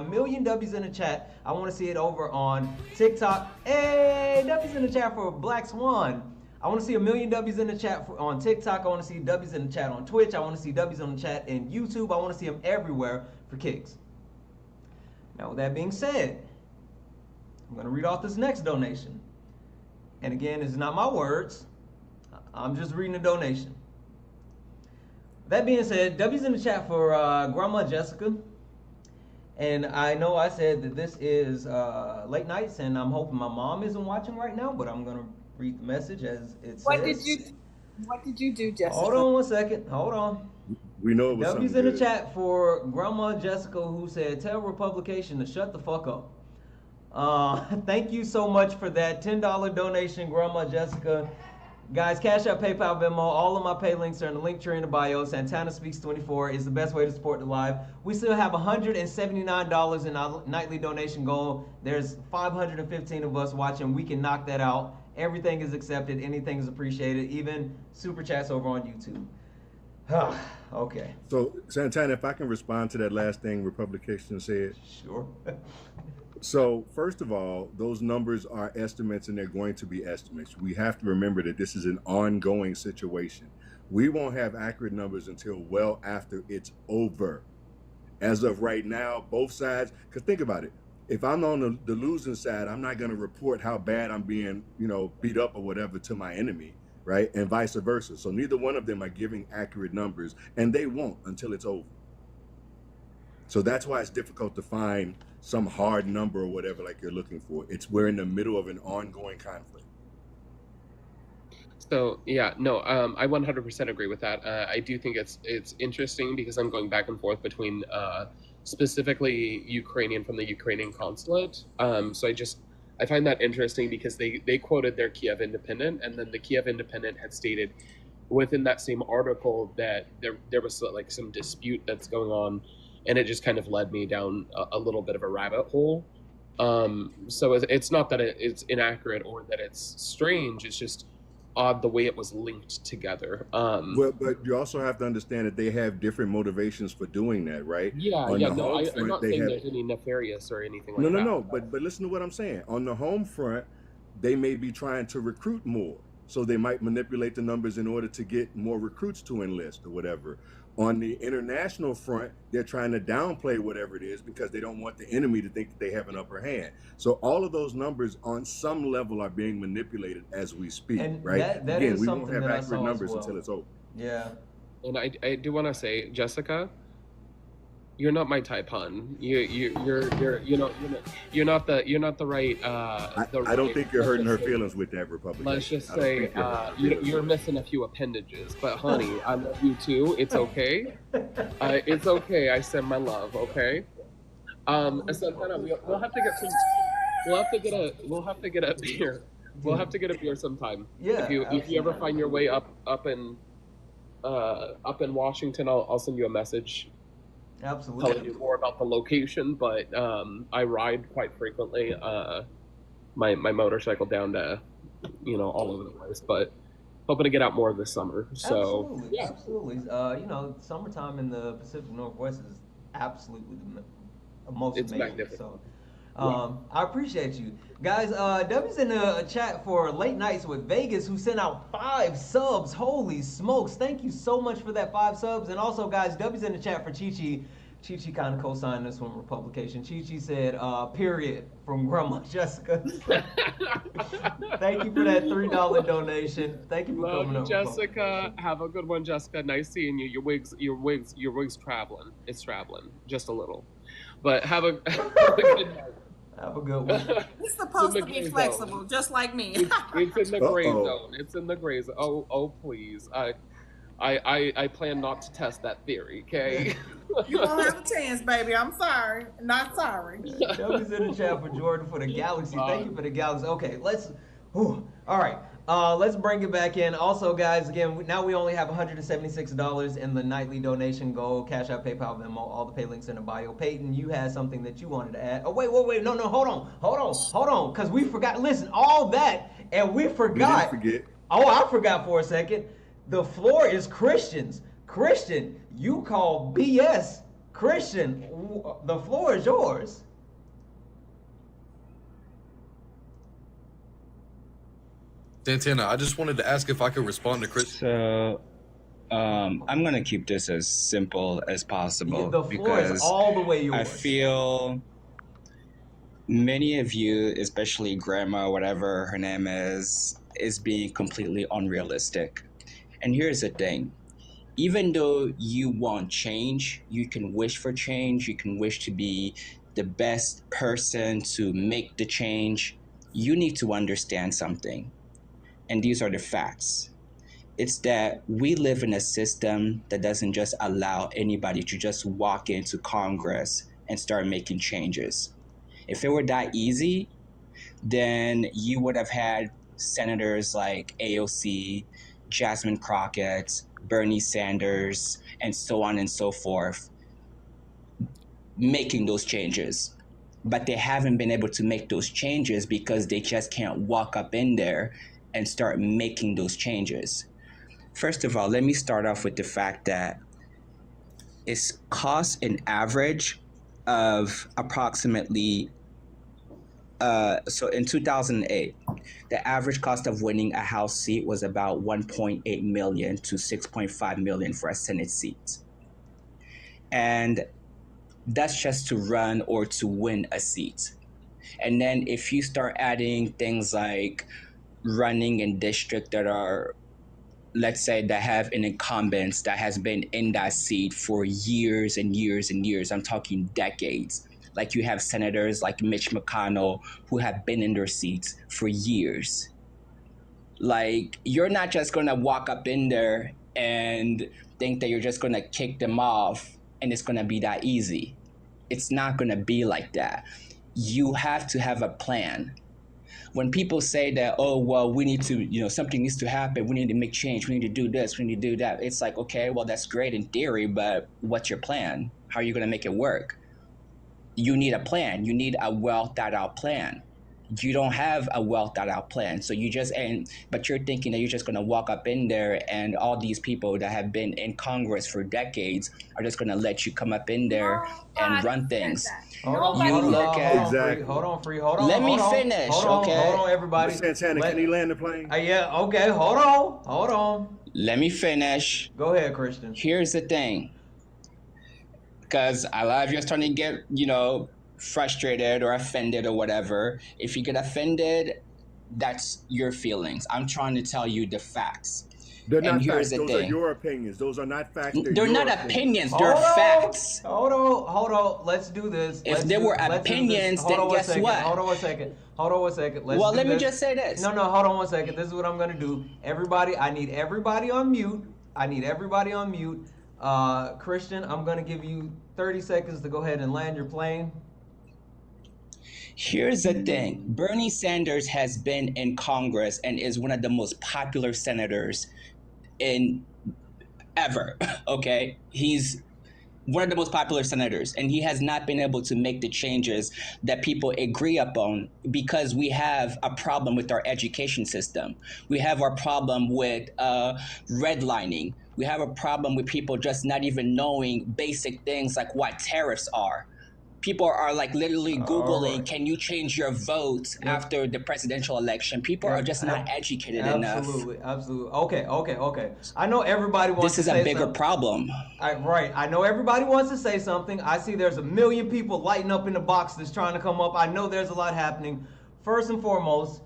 S1: million W's in the chat. I want to see it over on TikTok. Hey, W's in the chat for Black Swan. I want to see 1 million W's in the chat on TikTok. I want to see W's in the chat on Twitch. I want to see W's on the chat in YouTube. I want to see them everywhere for Kicks. Now, with that being said, I'm going to read off this next donation. And again, it's not my words. I'm just reading the donation. That being said, W's in the chat for Grandma Jessica. And I know I said that this is late nights, and I'm hoping my mom isn't watching right now, but I'm going to read the message as it says.
S15: What did you do, Jessica?
S1: Hold on 1 second. Hold on.
S14: We know it was
S1: W's
S14: something
S1: in the
S14: good.
S1: chat for Grandma Jessica, who said, "Tell Republication to shut the fuck up." Thank you so much for that $10 donation, Grandma Jessica. Guys, Cash App, PayPal, Venmo, all of my pay links are in the link tree in the bio. Santana Speaks 24 is the best way to support the live. We still have $179 in our nightly donation goal. There's 515 of us watching. We can knock that out. Everything is accepted. Anything is appreciated. Even super chats over on YouTube. Okay.
S14: So, Santana, if I can respond to that last thing Republication said.
S1: Sure.
S14: So, first of all, those numbers are estimates and they're going to be estimates. We have to remember that this is an ongoing situation. We won't have accurate numbers until well after it's over. As of right now, both sides, because think about it. If I'm on the losing side, I'm not going to report how bad I'm being, beat up or whatever to my enemy, right? And vice versa. So neither one of them are giving accurate numbers, and they won't until it's over. So that's why it's difficult to find some hard number or whatever like you're looking for. We're in the middle of an ongoing conflict.
S12: So yeah, no, I 100% agree with that. I do think it's interesting because I'm going back and forth between specifically Ukrainian from the Ukrainian consulate. So I find that interesting because they quoted their Kiev Independent, and then the Kiev Independent had stated within that same article that there was like some dispute that's going on, and it just kind of led me down a little bit of a rabbit hole. So it's not that it's inaccurate or that it's strange. It's just odd the way it was linked together.
S14: But you also have to understand that they have different motivations for doing that, right?
S12: I'm not saying there's any nefarious or anything like that.
S14: No. But listen to what I'm saying. On the home front, they may be trying to recruit more. So they might manipulate the numbers in order to get more recruits to enlist or whatever. On the international front, they're trying to downplay whatever it is because they don't want the enemy to think that they have an upper hand. So all of those numbers on some level are being manipulated as we speak,
S1: And
S14: right?
S1: that
S14: Again,
S1: is
S14: we won't
S1: something
S14: have
S1: that I
S14: accurate
S1: saw as
S14: numbers
S1: well.
S14: until it's over.
S1: Yeah.
S12: And I do want to say, Jessica, you're not my type, hon. You're not the right.
S14: I don't think you're hurting her feelings with that, Republican.
S12: Let's just say you're missing a few appendages, but honey, I love you too. It's okay. It's okay. I send my love. Okay. Santana, we'll have to get some. We'll have to get a beer. We'll have to get a beer sometime.
S1: Yeah.
S12: If you ever find your way up in Washington, I'll send you a message.
S1: Absolutely.
S12: Telling you more about the location, but I ride quite frequently my motorcycle down to all over the place, but hoping to get out more this summer. So
S1: absolutely. Summertime in the Pacific Northwest is absolutely the most
S12: it's
S1: amazing.
S12: magnificent.
S1: So I appreciate you guys. W's in a chat for Late Nights with Vegas, who sent out 5 subs. Holy smokes, thank you so much for that 5 subs. And also, guys, W's in the chat for Chi kind of co-signed this one, Republication. Chi said period from Grandma Jessica. Thank you for that $3 donation. Thank you for coming up,
S12: Jessica. Have a good one, Jessica. Nice seeing you. Your wig's traveling. It's traveling just a little, but have a good night.
S1: Have a good one.
S16: He's supposed to be flexible, just like me.
S12: It's in the gray zone. It's in the gray zone. Oh, please. I plan not to test that theory, okay?
S16: You won't have a chance, baby. I'm sorry. Not sorry.
S1: W's in the chat for Jordan for the Galaxy. Thank you for the Galaxy. Okay, all right. Let's bring it back in. Also, guys, again, now we only have $176 in the nightly donation goal. Cash App, PayPal, Venmo, all the pay links in the bio. Peyton, you had something that you wanted to add. Oh, wait. No, hold on. Because we forgot. Listen, all that, and we forgot.
S14: We didn't forget.
S1: Oh, I forgot for a second. The floor is Christians. Christian, you call BS. Christian, the floor is yours.
S17: Santana, I just wanted to ask if I could respond to Chris.
S11: So, I'm gonna keep this as simple as possible
S1: The floor is all the way yours.
S11: I feel many of you, especially Grandma, whatever her name is being completely unrealistic. And here's the thing. Even though you want change, you can wish for change, you can wish to be the best person to make the change, you need to understand something. And these are the facts. It's that we live in a system that doesn't just allow anybody to just walk into Congress and start making changes. If it were that easy, then you would have had senators like AOC, Jasmine Crockett, Bernie Sanders, and so on and so forth making those changes. But they haven't been able to make those changes because they just can't walk up in there and start making those changes. First of all, let me start off with the fact that it costs an average of approximately, so in 2008, the average cost of winning a House seat was about 1.8 million to 6.5 million for a Senate seat. And that's just to run or to win a seat. And then if you start adding things like running in districts that are, let's say, that have an incumbent that has been in that seat for years and years and years, I'm talking decades. Like you have senators like Mitch McConnell who have been in their seats for years. Like, you're not just gonna walk up in there and think that you're just gonna kick them off and it's gonna be that easy. It's not gonna be like that. You have to have a plan. When people say that, oh, well, we need to, something needs to happen, we need to make change, we need to do this, we need to do that. It's like, okay, well, that's great in theory, but what's your plan? How are you gonna make it work? You need a plan. You need a well thought out plan. You don't have a well thought out plan. So but you're thinking that you're just gonna walk up in there and all these people that have been in Congress for decades are just gonna let you come up in there and run things.
S1: Hold on, Free. Let
S11: me finish,
S1: okay? Hold on, everybody.
S14: Santana, can he land the plane?
S1: Yeah, okay, hold on.
S11: Let me finish.
S1: Go ahead, Christian.
S11: Here's the thing. Because a lot of you are starting to get, frustrated or offended or whatever. If you get offended, that's your feelings. I'm trying to tell you the facts.
S14: They're not facts. Those are your opinions. Those are not facts.
S11: They're not opinions. They're facts.
S1: Hold on. Let's do this.
S11: If there were opinions, then guess what?
S1: Hold on one second.
S11: Well, let me just say this.
S1: No, hold on one second. This is what I'm going to do. Everybody, I need everybody on mute. Christian, I'm going to give you 30 seconds to go ahead and land your plane.
S11: Here's the thing. Bernie Sanders has been in Congress and is one of the most popular senators in ever, okay? He's one of the most popular senators, and he has not been able to make the changes that people agree upon because we have a problem with our education system. We have our problem with redlining. We have a problem with people just not even knowing basic things like what tariffs are. People are like literally Googling, can you change your vote after the presidential election? People are just not educated enough.
S1: Absolutely. Okay. I know everybody wants to say something.
S11: This is a bigger problem.
S1: Right. I know everybody wants to say something. I see there's 1 million people lighting up in the box that's trying to come up. I know there's a lot happening. First and foremost,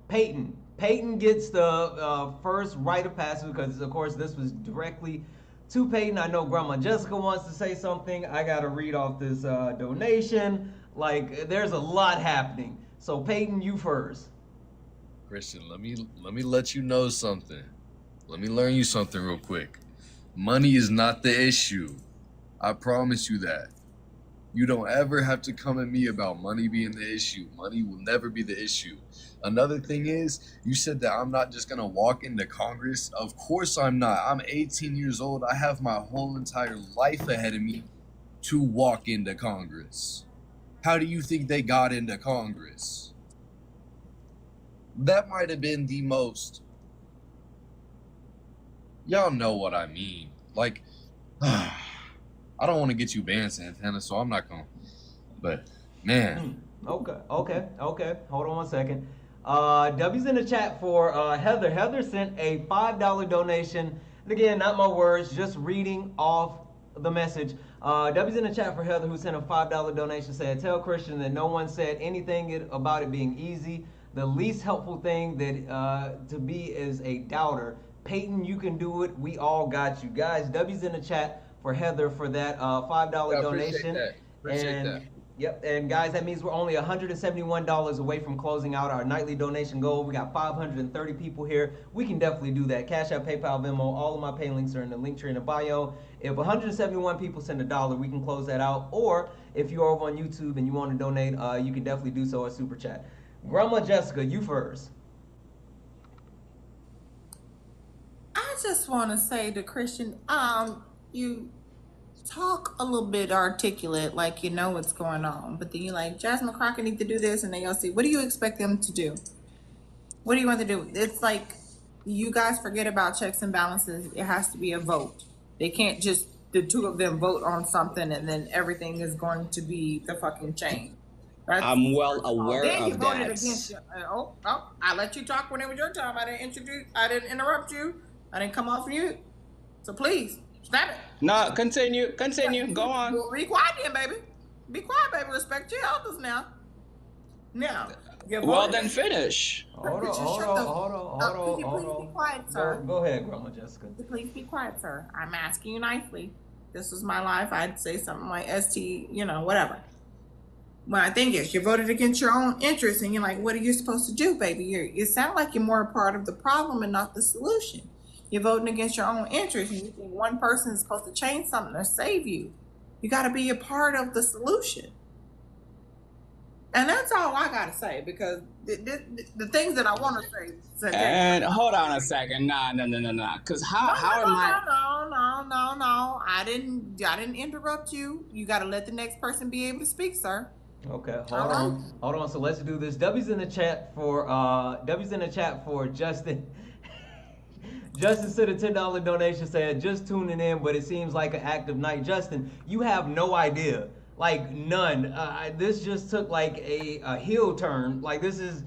S1: Peyton. Peyton gets the first right of passage because, of course, this was directly to Peyton. I know Grandma Jessica wants to say something. I got to read off this donation. Like, there's a lot happening. So, Peyton, you first.
S17: Christian, let me let you know something. Let me learn you something real quick. Money is not the issue. I promise you that. You don't ever have to come at me about money being the issue. Money will never be the issue. Another thing is, you said that I'm not just going to walk into Congress. Of course I'm not. I'm 18 years old. I have my whole entire life ahead of me to walk into Congress. How do you think they got into Congress? That might have been the most... Y'all know what I mean. Like, I don't want to get you banned, Santana, so I'm not going to... But, man...
S1: Okay. Hold on one second. W's in the chat for Heather. Heather sent a $5 donation. And again, not my words, just reading off the message. W's in the chat for Heather, who sent a $5 donation, said, tell Christian that no one said anything about it being easy. The least helpful thing that to be is a doubter. Peyton, you can do it. We all got you. Guys, W's in the chat for Heather for that $5 donation.
S17: Appreciate that.
S1: Yep, and guys, that means we're only $171 away from closing out our nightly donation goal. We got 530 people here. We can definitely do that. Cash App, PayPal, Venmo, all of my pay links are in the link tree in the bio. If 171 people send $1, we can close that out. Or if you're over on YouTube and you want to donate, you can definitely do so at Super Chat. Grandma Jessica, you first.
S16: I just want to say to Christian, you talk a little bit articulate, like you know what's going on, but then you're like, Jasmine Crockett need to do this, and then you'll see, what do you expect them to do? What do you want to do? It's like you guys forget about checks and balances. It has to be a vote. They can't just the two of them vote on something and then everything is going to be the fucking chain. Right?
S11: I'm well aware
S16: Then you
S11: of
S16: voted
S11: that.
S16: against you. I let you talk when it was your time. I didn't interrupt you. I didn't come off mute. So please, stop it.
S11: No, continue, go on.
S16: Well, be quiet then, baby. Be quiet, baby. Respect your elders now. Now.
S11: Well, then finish.
S1: Hold on.
S16: Could you please be quiet, sir?
S1: Go ahead, Grandma Jessica.
S16: Please be quiet, sir. I'm asking you nicely. This was my life. I'd say something like ST, whatever. My thing is, you voted against your own interests, and you're like, what are you supposed to do, baby? You sound like you're more a part of the problem and not the solution. You're voting against your own interests, and you think one person is supposed to change something or save you. You got to be a part of the solution. And that's all I got to say, because the things that I want to say.
S11: And hold on a second. Nah. Because how am I?
S16: No. I didn't interrupt you. You got to let the next person be able to speak, sir.
S1: Okay, hold on. So let's do this. W's in the chat for Justin. Justin sent a $10 donation, said just tuning in, but it seems like an active night. Justin, you have no idea. Like none. This just took like a heel turn. Like this is,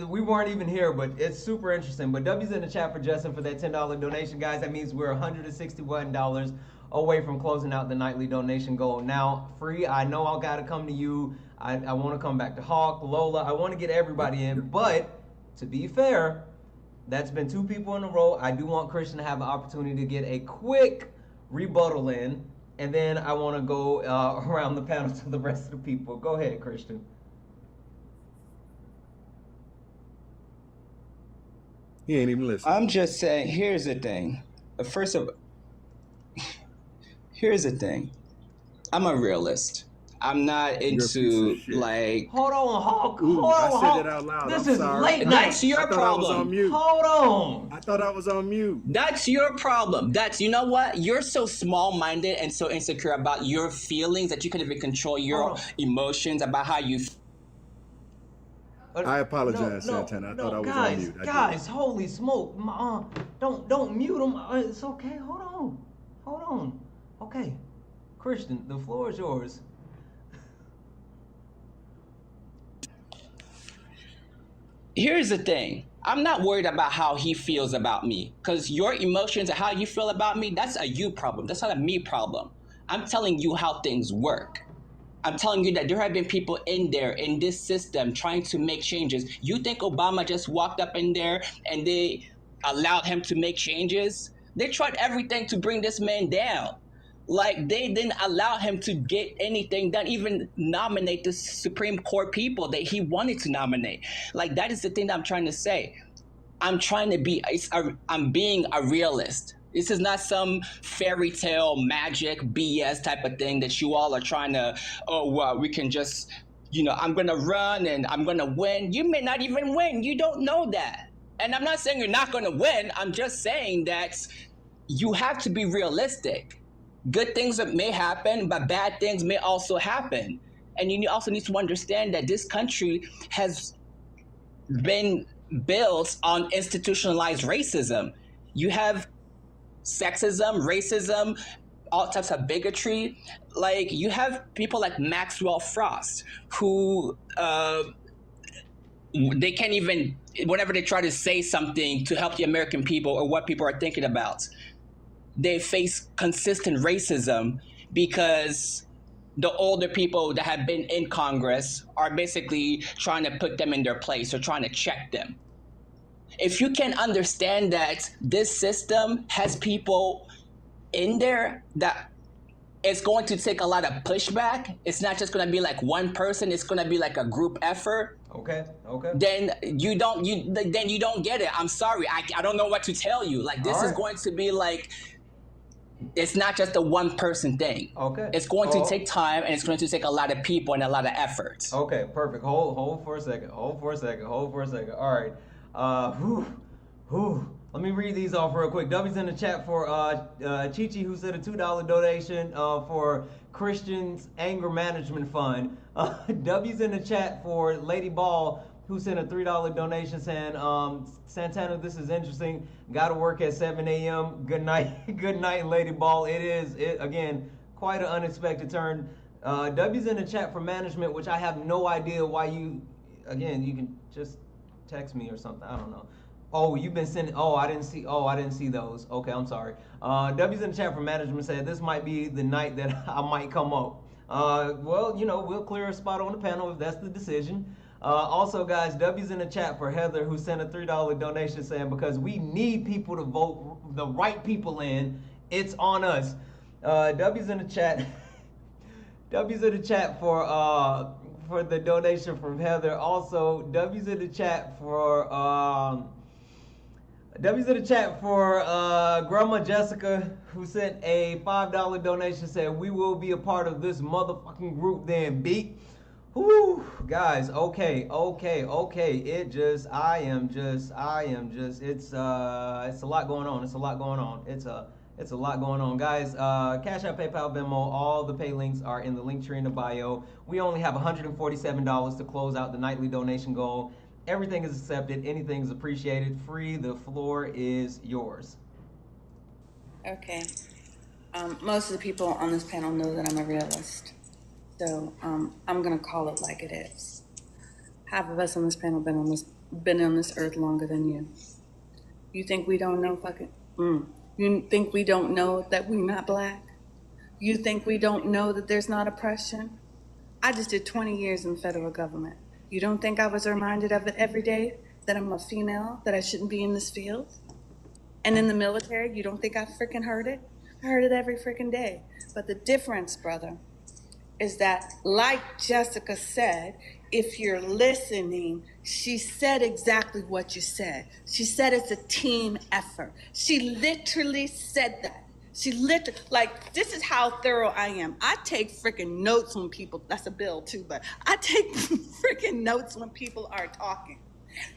S1: we weren't even here, but it's super interesting. But W's in the chat for Justin for that $10 donation, guys. That means we're $161 away from closing out the nightly donation goal. Now, Free, I know I gotta come to you. I want to come back to Hawk, Lola. I want to get everybody in, but to be fair, that's been 2 people in a row. I do want Christian to have an opportunity to get a quick rebuttal in. And then I want to go around the panel to the rest of the people. Go ahead, Christian.
S14: He ain't even listening.
S11: I'm just saying, here's the thing. Here's the thing. I'm a realist. I'm not into like.
S1: Hold on, Hawk. Hold on,
S14: I said
S1: Hawk.
S14: it out loud.
S1: This
S14: I'm
S1: is
S14: sorry.
S1: late night.
S11: That's your
S14: I thought
S11: problem.
S14: I was on mute.
S1: Hold on.
S14: I thought I was on mute.
S11: That's your problem. You know what? You're so small-minded and so insecure about your feelings that you can't even control your emotions about how you.
S14: I apologize, Santana. I thought I was on mute.
S1: Guys, holy smoke! Don't mute him. It's okay. Hold on. Okay, Christian, the floor is yours.
S11: Here's the thing. I'm not worried about how he feels about me, because your emotions and how you feel about me, that's a you problem. That's not a me problem. I'm telling you how things work. I'm telling you that there have been people in there in this system trying to make changes. You think Obama just walked up in there and they allowed him to make changes? They tried everything to bring this man down. Like, they didn't allow him to get anything done, even nominate the Supreme Court people that he wanted to nominate. Like, that is the thing that I'm trying to say. I'm being a realist. This is not some fairy tale magic BS type of thing that you all are trying to, we can just, I'm going to run and I'm going to win. You may not even win. You don't know that. And I'm not saying you're not going to win. I'm just saying that you have to be realistic. Good things may happen, but bad things may also happen. And you also need to understand that this country has been built on institutionalized racism. You have sexism, racism, all types of bigotry. Like, you have people like Maxwell Frost, who they can't even, whenever they try to say something to help the American people or what people are thinking about, they face consistent racism because the older people that have been in Congress are basically trying to put them in their place or trying to check them. If you can understand that this system has people in there that it's going to take a lot of pushback, it's not just going to be like one person, it's going to be like a group effort.
S1: Okay.
S11: Then you don't get it. I'm sorry. I don't know what to tell you. Like, this is going to be like,
S18: it's not just a one person thing.
S1: Okay.
S18: It's going to take time, and it's going to take a lot of people and a lot of effort.
S1: Okay, perfect. Hold for a second. Hold for a second. All right. Let me read these off real quick. W's in the chat for Chichi, who sent a $2 donation for Christians Anger Management Fund. W's in the chat for Lady Ball, who sent a $3 donation saying, Santana, this is interesting. Got to work at 7 a.m. Good night. Good night, Lady Ball. Again, quite an unexpected turn. W's in the chat for management, which I have no idea why you can just text me or something. I don't know. Oh, you've been sending. I didn't see those. Okay, I'm sorry. W's in the chat for management said this might be the night that I might come up. Well, we'll clear a spot on the panel if that's the decision. Also, guys, W's in the chat for Heather, who sent a $3 donation saying because we need people to vote the right people in, it's on us. W's in the chat. W's in the chat for the donation from Heather. Also, W's in the chat for Grandma Jessica, who sent a $5 donation, said we will be a part of this motherfucking group then, beat. Whoo, guys, okay. It's a lot going on. It's a lot going on. Guys, Cash App, PayPal, Venmo, all the pay links are in the link tree in the bio. We only have $147 to close out the nightly donation goal. Everything is accepted. Anything is appreciated. Free. The floor is yours.
S15: Okay. Most of the people on this panel know that I'm a realist. So I'm going to call it like it is. Half of us on this panel been on this earth longer than you. You think we don't know You think we don't know that we're not black? You think we don't know that there's not oppression? I just did 20 years in the federal government. You don't think I was reminded of it every day, that I'm a female, that I shouldn't be in this field? And in the military, you don't think I freaking heard it? I heard it every freaking day. But the difference, brother, is that, like Jessica said, if you're listening, she said exactly what you said. She said it's a team effort. She literally said that. This is how thorough I am. I take freaking notes when people, that's a bill too, but I take freaking notes when people are talking.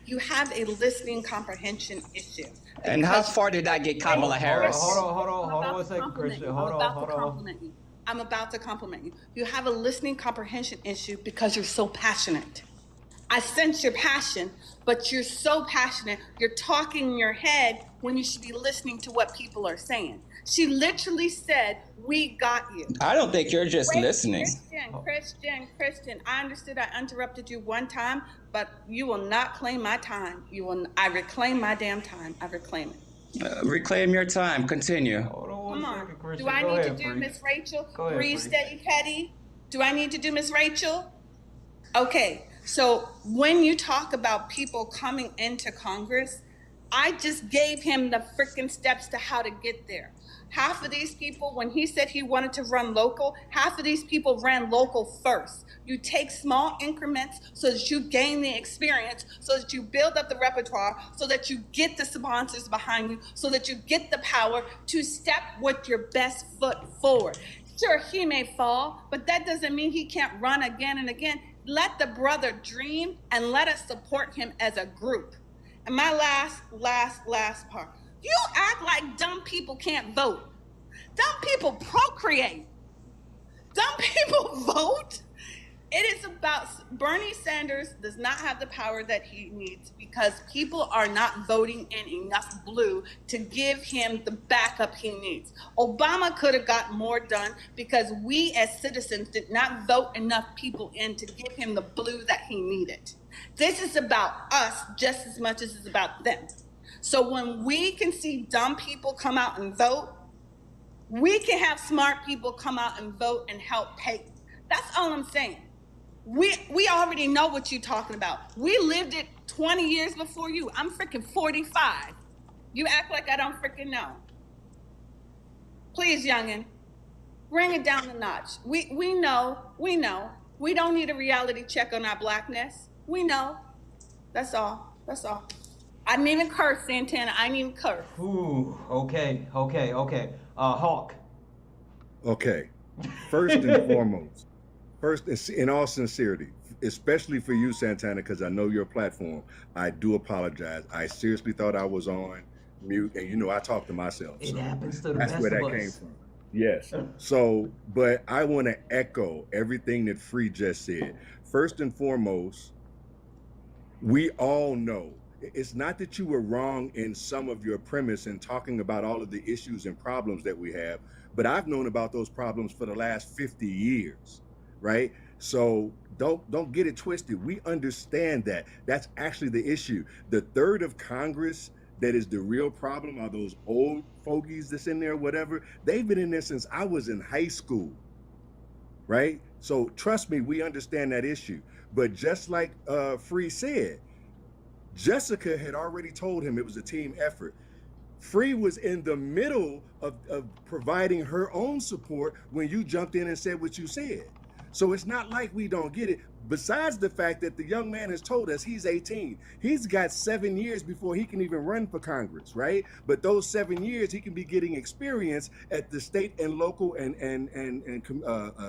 S15: You have a listening comprehension issue.
S18: And how far did I get Kamala Harris?
S1: Hold on one second, Christian. Hold on.
S15: I'm about to compliment you. You have a listening comprehension issue because you're so passionate. I sense your passion, but you're so passionate, you're talking in your head when you should be listening to what people are saying. She literally said, we got you.
S11: I don't think you're just listening.
S15: Christian, I understood I interrupted you one time, but you will not claim my time. I reclaim my damn time. I reclaim it.
S11: Reclaim your time. Continue.
S15: Come on. Do I need to do Miss Rachel? Breathe, steady, petty. Do I need to do Miss Rachel? Okay. So when you talk about people coming into Congress, I just gave him the freaking steps to how to get there. Half of these people, when he said he wanted to run local, half of these people ran local first. You take small increments so that you gain the experience, so that you build up the repertoire, so that you get the sponsors behind you, so that you get the power to step with your best foot forward. Sure, he may fall, but that doesn't mean he can't run again and again. Let the brother dream and let us support him as a group. And my last part. You act like dumb people can't vote. Dumb people procreate. Dumb people vote. It is about Bernie Sanders does not have the power that he needs because people are not voting in enough blue to give him the backup he needs. Obama could have got more done because we as citizens did not vote enough people in to give him the blue that he needed. This is about us just as much as it's about them. So when we can see dumb people come out and vote, we can have smart people come out and vote and help pay. That's all I'm saying. We already know what you're talking about. We lived it 20 years before you. I'm freaking 45. You act like I don't freaking know. Please, youngin', bring it down a notch. We know. We don't need a reality check on our blackness. We know. That's all. I didn't even curse, Santana. I didn't even curse.
S1: Ooh, okay. Hawk.
S14: Okay. First and foremost, in all sincerity, especially for you, Santana, because I know your platform, I do apologize. I seriously thought I was on mute, and you know I talk to myself.
S1: It
S14: So
S1: happens to the
S14: that's
S1: best
S14: where that
S1: of
S14: came
S1: us.
S14: from. Yes. So, but I want to echo everything that Free just said. First and foremost, we all know it's not that you were wrong in some of your premise in talking about all of the issues and problems that we have, but I've known about those problems for the last 50 years, right? So don't get it twisted. We understand that. That's actually the issue. The third of Congress that is the real problem are those old fogies that's in there, whatever. They've been in there since I was in high school, right? So trust me, we understand that issue. But just like Free said, Jessica had already told him it was a team effort. Free was in the middle of providing her own support when you jumped in and said what you said. So it's not like we don't get it. Besides the fact that the young man has told us he's 18, he's got 7 years before he can even run for Congress, right? But those 7 years, he can be getting experience at the state and local and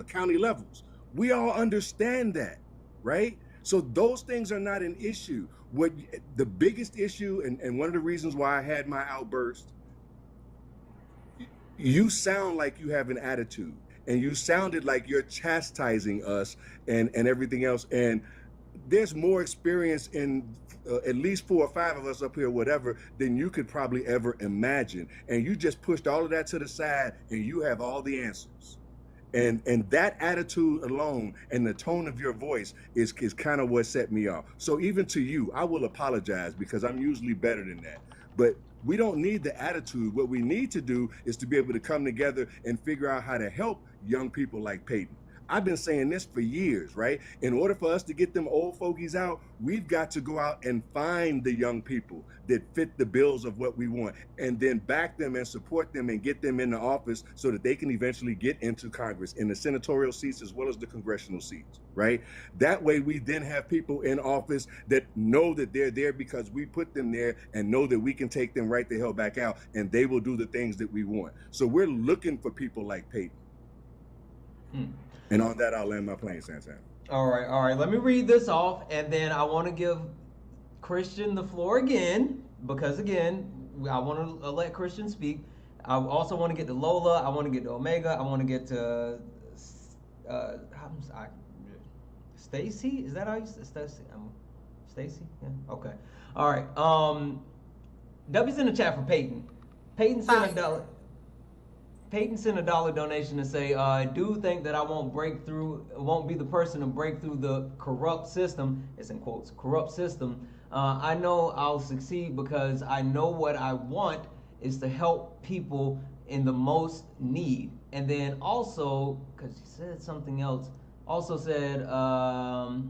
S14: county levels. We all understand that, right? So those things are not an issue. What the biggest issue, and one of the reasons why I had my outburst, you sound like you have an attitude, and you sounded like you're chastising us and everything else. And there's more experience in at least 4 or 5 of us up here, whatever, than you could probably ever imagine. And you just pushed all of that to the side, and you have all the answers. And that attitude alone and the tone of your voice is kind of what set me off. So even to you, I will apologize because I'm usually better than that. But we don't need the attitude. What we need to do is to be able to come together and figure out how to help young people like Peyton. I've been saying this for years, right? In order for us to get them old fogies out, we've got to go out and find the young people that fit the bills of what we want, and then back them and support them and get them in the office so that they can eventually get into Congress, in the senatorial seats as well as the congressional seats, right? That way we then have people in office that know that they're there because we put them there and know that we can take them right the hell back out and they will do the things that we want. So we're looking for people like Peyton. And on that, I'll land my plane, Santana.
S1: All right. Let me read this off, and then I want to give Christian the floor again, because again, I want to let Christian speak. I also want to get to Lola. I want to get to Omega. I want to get to Stacy. Is that how you say Stacy? Stacy? Yeah. Okay. All right. W's in the chat for Peyton. Peyton sent a $1 donation to say, I do think that I won't be the person to break through the corrupt system. It's in quotes, corrupt system. I know I'll succeed because I know what I want is to help people in the most need. And then also, because he said something else, also said, oh,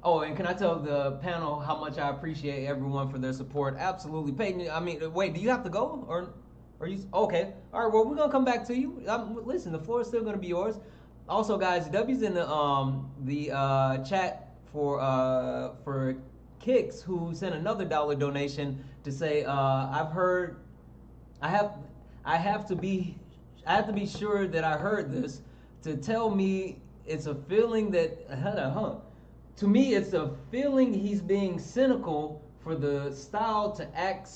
S1: and can I tell the panel how much I appreciate everyone for their support? Absolutely. Peyton, I mean, wait, do you have to go? Or are you okay? All right. Well, we're gonna come back to you. Listen, the floor is still gonna be yours. Also, guys, W's in the chat for Kicks, who sent another $1 donation to say, I have to be sure that I heard this. To tell me, it's a feeling that to me, it's a feeling he's being cynical for the style to act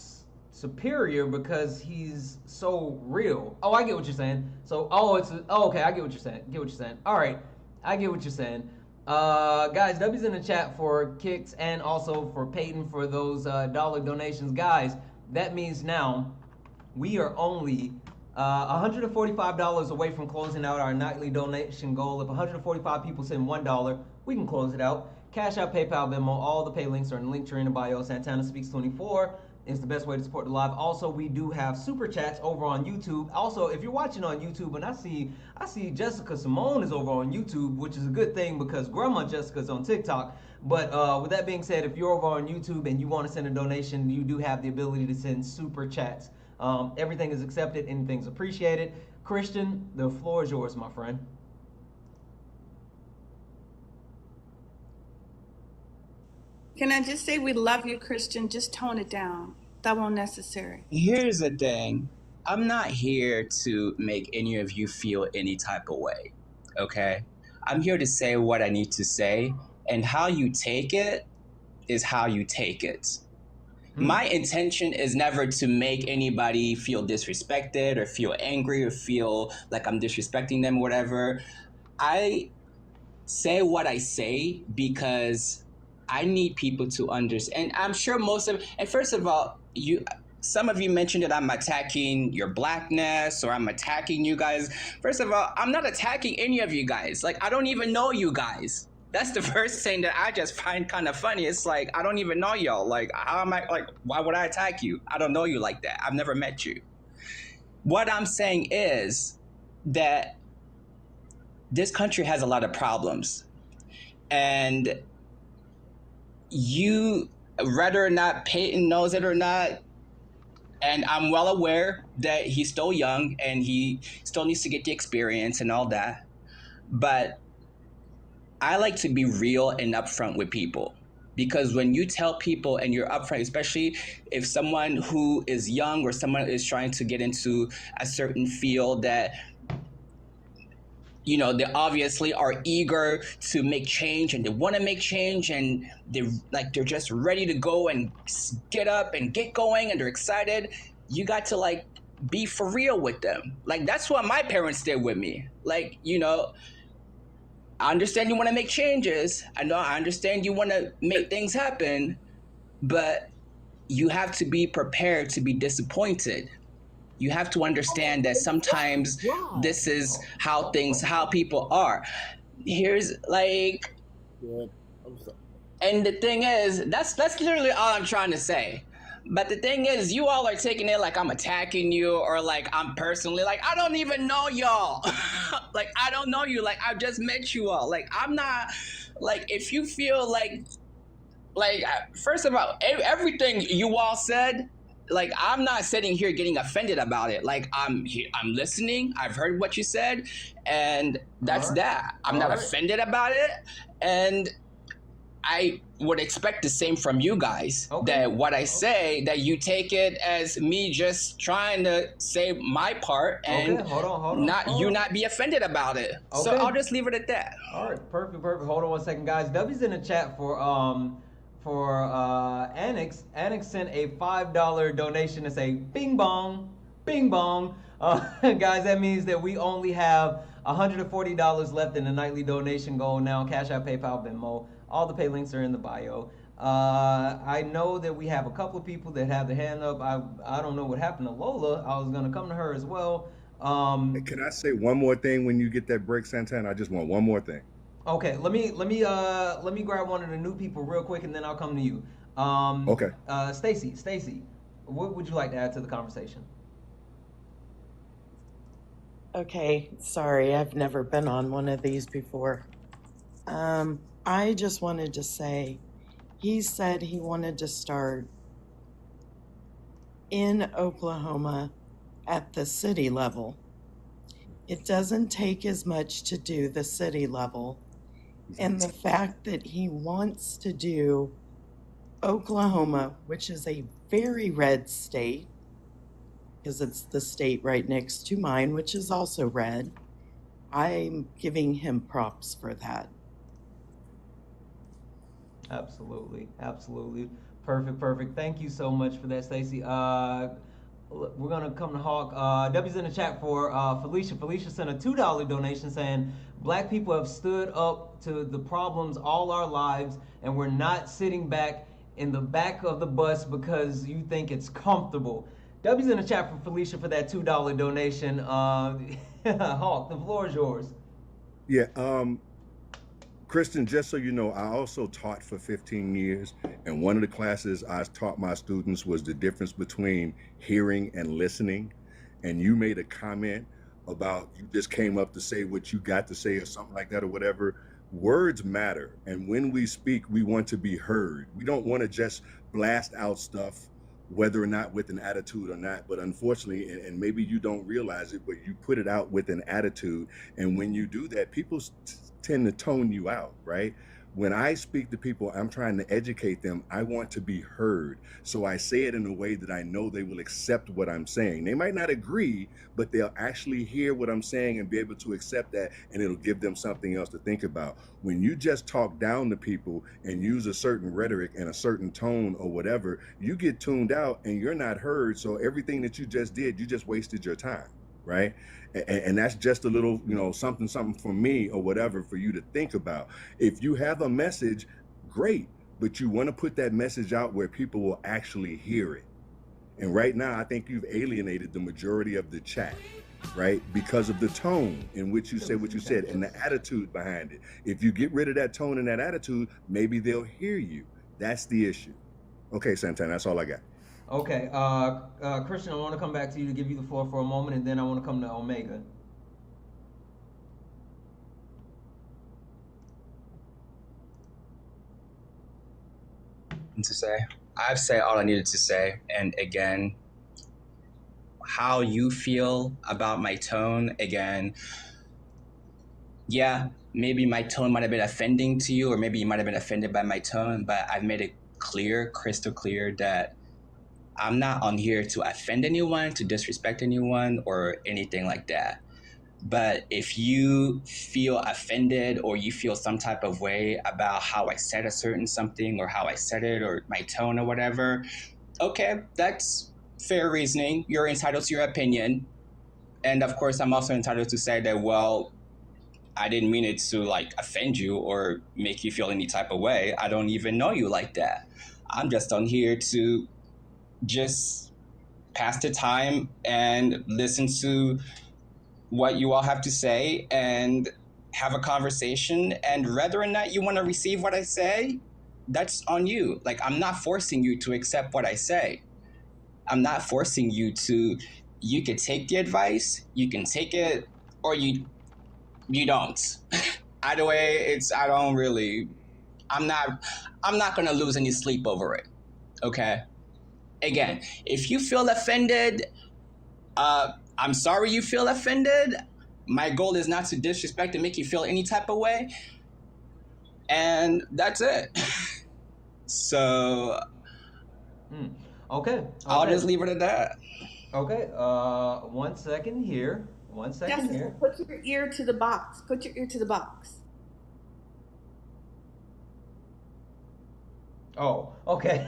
S1: superior because he's so real. Oh, I get what you're saying. So, okay, I get what you're saying. All right, I get what you're saying. Guys, W's in the chat for Kicks and also for Peyton for those $1 donations. Guys, that means now we are only $145 away from closing out our nightly donation goal. If 145 people send $1, we can close it out. Cash App, PayPal, Venmo, all the pay links are in the link tree in the bio. Santana Speaks 24 is the best way to support the live. Also, we do have super chats over on YouTube. Also, if you're watching on YouTube, and I see Jessica Simone is over on YouTube, which is a good thing because Grandma Jessica's on TikTok. But with that being said, if you're over on YouTube and you want to send a donation, you do have the ability to send super chats. Everything is accepted, anything's appreciated. Christian, the floor is yours, my friend.
S15: Can I just say we love you, Christian? Just tone it down. That won't necessary.
S11: Here's the thing. I'm not here to make any of you feel any type of way, okay? I'm here to say what I need to say, and how you take it is how you take it. My intention is never to make anybody feel disrespected or feel angry or feel like I'm disrespecting them or whatever. I say what I say because I need people to understand. And I'm sure and first of all, some of you mentioned that I'm attacking your blackness or I'm attacking you guys. First of all, I'm not attacking any of you guys. Like, I don't even know you guys. That's the first thing that I just find kind of funny. It's like, I don't even know y'all. Like, how am I, like, why would I attack you? I don't know you like that. I've never met you. What I'm saying is that this country has a lot of problems. And you, whether or not Peyton knows it or not, and I'm well aware that he's still young and he still needs to get the experience and all that. But I like to be real and upfront with people, because when you tell people and you're upfront, especially if someone who is young or someone is trying to get into a certain field that, you know, they obviously are eager to make change and they want to make change and they're just ready to go and get up and get going and they're excited. You got to like be for real with them. Like, that's what my parents did with me. Like, you know, I understand you want to make changes. I understand you want to make things happen, but you have to be prepared to be disappointed. You have to understand that sometimes this is how people are. Here's like, and the thing is, that's literally all I'm trying to say. But the thing is, you all are taking it like I'm attacking you or like I'm personally, like, I don't even know y'all. Like, I don't know you. Like, I just met you all. Like, I'm not, like, if you feel like, first of all, everything you all said, like, I'm not sitting here getting offended about it. Like, I'm listening. I've heard what you said, and that's that. I'm not offended about it, and I would expect the same from you guys. That what I say, that you take it as me just trying to say my part and not be offended about it. So I'll just leave it at that.
S1: All right, perfect. Hold on one second, guys. W's in the chat for Annex. Annex sent a $5 donation to say bing bong, bing bong. Guys, that means that we only have $140 left in the nightly donation goal now. Cash App, PayPal, Venmo. All the pay links are in the bio. I know that we have a couple of people that have their hand up. I don't know what happened to Lola. I was gonna come to her as well.
S14: Can I say one more thing when you get that break, Santana? I just want one more thing.
S1: Okay, let me grab one of the new people real quick, and then I'll come to you.
S14: Okay.
S1: Stacy, what would you like to add to the conversation?
S19: Okay, sorry, I've never been on one of these before. I just wanted to say, he said he wanted to start in Oklahoma at the city level. It doesn't take as much to do the city level. And the fact that he wants to do Oklahoma, which is a very red state, because it's the state right next to mine, which is also red, I'm giving him props for that.
S1: Absolutely. Perfect. Thank you so much for that, Stacy. We're gonna come to Hawk. W's in the chat for Felicia. Felicia sent a $2 donation saying, Black people have stood up to the problems all our lives, and we're not sitting back in the back of the bus because you think it's comfortable. W's in the chat for Felicia for that $2 donation. Hawk, the floor is yours.
S14: Yeah, Kristen, just so you know, I also taught for 15 years, and one of the classes I taught my students was the difference between hearing and listening. And you made a comment about you just came up to say what you got to say or something like that or whatever. Words matter, and when we speak, we want to be heard. We don't want to just blast out stuff, whether or not with an attitude or not. But unfortunately, and maybe you don't realize it, but you put it out with an attitude, and when you do that, people tend to tone you out, right? When I speak to people, I'm trying to educate them. I want to be heard. So I say it in a way that I know they will accept what I'm saying. They might not agree, but they'll actually hear what I'm saying and be able to accept that, and it'll give them something else to think about. When you just talk down to people and use a certain rhetoric and a certain tone or whatever, you get tuned out and you're not heard. So everything that you just did, you just wasted your time, right? And that's just a little, something for me or whatever for you to think about. If you have a message, great, but you want to put that message out where people will actually hear it. And right now, I think you've alienated the majority of the chat, right? Because of the tone in which you said what you said and the attitude behind it. If you get rid of that tone and that attitude, maybe they'll hear you. That's the issue. Okay, Santana, that's all I got.
S1: Okay, Christian, I want to come back to you to give you the floor for a moment, and then I want to come to Omega.
S11: To say, I've said all I needed to say, and again, how you feel about my tone, again, yeah, maybe my tone might have been offending to you, or maybe you might have been offended by my tone, but I've made it clear, crystal clear, that I'm not on here to offend anyone, to disrespect anyone, or anything like that. But if you feel offended or you feel some type of way about how I said a certain something or how I said it or my tone or whatever, okay, that's fair reasoning. You're entitled to your opinion. And of course, I'm also entitled to say that, well, I didn't mean it to like offend you or make you feel any type of way. I don't even know you like that. I'm just on here to just pass the time and listen to what you all have to say and have a conversation. And whether or not you want to receive what I say, that's on you. Like, I'm not forcing you to accept what I say. I'm not forcing you to, you could take the advice, you can take it, or you don't. Either way, I'm not gonna lose any sleep over it. Okay? Again, if you feel offended, I'm sorry you feel offended. My goal is not to disrespect and make you feel any type of way. And that's it. So,
S1: Okay.
S11: I'll just leave it at that.
S1: Okay. 1 second here. 1 second
S16: Jessica,
S1: here.
S16: put your ear to the box. Put your ear to the box.
S1: Oh, okay.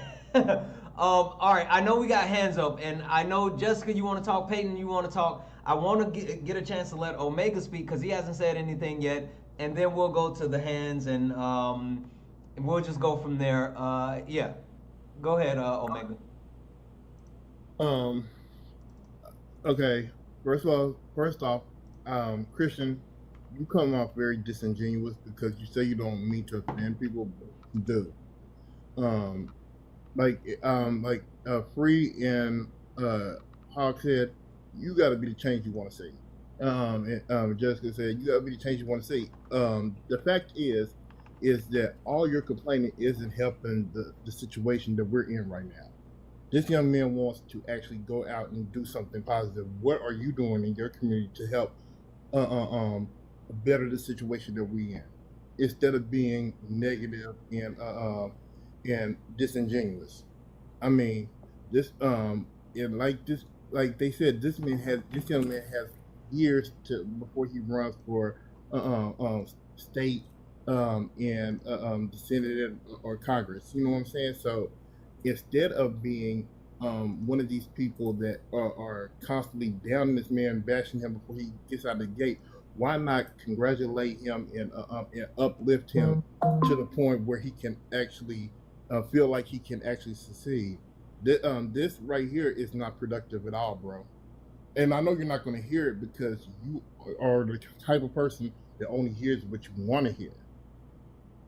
S1: All right. I know we got hands up, and I know Jessica, you want to talk. Peyton, you want to talk. I want to get a chance to let Omega speak because he hasn't said anything yet, and then we'll go to the hands, and we'll just go from there. Yeah, go ahead, Omega.
S20: Okay. First off, Christian, you come off very disingenuous because you say you don't mean to offend people, but you do. Free and Hawk said, you got to be the change you want to see. And Jessica said, you got to be the change you want to see. The fact is that all your complaining isn't helping the situation that we're in right now. This young man wants to actually go out and do something positive. What are you doing in your community to help better the situation that we're in, instead of being negative and disingenuous? I mean, like they said, this young man has years before he runs for state and the Senate or Congress. You know what I'm saying? So instead of being one of these people that are constantly downing this man, bashing him before he gets out of the gate, why not congratulate him and uplift him to the point where he can actually feel like he can actually succeed? This right here is not productive at all, bro. And I know you're not going to hear it because you are the type of person that only hears what you want to hear.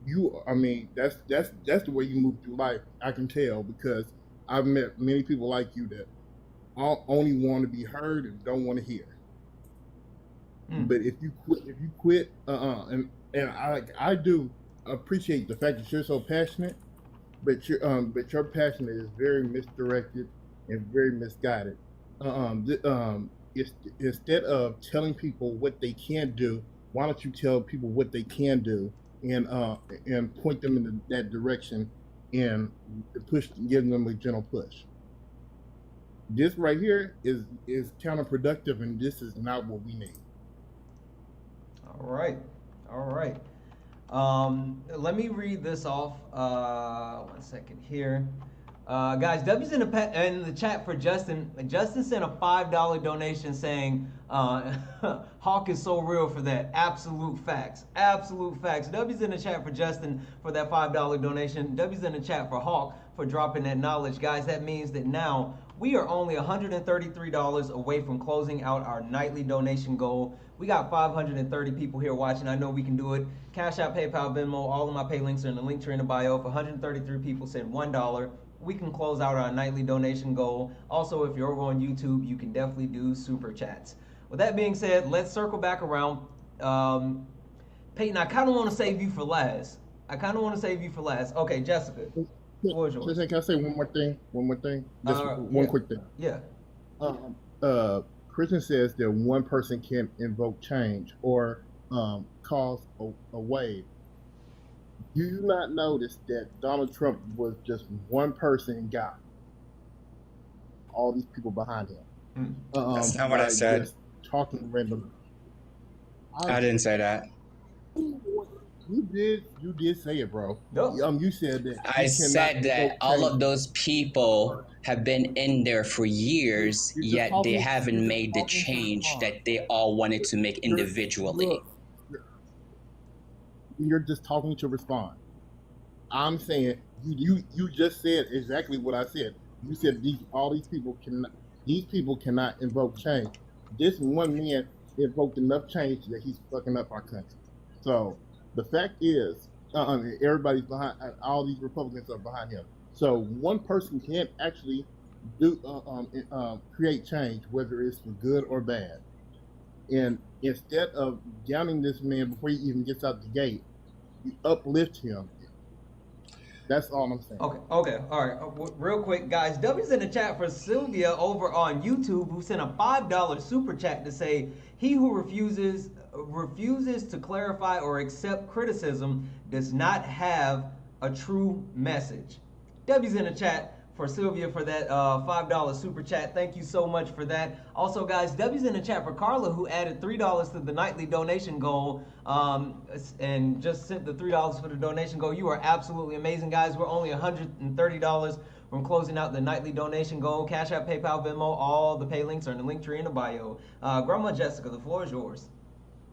S20: That's the way you move through life. I can tell because I've met many people like you that only want to be heard and don't want to hear. But if you quit, and I do appreciate the fact that you're so passionate, but your passion is very misdirected and very misguided. Instead of telling people what they can do, why don't you tell people what they can do and point them in that direction and give them a gentle push. This right here is counterproductive, and this is not what we need.
S1: All right. Let me read this off. 1 second here. Guys, W's in the chat for Justin. Justin sent a $5 donation saying, Hawk is so real for that. Absolute facts. W's in the chat for Justin for that $5 donation. W's in the chat for Hawk for dropping that knowledge. Guys, that means that now we are only $133 away from closing out our nightly donation goal. We got 530 people here watching. I know we can do it. Cash App, PayPal, Venmo, all of my pay links are in the link tree in the bio. If 133 people send $1, we can close out our nightly donation goal. Also, if you're over on YouTube, you can definitely do super chats. With that being said, let's circle back around. Peyton, I kind of want to save you for last. Okay, Jessica.
S20: Can I say one more thing? Just one quick thing.
S1: Yeah.
S20: Christian says that one person can invoke change or cause a wave. Do you not notice that Donald Trump was just one person and got all these people behind him?
S11: That's not what I said.
S20: Talking random.
S11: I didn't say that.
S20: You did say it, bro. You said that.
S11: I said that all of those people have been in there for years, yet they haven't made the change that they all wanted to make individually.
S20: You're just talking to respond. I'm saying you just said exactly what I said. You said these people cannot invoke change. This one man invoked enough change that he's fucking up our country. So the fact is, everybody's behind. All these Republicans are behind him. So one person can't actually create change, whether it's for good or bad. And instead of downing this man before he even gets out the gate, you uplift him. That's all I'm saying.
S1: Okay, all right. Real quick, guys. W's in the chat for Sylvia over on YouTube, who sent a $5 super chat to say, he who refuses to clarify or accept criticism does not have a true message. W's in the chat for Sylvia for that $5 super chat. Thank you so much for that. Also, guys, W's in the chat for Carla, who added $3 to the nightly donation goal and just sent the $3 for the donation goal. You are absolutely amazing, guys. We're only $130 from closing out the nightly donation goal. Cash App, PayPal, Venmo, all the pay links are in the link tree in the bio. Grandma Jessica, the floor is yours.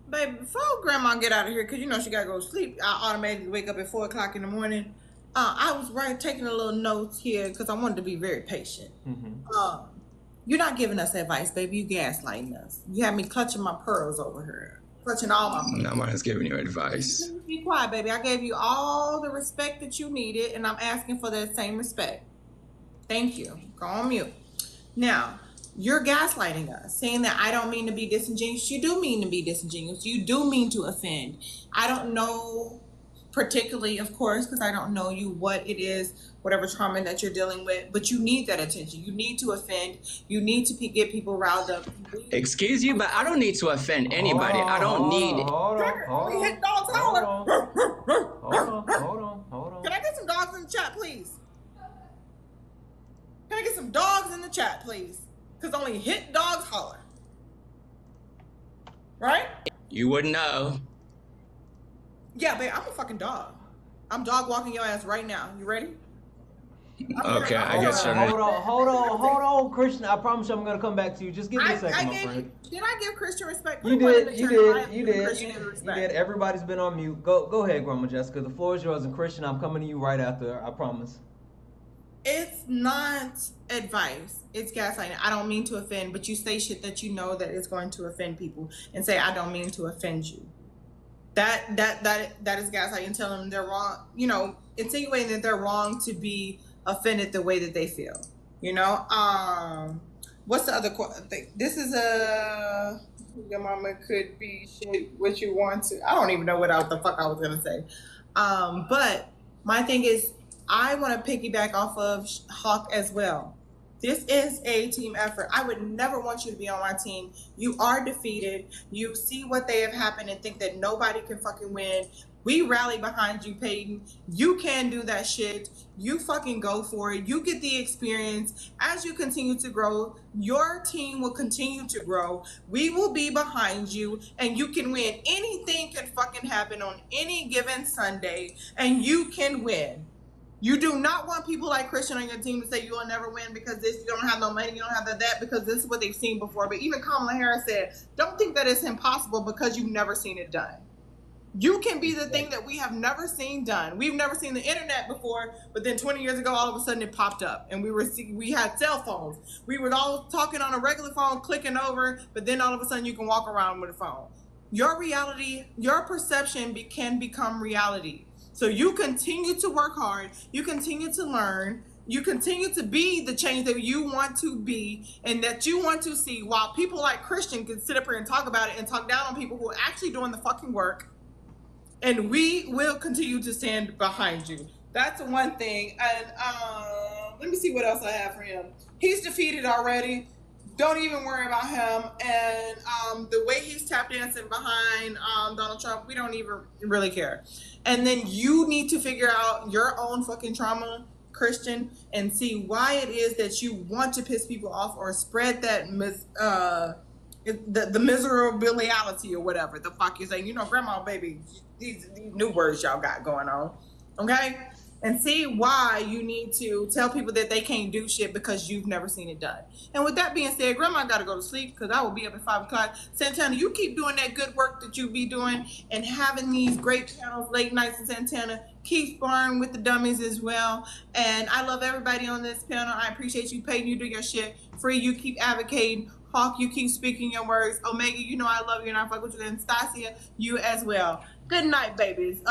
S16: Baby, before Grandma get out of here, because you know she got to go to sleep, I automatically wake up at 4 o'clock in the morning. I was taking a little notes here because I wanted to be very patient. Mm-hmm. You're not giving us advice, baby. You gaslighting us. You have me clutching my pearls over here. Clutching all my pearls.
S11: No one is giving you advice.
S16: Be quiet, baby. I gave you all the respect that you needed, and I'm asking for that same respect. Thank you. Go on mute. Now, you're gaslighting us, saying that I don't mean to be disingenuous. You do mean to be disingenuous. You do mean to offend. I don't know particularly, of course, because I don't know you, what it is, whatever trauma that you're dealing with, but you need that attention. You need to offend. You need to get people riled up.
S11: Excuse you, but I don't need to offend anybody. I don't need.
S16: Hold on. Can I get some dogs in the chat, please? Can I get some dogs in the chat, please? Because only hit dogs holler. Right?
S11: You wouldn't know.
S16: Yeah, babe, I'm a fucking dog. I'm dog walking your ass right now. You ready?
S11: Okay, I guess you're
S1: Hold on, Christian. I promise you I'm going to come back to you. Just give me a second, my friend.
S16: Did I give Christian respect?
S1: You did. Everybody's been on mute. Go ahead, Grandma Jessica. The floor is yours. And Christian, I'm coming to you right after. I promise.
S16: It's not advice. It's gaslighting. I don't mean to offend, but you say shit that you know that is going to offend people and say, I don't mean to offend you. That is gaslighting, telling them they're wrong, you know, insinuating that they're wrong to be offended the way that they feel, you know. What's the other thing? This is your mama could be shit what you want to. I don't even know what the fuck I was gonna say. But my thing is, I want to piggyback off of Hawk as well. This is a team effort. I would never want you to be on my team. You are defeated. You see what they have happened and think that nobody can fucking win. We rally behind you, Peyton. You can do that shit. You fucking go for it. You get the experience. As you continue to grow, your team will continue to grow. We will be behind you, and you can win. Anything can fucking happen on any given Sunday, and you can win. You do not want people like Christian on your team to say you will never win because this, you don't have no money, you don't have that, because this is what they've seen before. But even Kamala Harris said, don't think that it's impossible because you've never seen it done. You can be the thing that we have never seen done. We've never seen the internet before, but then 20 years ago, all of a sudden it popped up, and we had cell phones. We were all talking on a regular phone, clicking over, but then all of a sudden you can walk around with a phone. Your reality, your perception can become reality. So you continue to work hard, you continue to learn, you continue to be the change that you want to be and that you want to see, while people like Christian can sit up here and talk about it and talk down on people who are actually doing the fucking work. And we will continue to stand behind you. That's one thing. And let me see what else I have for him. He's defeated already. Don't even worry about him. And the way he's tap dancing behind Donald Trump, we don't even really care. And then you need to figure out your own fucking trauma, Christian, and see why it is that you want to piss people off or spread that the miserability or whatever the fuck you're saying. You know, grandma, baby, these new words y'all got going on, okay? And see why you need to tell people that they can't do shit because you've never seen it done. And with that being said, grandma got to go to sleep because I will be up at 5 o'clock. Santana, you keep doing that good work that you be doing and having these great panels, late nights in Santana. Keep sparring with the dummies as well. And I love everybody on this panel. I appreciate you, Peyton. You do your shit. Free, you keep advocating. Hawk, you keep speaking your words. Omega, you know I love you and I fuck with you. And Stasia, you as well. Good night, babies.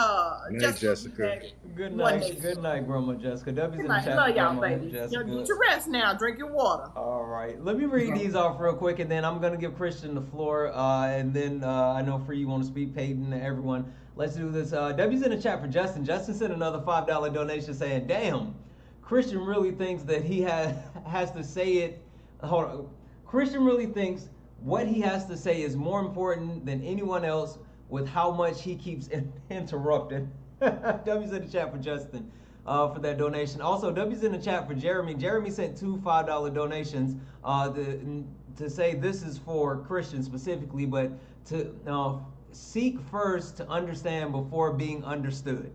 S14: Good night, Jessica.
S1: Good night. Good night, Grandma Jessica. W's in the chat.
S16: Love y'all,
S1: Grandma
S16: babies.
S1: Jessica.
S16: Get your rest now. Drink your water.
S1: All right. Let me read these off real quick, and then I'm going to give Christian the floor. And then I know Free, you want to speak, Peyton, and everyone. Let's do this. W's in the chat for Justin. Justin sent another $5 donation saying, damn, Christian really thinks that he has to say it. Hold on. Christian really thinks what he has to say is more important than anyone else with how much he keeps interrupting. W's in the chat for Justin for that donation. Also, W's in the chat for Jeremy. Jeremy sent two $5 donations to say this is for Christians specifically, but to seek first to understand before being understood.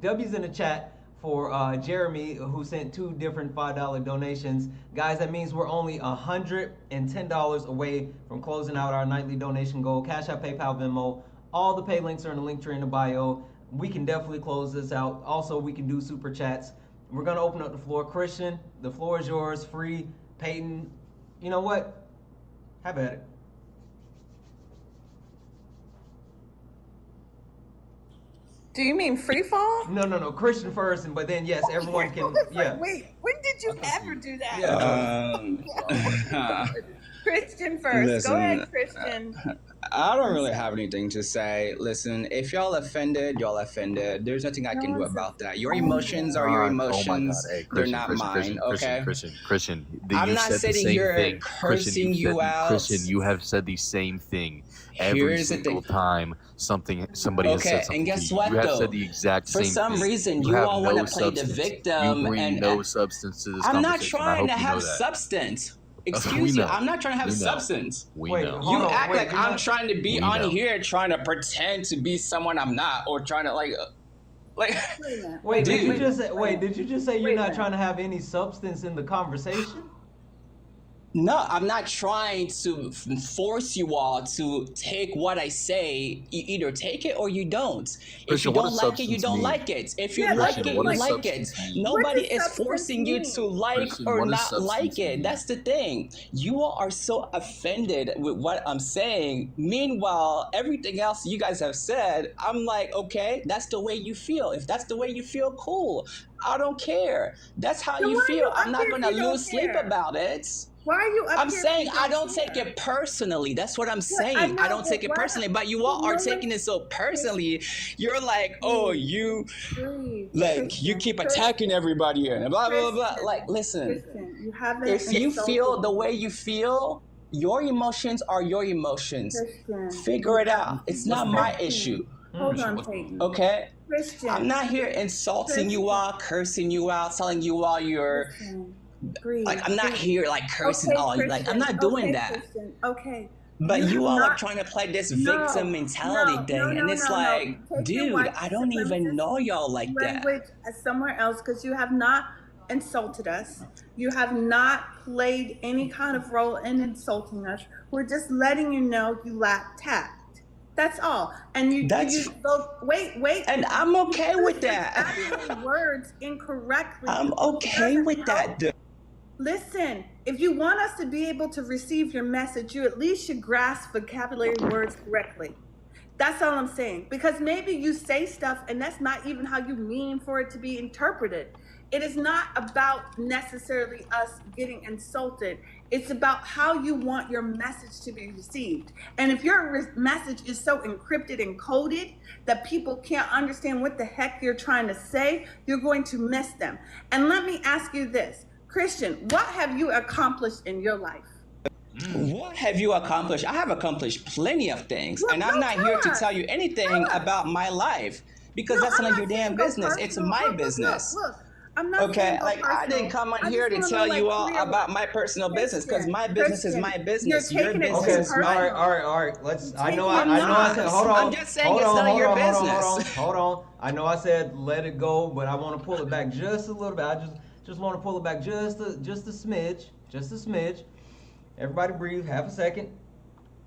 S1: W's in the chat for Jeremy, who sent two different $5 donations. Guys, that means we're only $110 away from closing out our nightly donation goal. Cash App, PayPal, Venmo. All the pay links are in the link tree in the bio. We can definitely close this out. Also, we can do super chats. We're going to open up the floor. Christian, the floor is yours. Free, Peyton, you know what? Have at it.
S15: Do you mean free fall?
S1: No. Christian first, but then yes, everyone can. Yeah.
S15: Wait, when did you ever do that?
S1: Yeah.
S15: Christian first.
S11: Listen,
S15: Go ahead, Christian.
S11: I don't really have anything to say. Listen, if y'all offended, y'all offended. There's nothing I can do about that. Your emotions are your emotions.
S17: Hey,
S11: they're not mine, okay?
S17: Christian,
S11: I'm not sitting here cursing you out.
S17: Christian, you have said the same thing every single time somebody has said something.
S11: And guess
S17: to you.
S11: what,
S17: You have
S11: though?
S17: said the exact same
S11: For some
S17: thing.
S11: reason,
S17: you
S11: you
S17: have
S11: all
S17: no
S11: want to play the
S17: substance.
S11: victim.
S17: You bring no substance to this
S11: I'm not
S17: conversation. I
S11: trying
S17: hope
S11: to
S17: you know
S11: have
S17: that.
S11: substance.
S17: We
S11: Excuse you,
S17: know.
S11: I'm not trying to have
S17: We know.
S11: substance.
S17: We
S1: Wait,
S17: know.
S11: You
S1: hold on,
S11: act
S1: wait,
S11: like
S1: you're
S11: I'm
S1: not-
S11: trying to be
S17: We
S11: on
S17: know.
S11: here trying to pretend to be someone I'm not, or trying to like
S1: Wait,
S11: Dude.
S1: did you just say you're not trying to have any substance in the conversation?
S11: No, I'm not trying to force you all to take what I say. You either take it or you don't. If
S17: Christian,
S11: you
S17: what
S11: don't
S17: does
S11: like it, you
S17: substance
S11: don't
S17: mean?
S11: like it. If you
S15: Yeah,
S11: like
S17: Christian,
S11: it,
S17: what
S11: you
S17: does
S11: like
S17: substance
S11: it.
S17: mean?
S11: Nobody
S15: What does
S11: is
S15: substance
S11: forcing you
S15: mean?
S11: to like
S17: Christian,
S11: or
S17: what does
S11: not
S17: substance
S11: like it.
S17: mean?
S11: That's the thing. You all are so offended with what I'm saying. Meanwhile, everything else you guys have said, I'm like, okay, that's the way you feel. If that's the way you feel, cool. I don't care. That's how
S15: So
S11: you
S15: why are
S11: feel.
S15: you
S11: I'm
S15: up
S11: not
S15: here if
S11: gonna
S15: you don't
S11: lose sleep
S15: care?
S11: about it.
S15: Why are you up
S11: I'm
S15: here if
S11: saying
S15: you
S11: I don't
S15: care?
S11: take it personally. That's what I'm
S15: I
S11: saying.
S15: know,
S11: I don't take
S15: but
S11: it
S15: why-
S11: personally. But you all
S15: but
S11: are
S15: no one-
S11: taking it so personally. You're like, oh, you like you keep attacking everybody here and blah blah blah. Like, listen,
S15: Christian, you haven't
S11: if you
S15: insulted
S11: feel the
S15: me.
S11: way you feel, your emotions are your emotions.
S15: Christian,
S11: Figure it out. It's not my
S15: Christian,
S11: issue.
S15: Hold on, Peyton.
S18: Okay?
S15: Christian.
S18: I'm not here insulting you all, cursing you out, telling you all you're like, I'm not here like cursing all you. Like, I'm not doing that.
S15: Christian. Okay.
S18: But you all
S15: not,
S18: are trying to play this victim mentality thing, and it's like, dude, I don't even know y'all like that.
S15: Language somewhere else, because you have not insulted us. You have not played any kind of role in insulting us. We're just letting you know you lack tact. That's all. And you go, wait.
S18: And I'm okay with that.
S15: Words incorrectly.
S18: I'm okay with that, dude.
S15: Listen, if you want us to be able to receive your message, you at least should grasp vocabulary words correctly. That's all I'm saying. Because maybe you say stuff and that's not even how you mean for it to be interpreted. It is not about necessarily us getting insulted. It's about how you want your message to be received. And if your message is so encrypted and coded that people can't understand what the heck you're trying to say, you're going to miss them. And let me ask you this. Christian, what have you accomplished in your life?
S18: What have you accomplished? I have accomplished plenty of things, and I'm not here to tell you anything about my life because that's none of your damn business. It's my business.
S15: Look, I'm not
S18: okay, like I didn't come on here to tell you all about my personal business because my business is my business. Your business is mine.
S1: All right. Let's. I know I said. Hold on.
S18: I'm just saying it's none of your business.
S1: Hold on. I know I said let it go, but I want to pull it back just a little bit. I just want to pull it back just a smidge. Everybody breathe. Half a second.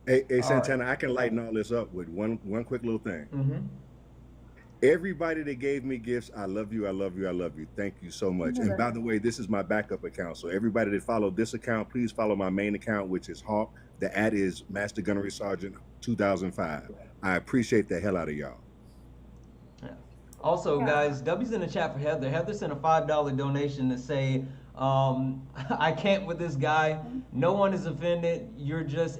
S14: Hey Santana, I can lighten all this up with one quick little thing.
S1: Mm-hmm.
S14: Everybody that gave me gifts, I love you. Thank you so much.
S15: Mm-hmm.
S14: And by the way, this is my backup account. So everybody that followed this account, please follow my main account, which is Hawk. The ad is Master Gunnery Sergeant 2005. I appreciate the hell out of y'all.
S1: Also, guys, W's in the chat for Heather. Heather sent a $5 donation to say, I can't with this guy. No one is offended. You're just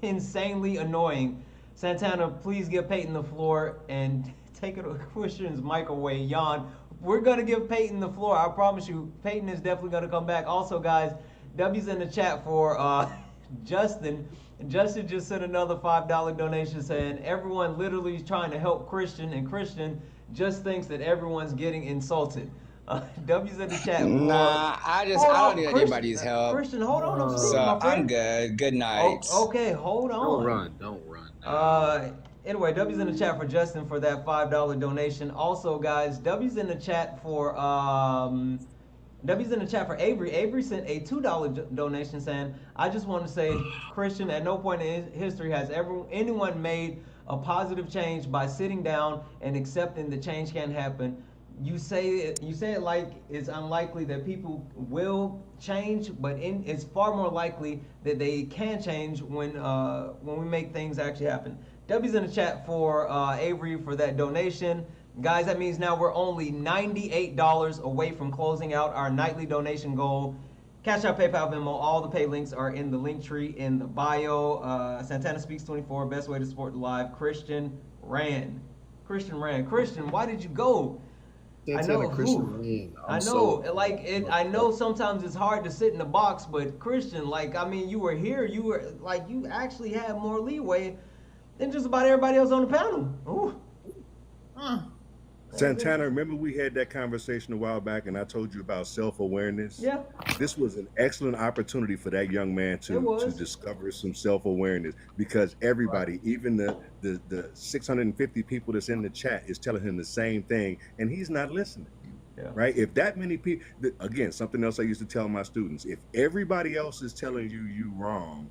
S1: insanely annoying. Santana, please give Peyton the floor and take it to Christian's microwave. Yawn. We're going to give Peyton the floor. I promise you, Peyton is definitely going to come back. Also, guys, W's in the chat for Justin. Justin just sent another $5 donation saying everyone literally is trying to help Christian, and Christian just thinks that everyone's getting insulted. W's in the chat.
S18: Nah, I don't need anybody's help.
S1: Christian, hold on.
S18: I'm good. Good night.
S1: Okay, hold on.
S17: Don't run.
S1: Anyway, W's in the chat for Justin for that $5 donation. Also, guys, W's in the chat for Avery. Avery sent a $2 donation saying, I just want to say, Christian, at no point in history has anyone made a positive change by sitting down and accepting the change can happen. You say it like it's unlikely that people will change, but it's far more likely that they can change when we make things actually happen. W's in the chat for Avery for that donation. Guys, that means now we're only $98 away from closing out our nightly donation goal. Cash App, PayPal, Venmo, all the pay links are in the link tree in the bio. Santana Speaks 24, best way to support the live. Christian ran. Christian, why did you go?
S17: Santana,
S1: I know sometimes it's hard to sit in the box, but Christian, you were here. You actually had more leeway than just about everybody else on the panel. Ooh.
S14: Santana, remember we had that conversation a while back and I told you about self-awareness?
S1: Yeah.
S14: This was an excellent opportunity for that young man to discover some self-awareness because everybody, even the 650 people that's in the chat is telling him the same thing and he's not listening.
S1: Yeah.
S14: Right? If that many people, again, something else I used to tell my students, if everybody else is telling you wrong,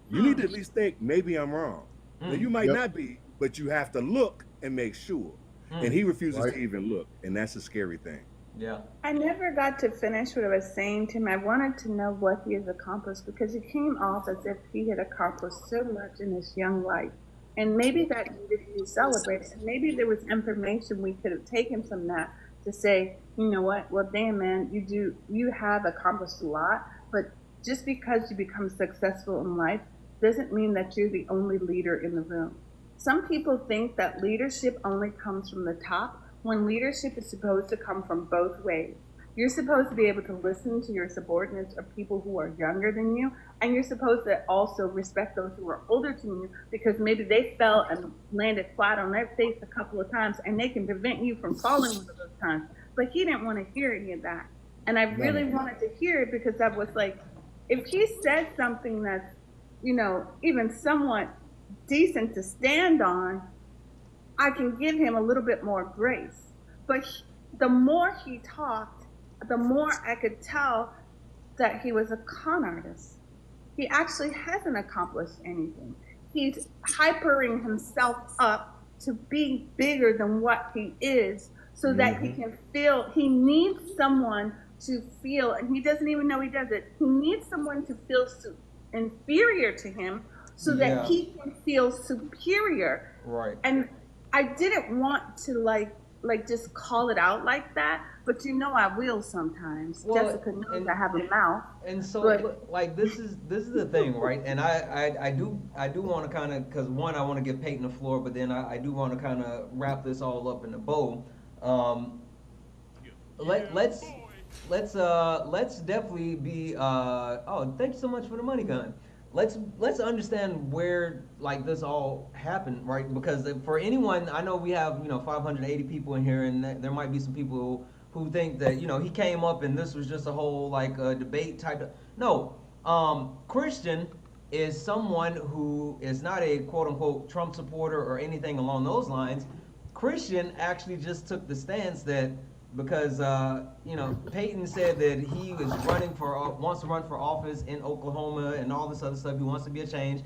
S14: you need to at least think, maybe I'm wrong. Now, you might not be, but you have to look and make sure. And he refuses to even look, and that's a scary thing.
S1: Yeah.
S15: I never got to finish what I was saying to him. I wanted to know what he has accomplished because he came off as if he had accomplished so much in his young life. And maybe that needed to be celebrated. And maybe there was information we could have taken from that to say, you know what, well, damn, man, you have accomplished a lot, but just because you become successful in life doesn't mean that you're the only leader in the room. Some people think that leadership only comes from the top when leadership is supposed to come from both ways. You're supposed to be able to listen to your subordinates or people who are younger than you, and you're supposed to also respect those who are older than you, because maybe they fell and landed flat on their face a couple of times, and they can prevent you from falling one of those times. But he didn't want to hear any of that. And I really wanted to hear it, because I was like, if he said something that's, you know, even somewhat decent to stand on, I can give him a little bit more grace. But the more he talked, the more I could tell that he was a con artist. He actually hasn't accomplished anything. He's hypering himself up to be bigger than what he is, so that he can feel. He needs someone to feel, and he doesn't even know he does it. He needs someone to feel inferior to him, so that he can feel superior.
S1: Right.
S15: And I didn't want to like just call it out like that, but you know I will sometimes.
S1: Well,
S15: Jessica knows I have a mouth.
S1: And so,
S15: but,
S1: like, this is the thing, right? And I do want to kind of, because one, I want to give Peyton the floor, but then I do want to kind of wrap this all up in a bow. Let's definitely be. Oh, thank you so much for the money gun. Let's understand where like this all happened, right? Because for anyone, I know we have 580 people in here, and there might be some people who think that he came up and this was just a whole like debate type of. No, Christian is someone who is not a quote unquote Trump supporter or anything along those lines. Christian actually just took the stance that because Peyton said that he was wants to run for office in Oklahoma and all this other stuff. He wants to be a change,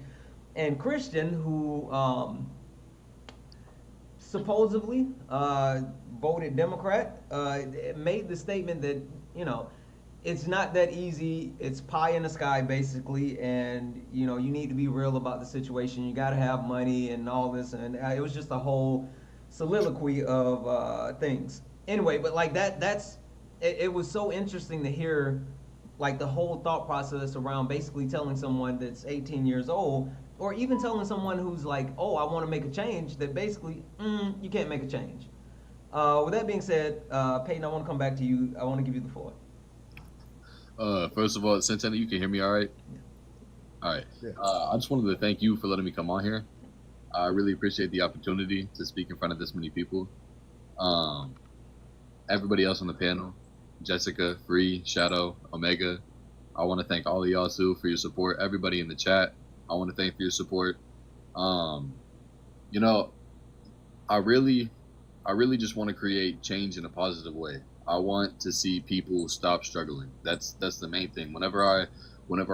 S1: and Christian, who supposedly voted Democrat, made the statement that it's not that easy. It's pie in the sky basically, and you need to be real about the situation. You got to have money and all this, and it was just a whole soliloquy of things. Anyway, but like it was so interesting to hear like the whole thought process around basically telling someone that's 18 years old, or even telling someone who's like, oh, I want to make a change, that basically you can't make a change. With that being said, Peyton, I want to come back to you. I want to give you the floor.
S17: First of all, Santana, you can hear me all right? All right. I just wanted to thank you for letting me come on here. I really appreciate the opportunity to speak in front of this many people. Everybody else on the panel, Jessica, Free, Shadow, Omega, I want to thank all of y'all too for your support. Everybody in the chat, I want to thank for your support. I really just want to create change in a positive way. I want to see people stop struggling. That's the main thing. Whenever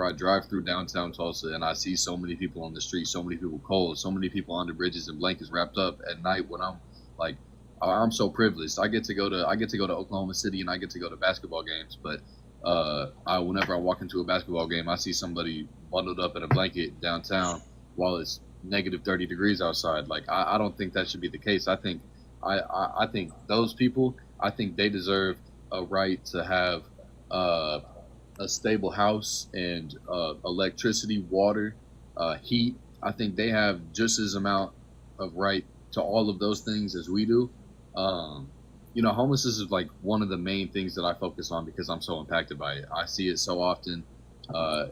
S17: I drive through downtown Tulsa and I see so many people on the street, so many people cold, so many people under bridges and blankets wrapped up at night, when I'm like, I'm so privileged. I get to go to Oklahoma City and I get to go to basketball games. But whenever I walk into a basketball game, I see somebody bundled up in a blanket downtown while it's negative 30 degrees outside. Like I don't think that should be the case. I think those people, I think they deserve a right to have a stable house and electricity, water, heat. I think they have just as amount of right to all of those things as we do. Homelessness is like one of the main things that I focus on because I'm so impacted by it. I see it so often.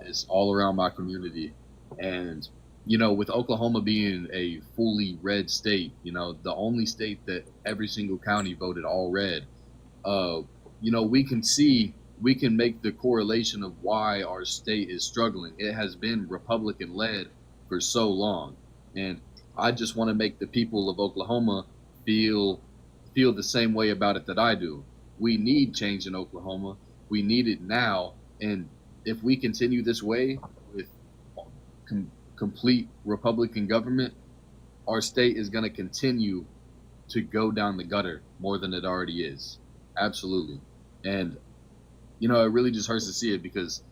S17: It's all around my community. And, with Oklahoma being a fully red state, the only state that every single county voted all red, we can make the correlation of why our state is struggling. It has been Republican led for so long. And I just want to make the people of Oklahoma feel the same way about it that I do. We need change in Oklahoma. We need it now. And if we continue this way with complete Republican government, our state is going to continue to go down the gutter more than it already is. Absolutely. And, it really just hurts to see it because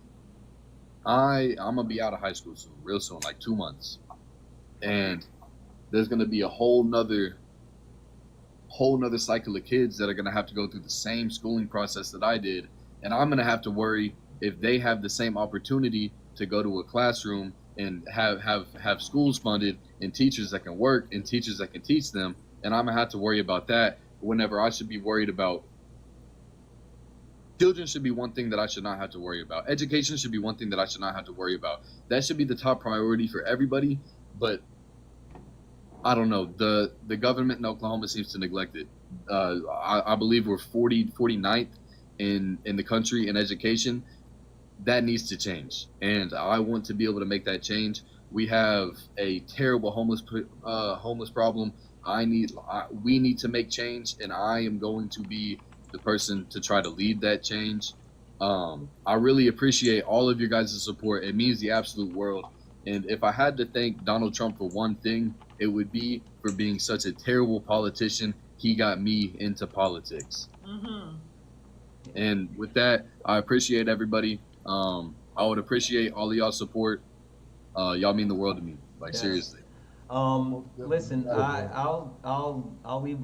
S17: I'm going to be out of high school soon, real soon, like 2 months. And there's going to be a whole nother cycle of kids that are going to have to go through the same schooling process that I did. And I'm going to have to worry if they have the same opportunity to go to a classroom and have schools funded and teachers that can work and teachers that can teach them. And I'm going to have to worry about that whenever I should be worried about children should be one thing that I should not have to worry about. Education should be one thing that I should not have to worry about. That should be the top priority for everybody. But I don't know. The government in Oklahoma seems to neglect it. I believe we're 49th in the country in education. That needs to change, and I want to be able to make that change. We have a terrible homeless problem. We need to make change, and I am going to be the person to try to lead that change. I really appreciate all of your guys' support. It means the absolute world. And if I had to thank Donald Trump for one thing, it would be for being such a terrible politician. He got me into politics.
S16: Mm-hmm.
S17: And with that, I appreciate everybody. I would appreciate all of y'all's support. Y'all mean the world to me. Like,
S1: Yes.
S17: seriously.
S1: Listen, I'll leave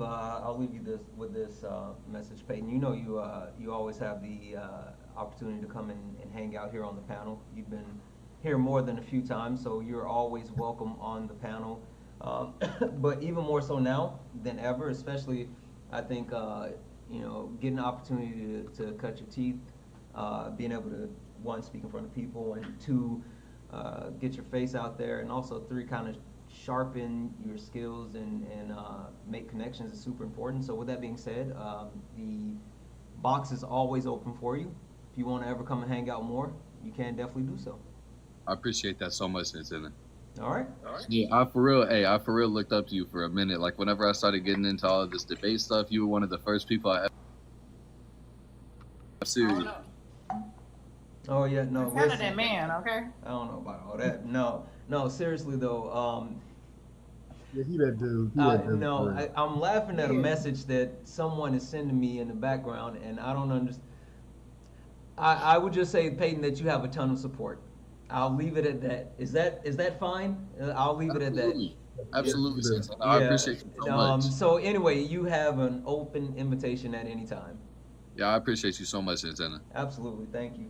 S1: you with this message, Peyton. You know you always have the opportunity to come and hang out here on the panel. You've been here more than a few times, so you're always welcome on the panel. But even more so now than ever, especially I think getting the opportunity to cut your teeth, being able to, one, speak in front of people, and two, get your face out there, and also three, kind of sharpen your skills and make connections is super important. So with that being said, the box is always open for you. If you want to ever come and hang out more, you can definitely do so.
S17: I appreciate that so much, Santana.
S1: All right.
S17: Yeah, I for real looked up to you for a minute. Like, whenever I started getting into all of this debate stuff, you were one of the first people I ever. Serious.
S1: Oh yeah, no.
S16: Kind of that man, okay?
S1: I don't know about all that. No, seriously though.
S20: Yeah, he that dude.
S1: No, I'm laughing at a message that someone is sending me in the background, and I don't understand. I would just say, Peyton, that you have a ton of support. I'll leave it at that. Is that fine? I'll leave it at that.
S17: Absolutely, Santana. I appreciate you so much.
S1: So anyway, you have an open invitation at any time.
S17: Yeah, I appreciate you so much, Santana.
S1: Absolutely, thank you.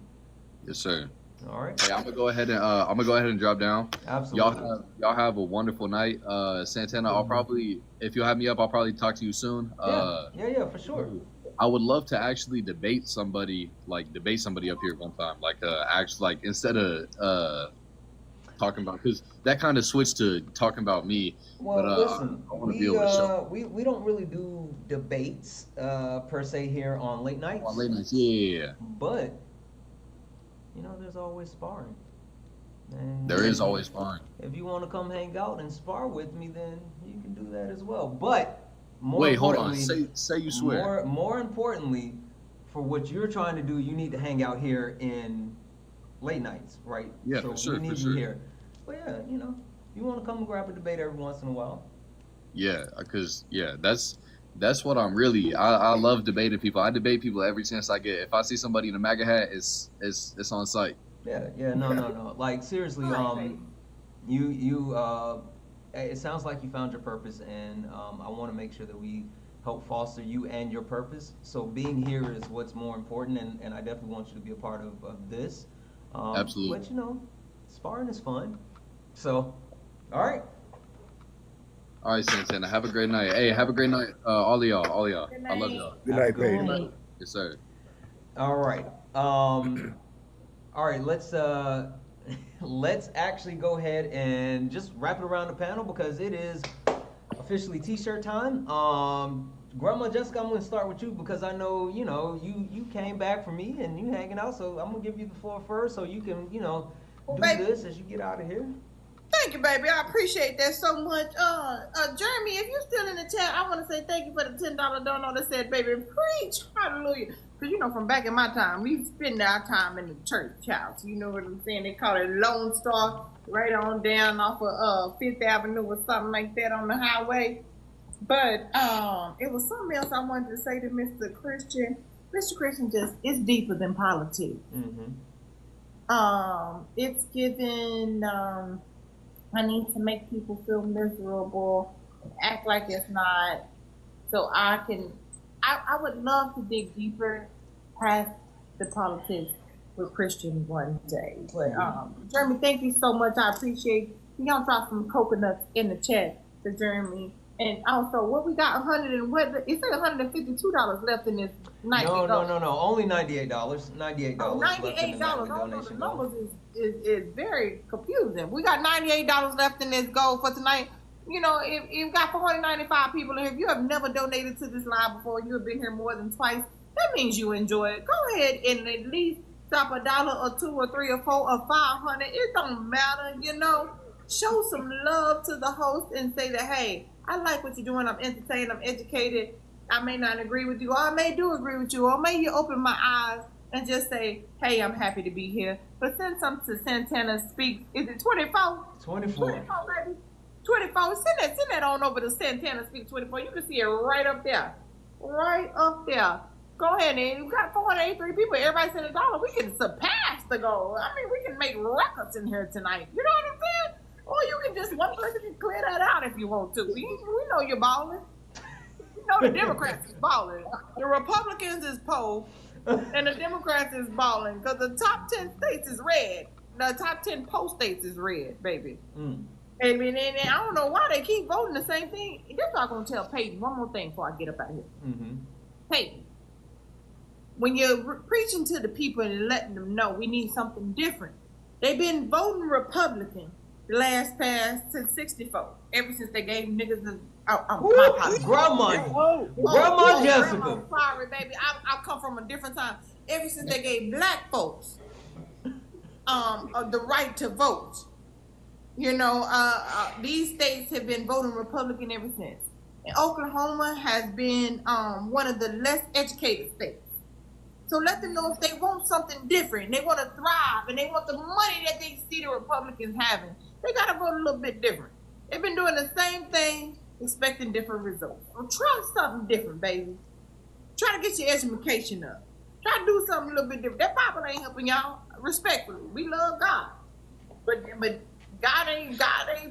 S17: Yes, sir.
S1: All right.
S17: Hey, I'm gonna go ahead and drop down.
S1: Absolutely.
S17: Y'all have a wonderful night. Santana, I'll probably, if you'll have me up, I'll probably talk to you soon.
S1: Yeah, for sure.
S17: I would love to actually debate somebody up here one time, instead of talking about, because that kind of switched to talking about me.
S1: Well,
S17: but
S1: listen,
S17: I want to be able to show.
S1: we don't really do debates per se here on late nights.
S17: On late nights, yeah.
S1: But there's always sparring. And
S17: there is always sparring.
S1: If you want to come hang out and spar with me, then you can do that as well. But
S17: wait, hold on. Say you swear.
S1: More importantly, for what you're trying to do, you need to hang out here in late nights, right?
S17: Yeah,
S1: so
S17: for sure.
S1: we need you here. But yeah, you want to come and grab a debate every once in a while.
S17: Yeah, because that's what I'm really. I love debating people. I debate people every chance I get. If I see somebody in a MAGA hat, it's on site.
S1: Yeah, no. Like, seriously, it sounds like you found your purpose, and I want to make sure that we help foster you and your purpose. So being here is what's more important, and I definitely want you to be a part of this.
S17: Absolutely.
S1: But sparring is fun. So, all right.
S17: All right, Santana. Have a great night. Hey, have a great night, all of y'all. I love y'all.
S14: Good night, Peyton.
S17: Yes, sir.
S1: All right. All right. Let's actually go ahead and just wrap it around the panel, because it is officially T-shirt time. Grandma Jessica, I'm going to start with you, because I know you came back for me and you hanging out, so I'm going to give you the floor first, so you can do this as you get out of here.
S16: Thank you, baby. I appreciate that so much. Jeremy, if you're still in the chat, I want to say thank you for the $10 donor that said, baby, preach, hallelujah. Because, from back in my time, we spend our time in the church house. You know what I'm saying? They call it Lone Star, right on down off of 5th Avenue or something like that on the highway. But it was something else I wanted to say to Mr. Christian. Mr. Christian it's deeper than politics.
S1: Mm-hmm.
S16: It's given... I need to make people feel miserable, act like it's not, so I would love to dig deeper past the politics with Christian one day. But Jeremy, thank you so much. I appreciate y'all. Drop some coconuts in the chat to Jeremy. And also, what we got, it said $152 left in this night.
S1: No. Only $98. $98
S16: Oh,
S1: left in the
S16: $98.
S1: nightly
S16: The
S1: donation goal.
S16: numbers is very confusing. We got $98 left in this goal for tonight. You know, if you got 495 people in here, if you have never donated to this line before, you have been here more than twice, that means you enjoy it. Go ahead and at least drop $1 or $2 or $3 or $4 or $500. It don't matter, you know. Show some love to the host and say that, hey, I like what you're doing. I'm entertained. I'm educated. I may not agree with you, or I may do agree with you, or may you open my eyes and just say, hey, I'm happy to be here. But send some to Santana Speaks. Is it 24?
S1: 24.
S16: 24, baby. 24. Send that on over to Santana Speaks 24. You can see it right up there. Right up there. Go ahead, and you got 483 people. Everybody send $1. We can surpass the goal. I mean, we can make records in here tonight. You know what I'm saying? Or you can just, one person can clear that out if you want to. We know you're balling. You know the Democrats is balling. The Republicans is poll, and the Democrats is balling because the top 10 states is red. The top 10 poll states is red, baby. And I don't know why they keep voting the same thing. This I'm going to tell Peyton one more thing before I get up out of here. Peyton, when you're preaching to the people and letting them know we need something different, they've been voting Republican the last past since 64, ever since they gave niggas the
S1: Grandma Jessica.
S16: Grandma, sorry, baby. I come from a different time. Ever since they gave black folks the right to vote, you know, these states have been voting Republican ever since. And Oklahoma has been one of the less educated states. So let them know if they want something different, they want to thrive, and they want the money that they see the Republicans having, they got to vote a little bit different. They've been doing the same thing, expecting different results. So try something different, baby. Try to get your education up. Try to do something a little bit different. That Bible ain't helping y'all. Respectfully, we love God, but God ain't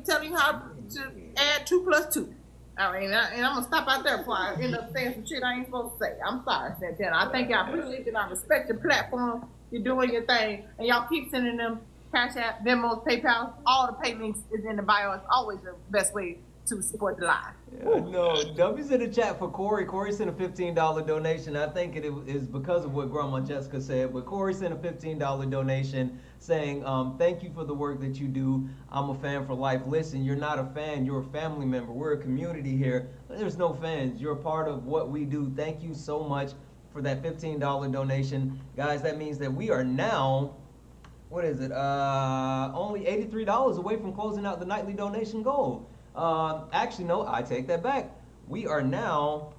S16: telling you how to add 2 + 2. I mean, and I'm gonna stop out there before I end up saying some shit I ain't supposed to say. I'm sorry, Santana. I think I appreciate you and I respect your platform. You're doing your thing, and y'all keep sending them Cash App, Venmos, PayPal. All the pay links is in the bio. It's always the best way to support the live.
S1: No, W's in the chat for Corey. Corey sent a $15 donation. I think it is because of what Grandma Jessica said, but Corey sent a $15 donation saying, thank you for the work that you do. I'm a fan for life. Listen, you're not a fan, you're a family member. We're a community here. There's no fans. You're a part of what we do. Thank you so much for that $15 donation. Guys, that means that we are now, what is it? Only $83 away from closing out the nightly donation goal. Actually, no, I take that back. We are now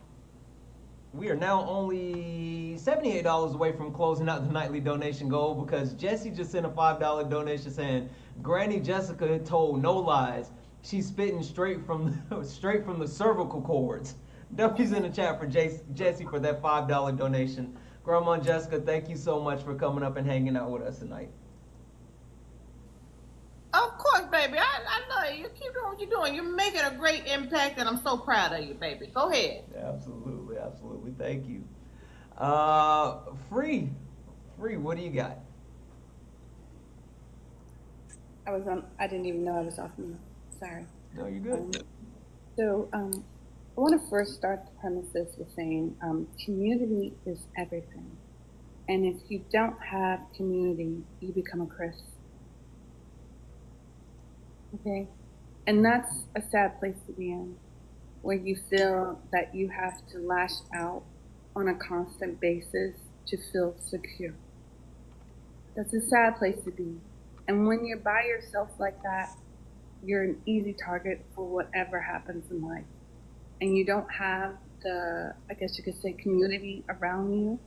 S1: only $78 away from closing out the nightly donation goal because Jesse just sent a $5 donation saying, Granny Jessica told no lies. She's spitting straight from the cervical cords. W's in the chat for Jesse for that $5 donation. Grandma Jessica, thank you so much for coming up and hanging out with us tonight.
S16: Of course, baby. I love you. Keep doing what you're doing. You're making a great impact, and I'm so proud of you, baby. Go ahead.
S1: Absolutely, absolutely. Thank you. Free, what do you got?
S21: I didn't even know I was off mute. Sorry.
S1: No, you're good.
S21: I want to first start the premises with saying community is everything. And if you don't have community, you become a Chris. Okay? And that's a sad place to be in, where you feel that you have to lash out on a constant basis to feel secure. That's a sad place to be. And when you're by yourself like that, you're an easy target for whatever happens in life. And you don't have the, I guess you could say, community around you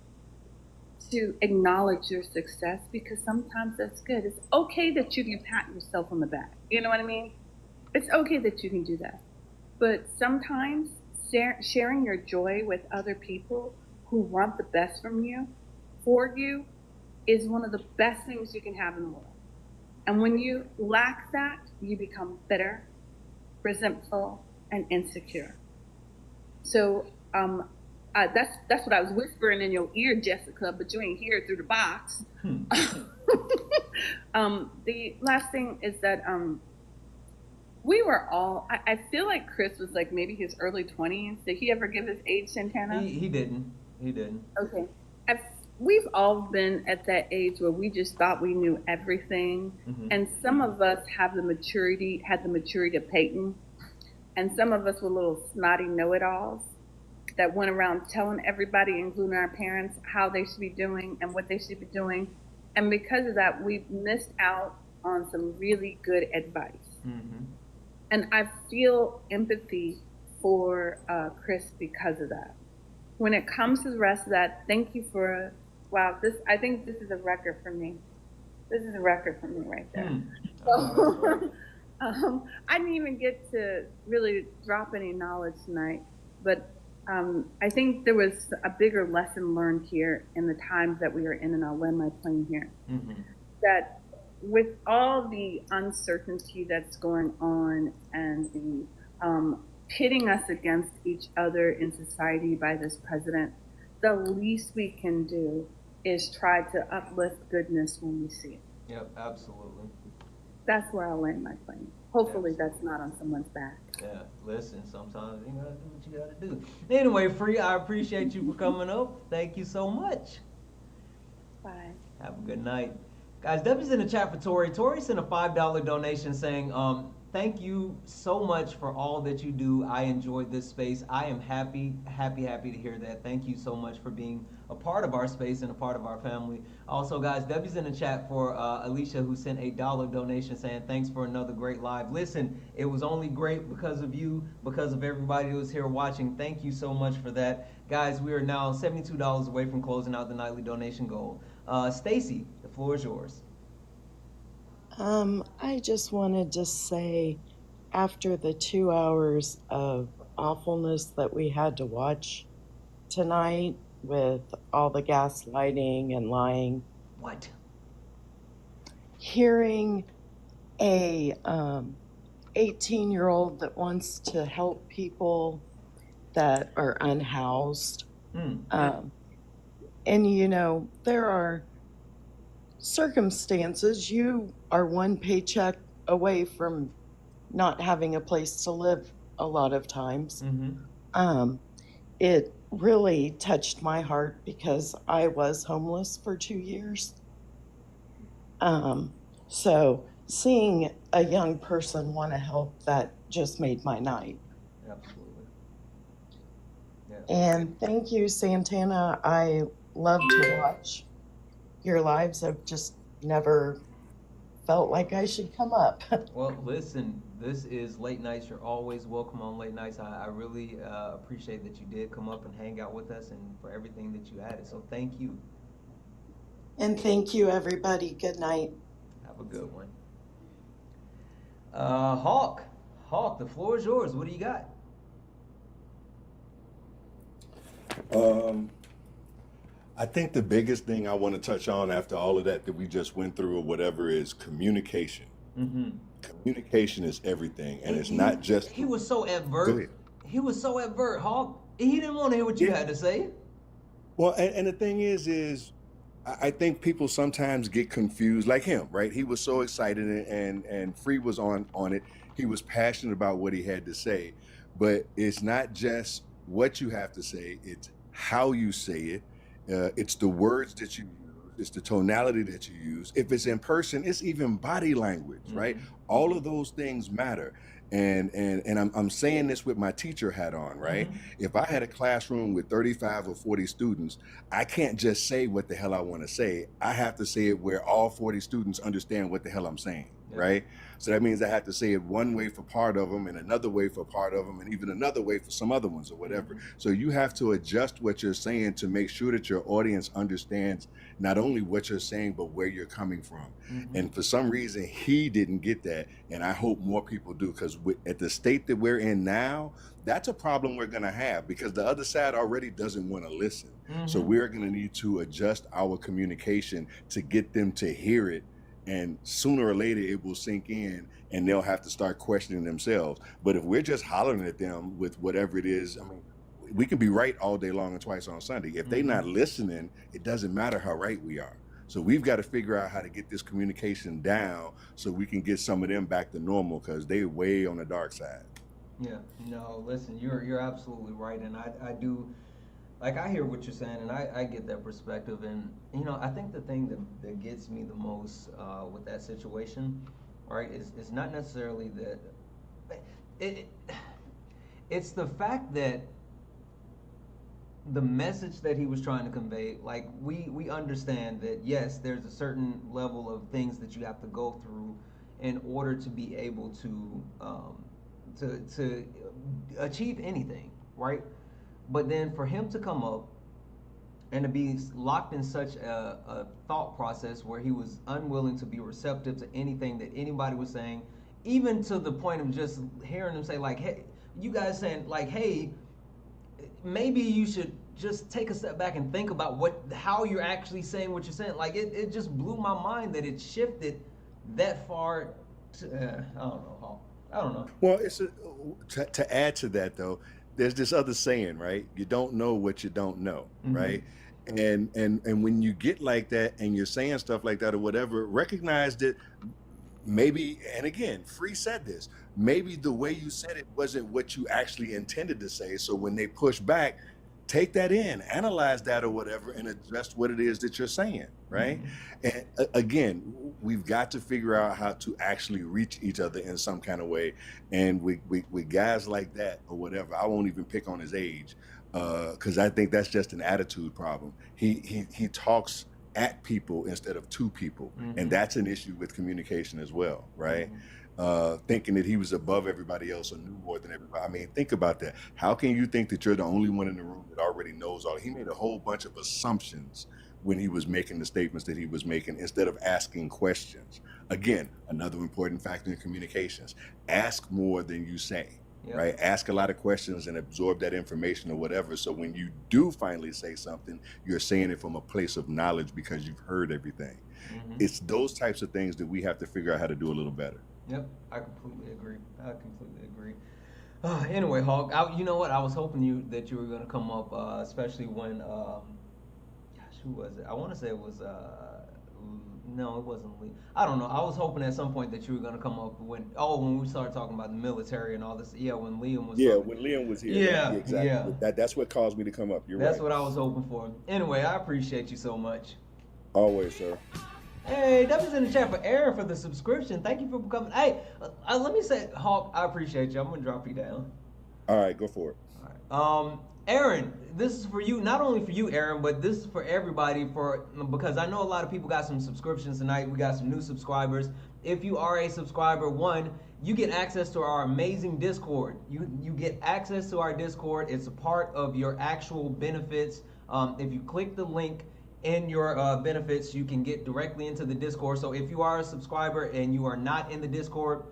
S21: to acknowledge your success, because sometimes that's good. It's okay that you can pat yourself on the back. You know what I mean? It's okay that you can do that. But sometimes sharing your joy with other people who want the best from you, for you, is one of the best things you can have in the world. And when you lack that, you become bitter, resentful, and insecure. So that's what I was whispering in your ear, Jessica, but you ain't hear it through the box. The last thing is that we were all. I feel like Chris was like maybe his early 20s. Did he ever give his age, Santana?
S1: He didn't. He didn't.
S21: Okay. We've all been at that age where we just thought we knew everything, and some of us had the maturity of Peyton, and some of us were little snotty know-it-alls that went around telling everybody, including our parents, how they should be doing and what they should be doing, and because of that, we've missed out on some really good advice. And I feel empathy for Chris because of that. When it comes to the rest of that, thank you for, wow, I think this is a record for me. This is a record for me right there. So, I didn't even get to really drop any knowledge tonight, but I think there was a bigger lesson learned here in the times that we are in, and I'll land my plane here. That with all the uncertainty that's going on and the pitting us against each other in society by this president, the least we can do is try to uplift goodness when we see it.
S1: Yep, absolutely.
S21: That's where I'll land my plane. Hopefully that's not on someone's back.
S1: Yeah, listen, sometimes you gotta do what you gotta do. Anyway, Free, I appreciate you for coming up. Thank you so much.
S21: Bye.
S1: Have a good night. Guys, Debbie's in the chat for Tori. Tori sent a $5 donation saying, thank you so much for all that you do. I enjoyed this space. I am happy to hear that. Thank you so much for being a part of our space and a part of our family. Also, guys, Debbie's in the chat for Alicia, who sent a $1 donation saying, thanks for another great live. Listen, it was only great because of you, because of everybody who was here watching. Thank you so much for that. Guys, we are now $72 away from closing out the nightly donation goal. Stacy, the floor is yours.
S19: I just wanted to say, after the 2 hours of awfulness that we had to watch tonight with all the gaslighting and lying.
S1: What?
S19: Hearing a 18-year-old that wants to help people that are unhoused. And you know, there are circumstances. You are one paycheck away from not having a place to live a lot of times. It really touched my heart because I was homeless for 2 years. So seeing a young person want to help, that just made my night.
S1: Absolutely. Yeah.
S19: And thank you, Santana. I love to watch your lives. I've just never felt like I should come up.
S1: Well, listen, this is Late Nights. You're always welcome on Late Nights. I really appreciate that you did come up and hang out with us and for everything that you added. So thank you.
S19: And thank you, everybody. Good night.
S1: Have a good one. Hawk, the floor is yours. What do you got?
S14: I think the biggest thing I want to touch on after all of that we just went through or whatever is communication. Communication is everything, and it's not just.
S1: He was so advert. He was so advert, Hawk. He didn't want to hear what you had to say.
S14: Well, and the thing is I think people sometimes get confused, like him, right? He was so excited, and Free was on it. He was passionate about what he had to say, but it's not just what you have to say; it's how you say it. It's the words that you use. It's the tonality that you use. If it's in person, it's even body language, right? All of those things matter. And I'm saying this with my teacher hat on, right? If I had a classroom with 35 or 40 students, I can't just say what the hell I want to say. I have to say it where all 40 students understand what the hell I'm saying, right? So that means I have to say it one way for part of them and another way for part of them and even another way for some other ones or whatever. So you have to adjust what you're saying to make sure that your audience understands not only what you're saying, but where you're coming from. And for some reason, he didn't get that. And I hope more people do, because at the state that we're in now, that's a problem we're going to have, because the other side already doesn't want to listen. So we're going to need to adjust our communication to get them to hear it. And sooner or later, it will sink in and they'll have to start questioning themselves. But if we're just hollering at them with whatever it is, I mean, we can be right all day long and twice on Sunday. If they're not listening, it doesn't matter how right we are. So we've got to figure out how to get this communication down so we can get some of them back to normal, because they're way on the dark side.
S1: Yeah, no, listen, you're absolutely right, and I do, like, I hear what you're saying, and I get that perspective, and I think the thing that gets me the most with that situation, right, is not necessarily that it it's the fact that the message that he was trying to convey, like, we understand that yes, there's a certain level of things that you have to go through in order to be able to achieve anything, right? But then for him to come up and to be locked in such a thought process where he was unwilling to be receptive to anything that anybody was saying, even to the point of just hearing him say, like, hey, you guys saying, like, hey, maybe you should just take a step back and think about how you're actually saying what you're saying. Like, it just blew my mind that it shifted that far to, I don't know.
S14: Well, to add to that though, there's this other saying, right? You don't know what you don't know, right? And when you get like that and you're saying stuff like that or whatever, recognize that maybe, and again, Free said this, maybe the way you said it wasn't what you actually intended to say. So when they push back, take that in, analyze that or whatever, and address what it is that you're saying, right? And again, we've got to figure out how to actually reach each other in some kind of way. And with guys like that or whatever, I won't even pick on his age, because I think that's just an attitude problem. He talks at people instead of to people, and that's an issue with communication as well, right? Thinking that he was above everybody else or knew more than everybody. I mean, think about that. How can you think that you're the only one in the room that already knows all? He made a whole bunch of assumptions when he was making the statements that he was making instead of asking questions. Again, another important factor in communications: ask more than you say. Yep. Right? Ask a lot of questions and absorb that information or whatever. So when you do finally say something, you're saying it from a place of knowledge because you've heard everything. It's those types of things that we have to figure out how to do a little better.
S1: Yep, I completely agree. Anyway, Hawk, you know what? I was hoping that you were going to come up, especially when, gosh, who was it? I want to say it was, no, it wasn't Lee. I don't know. I was hoping at some point that you were going to come up when we started talking about the military and all this. Yeah, when Liam was.
S14: Yeah, when Liam was here.
S1: Yeah,
S14: exactly.
S1: Yeah.
S14: That's what caused me to come up.
S1: That's what I was hoping for. Anyway, I appreciate you so much.
S14: Always, sir.
S1: Hey, W's in the chat for Aaron for the subscription. Thank you for coming. Hey, let me say, Hawk, I appreciate you. I'm going to drop you down.
S14: All right, go for it.
S1: All right. Aaron, this is for you, not only for you, Aaron, but this is for everybody, because I know a lot of people got some subscriptions tonight. We got some new subscribers. If you are a subscriber, you get access to our amazing Discord. You get access to our Discord. It's a part of your actual benefits. If you click the link in your benefits, you can get directly into the Discord. So if you are a subscriber and you are not in the Discord,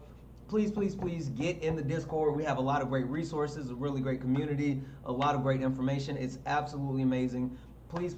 S1: please get in the Discord. We have a lot of great resources, a really great community, a lot of great information. It's absolutely amazing. Please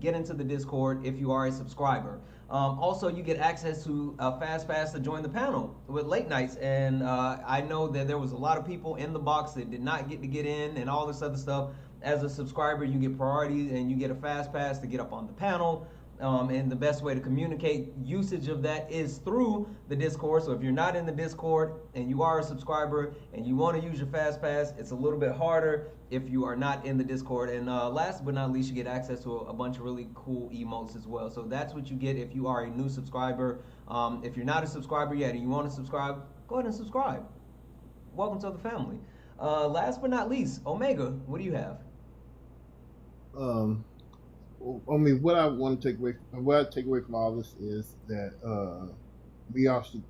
S1: get into the Discord if you are a subscriber. Also, you get access to a fast pass to join the panel with late nights. And I know that there was a lot of people in the box that did not get in and all this other stuff. As a subscriber, you get priority and you get a fast pass to get up on the panel. And the best way to communicate usage of that is through the Discord. So if you're not in the Discord and you are a subscriber and you want to use your fast pass, it's a little bit harder if you are not in the Discord. And last but not least, you get access to a bunch of really cool emotes as well. So that's what you get if you are a new subscriber. If you're not a subscriber yet and you want to subscribe, go ahead and subscribe. Welcome to the family. Last but not least, Omega, what do you have?
S20: I mean, what I take away from all this is that we all should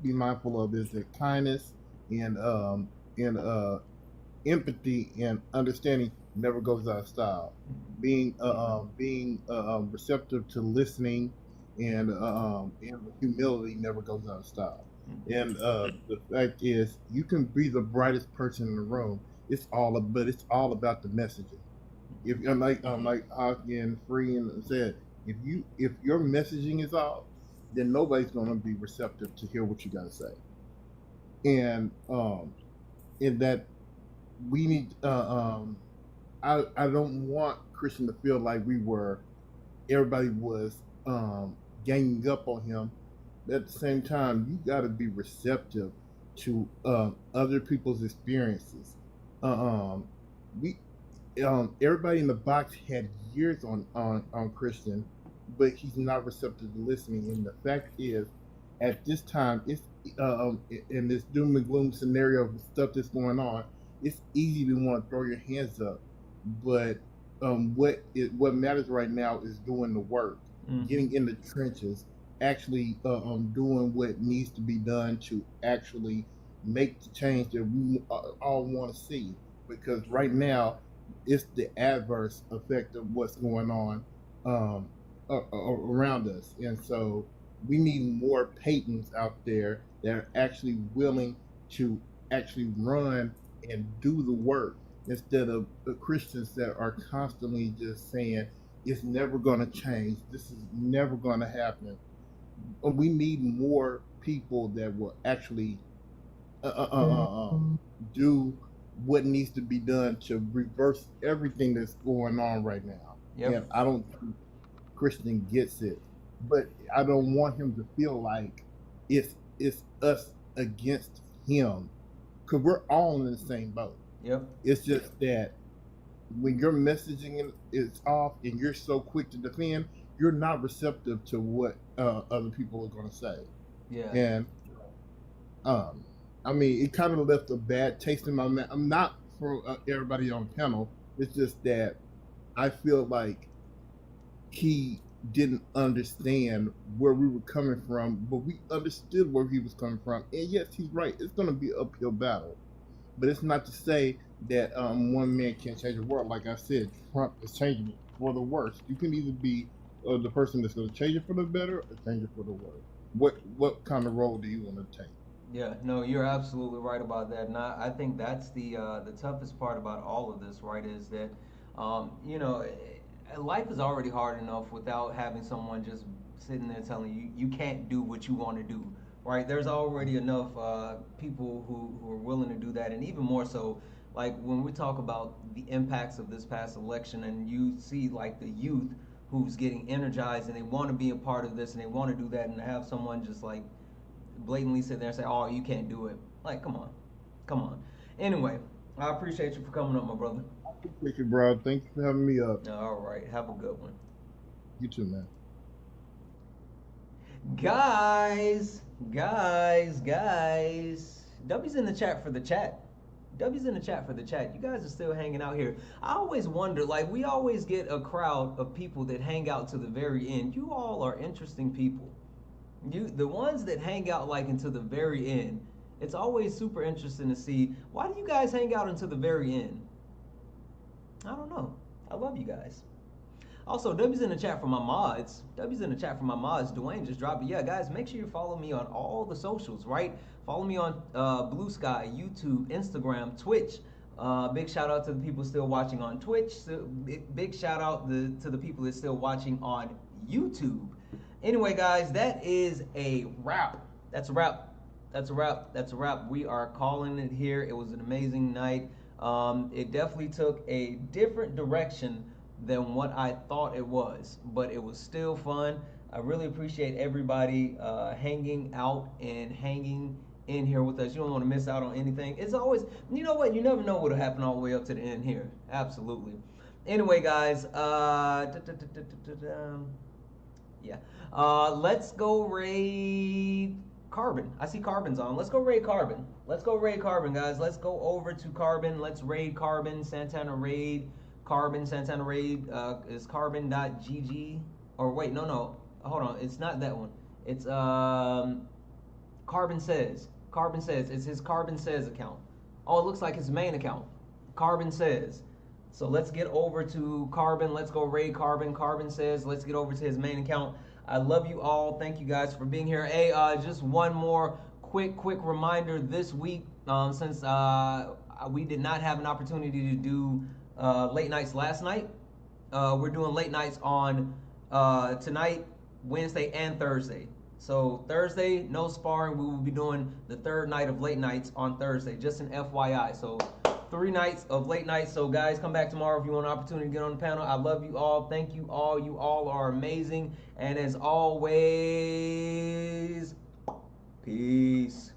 S20: be mindful of is that kindness and empathy and understanding never goes out of style. Being receptive to listening and humility never goes out of style. And the fact is, you can be the brightest person in the room. It's all about the messaging. If like Hockey and Free and said, if your messaging is off, then nobody's going to be receptive to hear what you got to say. And in that we need, I don't want Christian to feel like everybody was ganging up on him. At the same time, you got to be receptive to other people's experiences. Um, we everybody in the box had years on Christian, but he's not receptive to listening. And the fact is, at this time, it's in this doom and gloom scenario of stuff that's going on, it's easy to want to throw your hands up. But what matters right now is doing the work, getting in the trenches, actually doing what needs to be done to actually make the change that we all want to see. Because right now, it's the adverse effect of what's going on around us, and so we need more Paytons out there that are actually willing to actually run and do the work instead of the Christians that are constantly just saying it's never going to change. This is never going to happen. We need more people that will actually do what needs to be done to reverse everything that's going on right now.
S1: Yep.
S20: And I don't think Christian gets it, but I don't want him to feel like it's us against him, because we're all in the same boat.
S1: Yep.
S20: It's just that when your messaging is off and you're so quick to defend, you're not receptive to what other people are going to say.
S1: Yeah.
S20: And I mean, it kind of left a bad taste in my mouth. I'm not for everybody on the panel. It's just that I feel like he didn't understand where we were coming from, but we understood where he was coming from. And yes, he's right. It's going to be an uphill battle. But it's not to say that one man can't change the world. Like I said, Trump is changing it for the worse. You can either be the person that's going to change it for the better or change it for the worse. What kind of role do you want to take?
S1: Yeah, no, you're absolutely right about that, and I think that's the toughest part about all of this, right? Is that you know, life is already hard enough without having someone just sitting there telling you you can't do what you want to do, right? There's already enough people who are willing to do that, and even more so, like when we talk about the impacts of this past election, and you see like the youth who's getting energized and they want to be a part of this and they want to do that, and to have someone just like blatantly sit there and say, oh, you can't do it. Like, come on. Anyway, I appreciate you for coming up, my brother.
S20: Thank you, bro. Thank you for having me up.
S1: All right, have a good one.
S20: You too, man.
S1: Guys. W's in the chat for the chat. W's in the chat for the chat. You guys are still hanging out here. I always wonder, like, we always get a crowd of people that hang out to the very end. You all are interesting people. The ones that hang out like until the very end, it's always super interesting to see. Why do you guys hang out until the very end? I don't know. I love you guys. Also, W's in the chat for my mods. Dwayne just dropped it. Yeah, guys, make sure you follow me on all the socials, right? Follow me on Blue Sky, YouTube, Instagram, Twitch. Big shout out to the people still watching on Twitch. Big shout out to the people that's still watching on YouTube. Anyway, guys, that is a wrap. That's a wrap. We are calling it here. It was an amazing night. It definitely took a different direction than what I thought it was, but it was still fun. I really appreciate everybody hanging out and hanging in here with us. You don't want to miss out on anything. It's always, you know what? You never know what'll happen all the way up to the end here. Absolutely. Anyway, guys, yeah. Let's go raid Carbon. I see Carbon's on. Let's go raid Carbon. Guys. Let's go over to Carbon. Let's raid Carbon. Santana raid. Carbon. Santana raid. Is carbon.gg. Or wait, no. Hold on. It's not that one. It's Carbon Says. It's his Carbon Says account. Oh, it looks like his main account. Carbon Says. So let's get over to Carbon. Let's go raid Carbon. Carbon Says. Let's get over to his main account. I love you all. Thank you guys for being here. Hey, just one more quick reminder this week, since we did not have an opportunity to do late nights last night. We're doing late nights on tonight, Wednesday, and Thursday. So Thursday, no sparring. We will be doing the third night of late nights on Thursday. Just an FYI. So 3 nights of late nights. So guys, come back tomorrow if you want an opportunity to get on the panel. I love you all. Thank you all. You all are amazing. And as always, peace.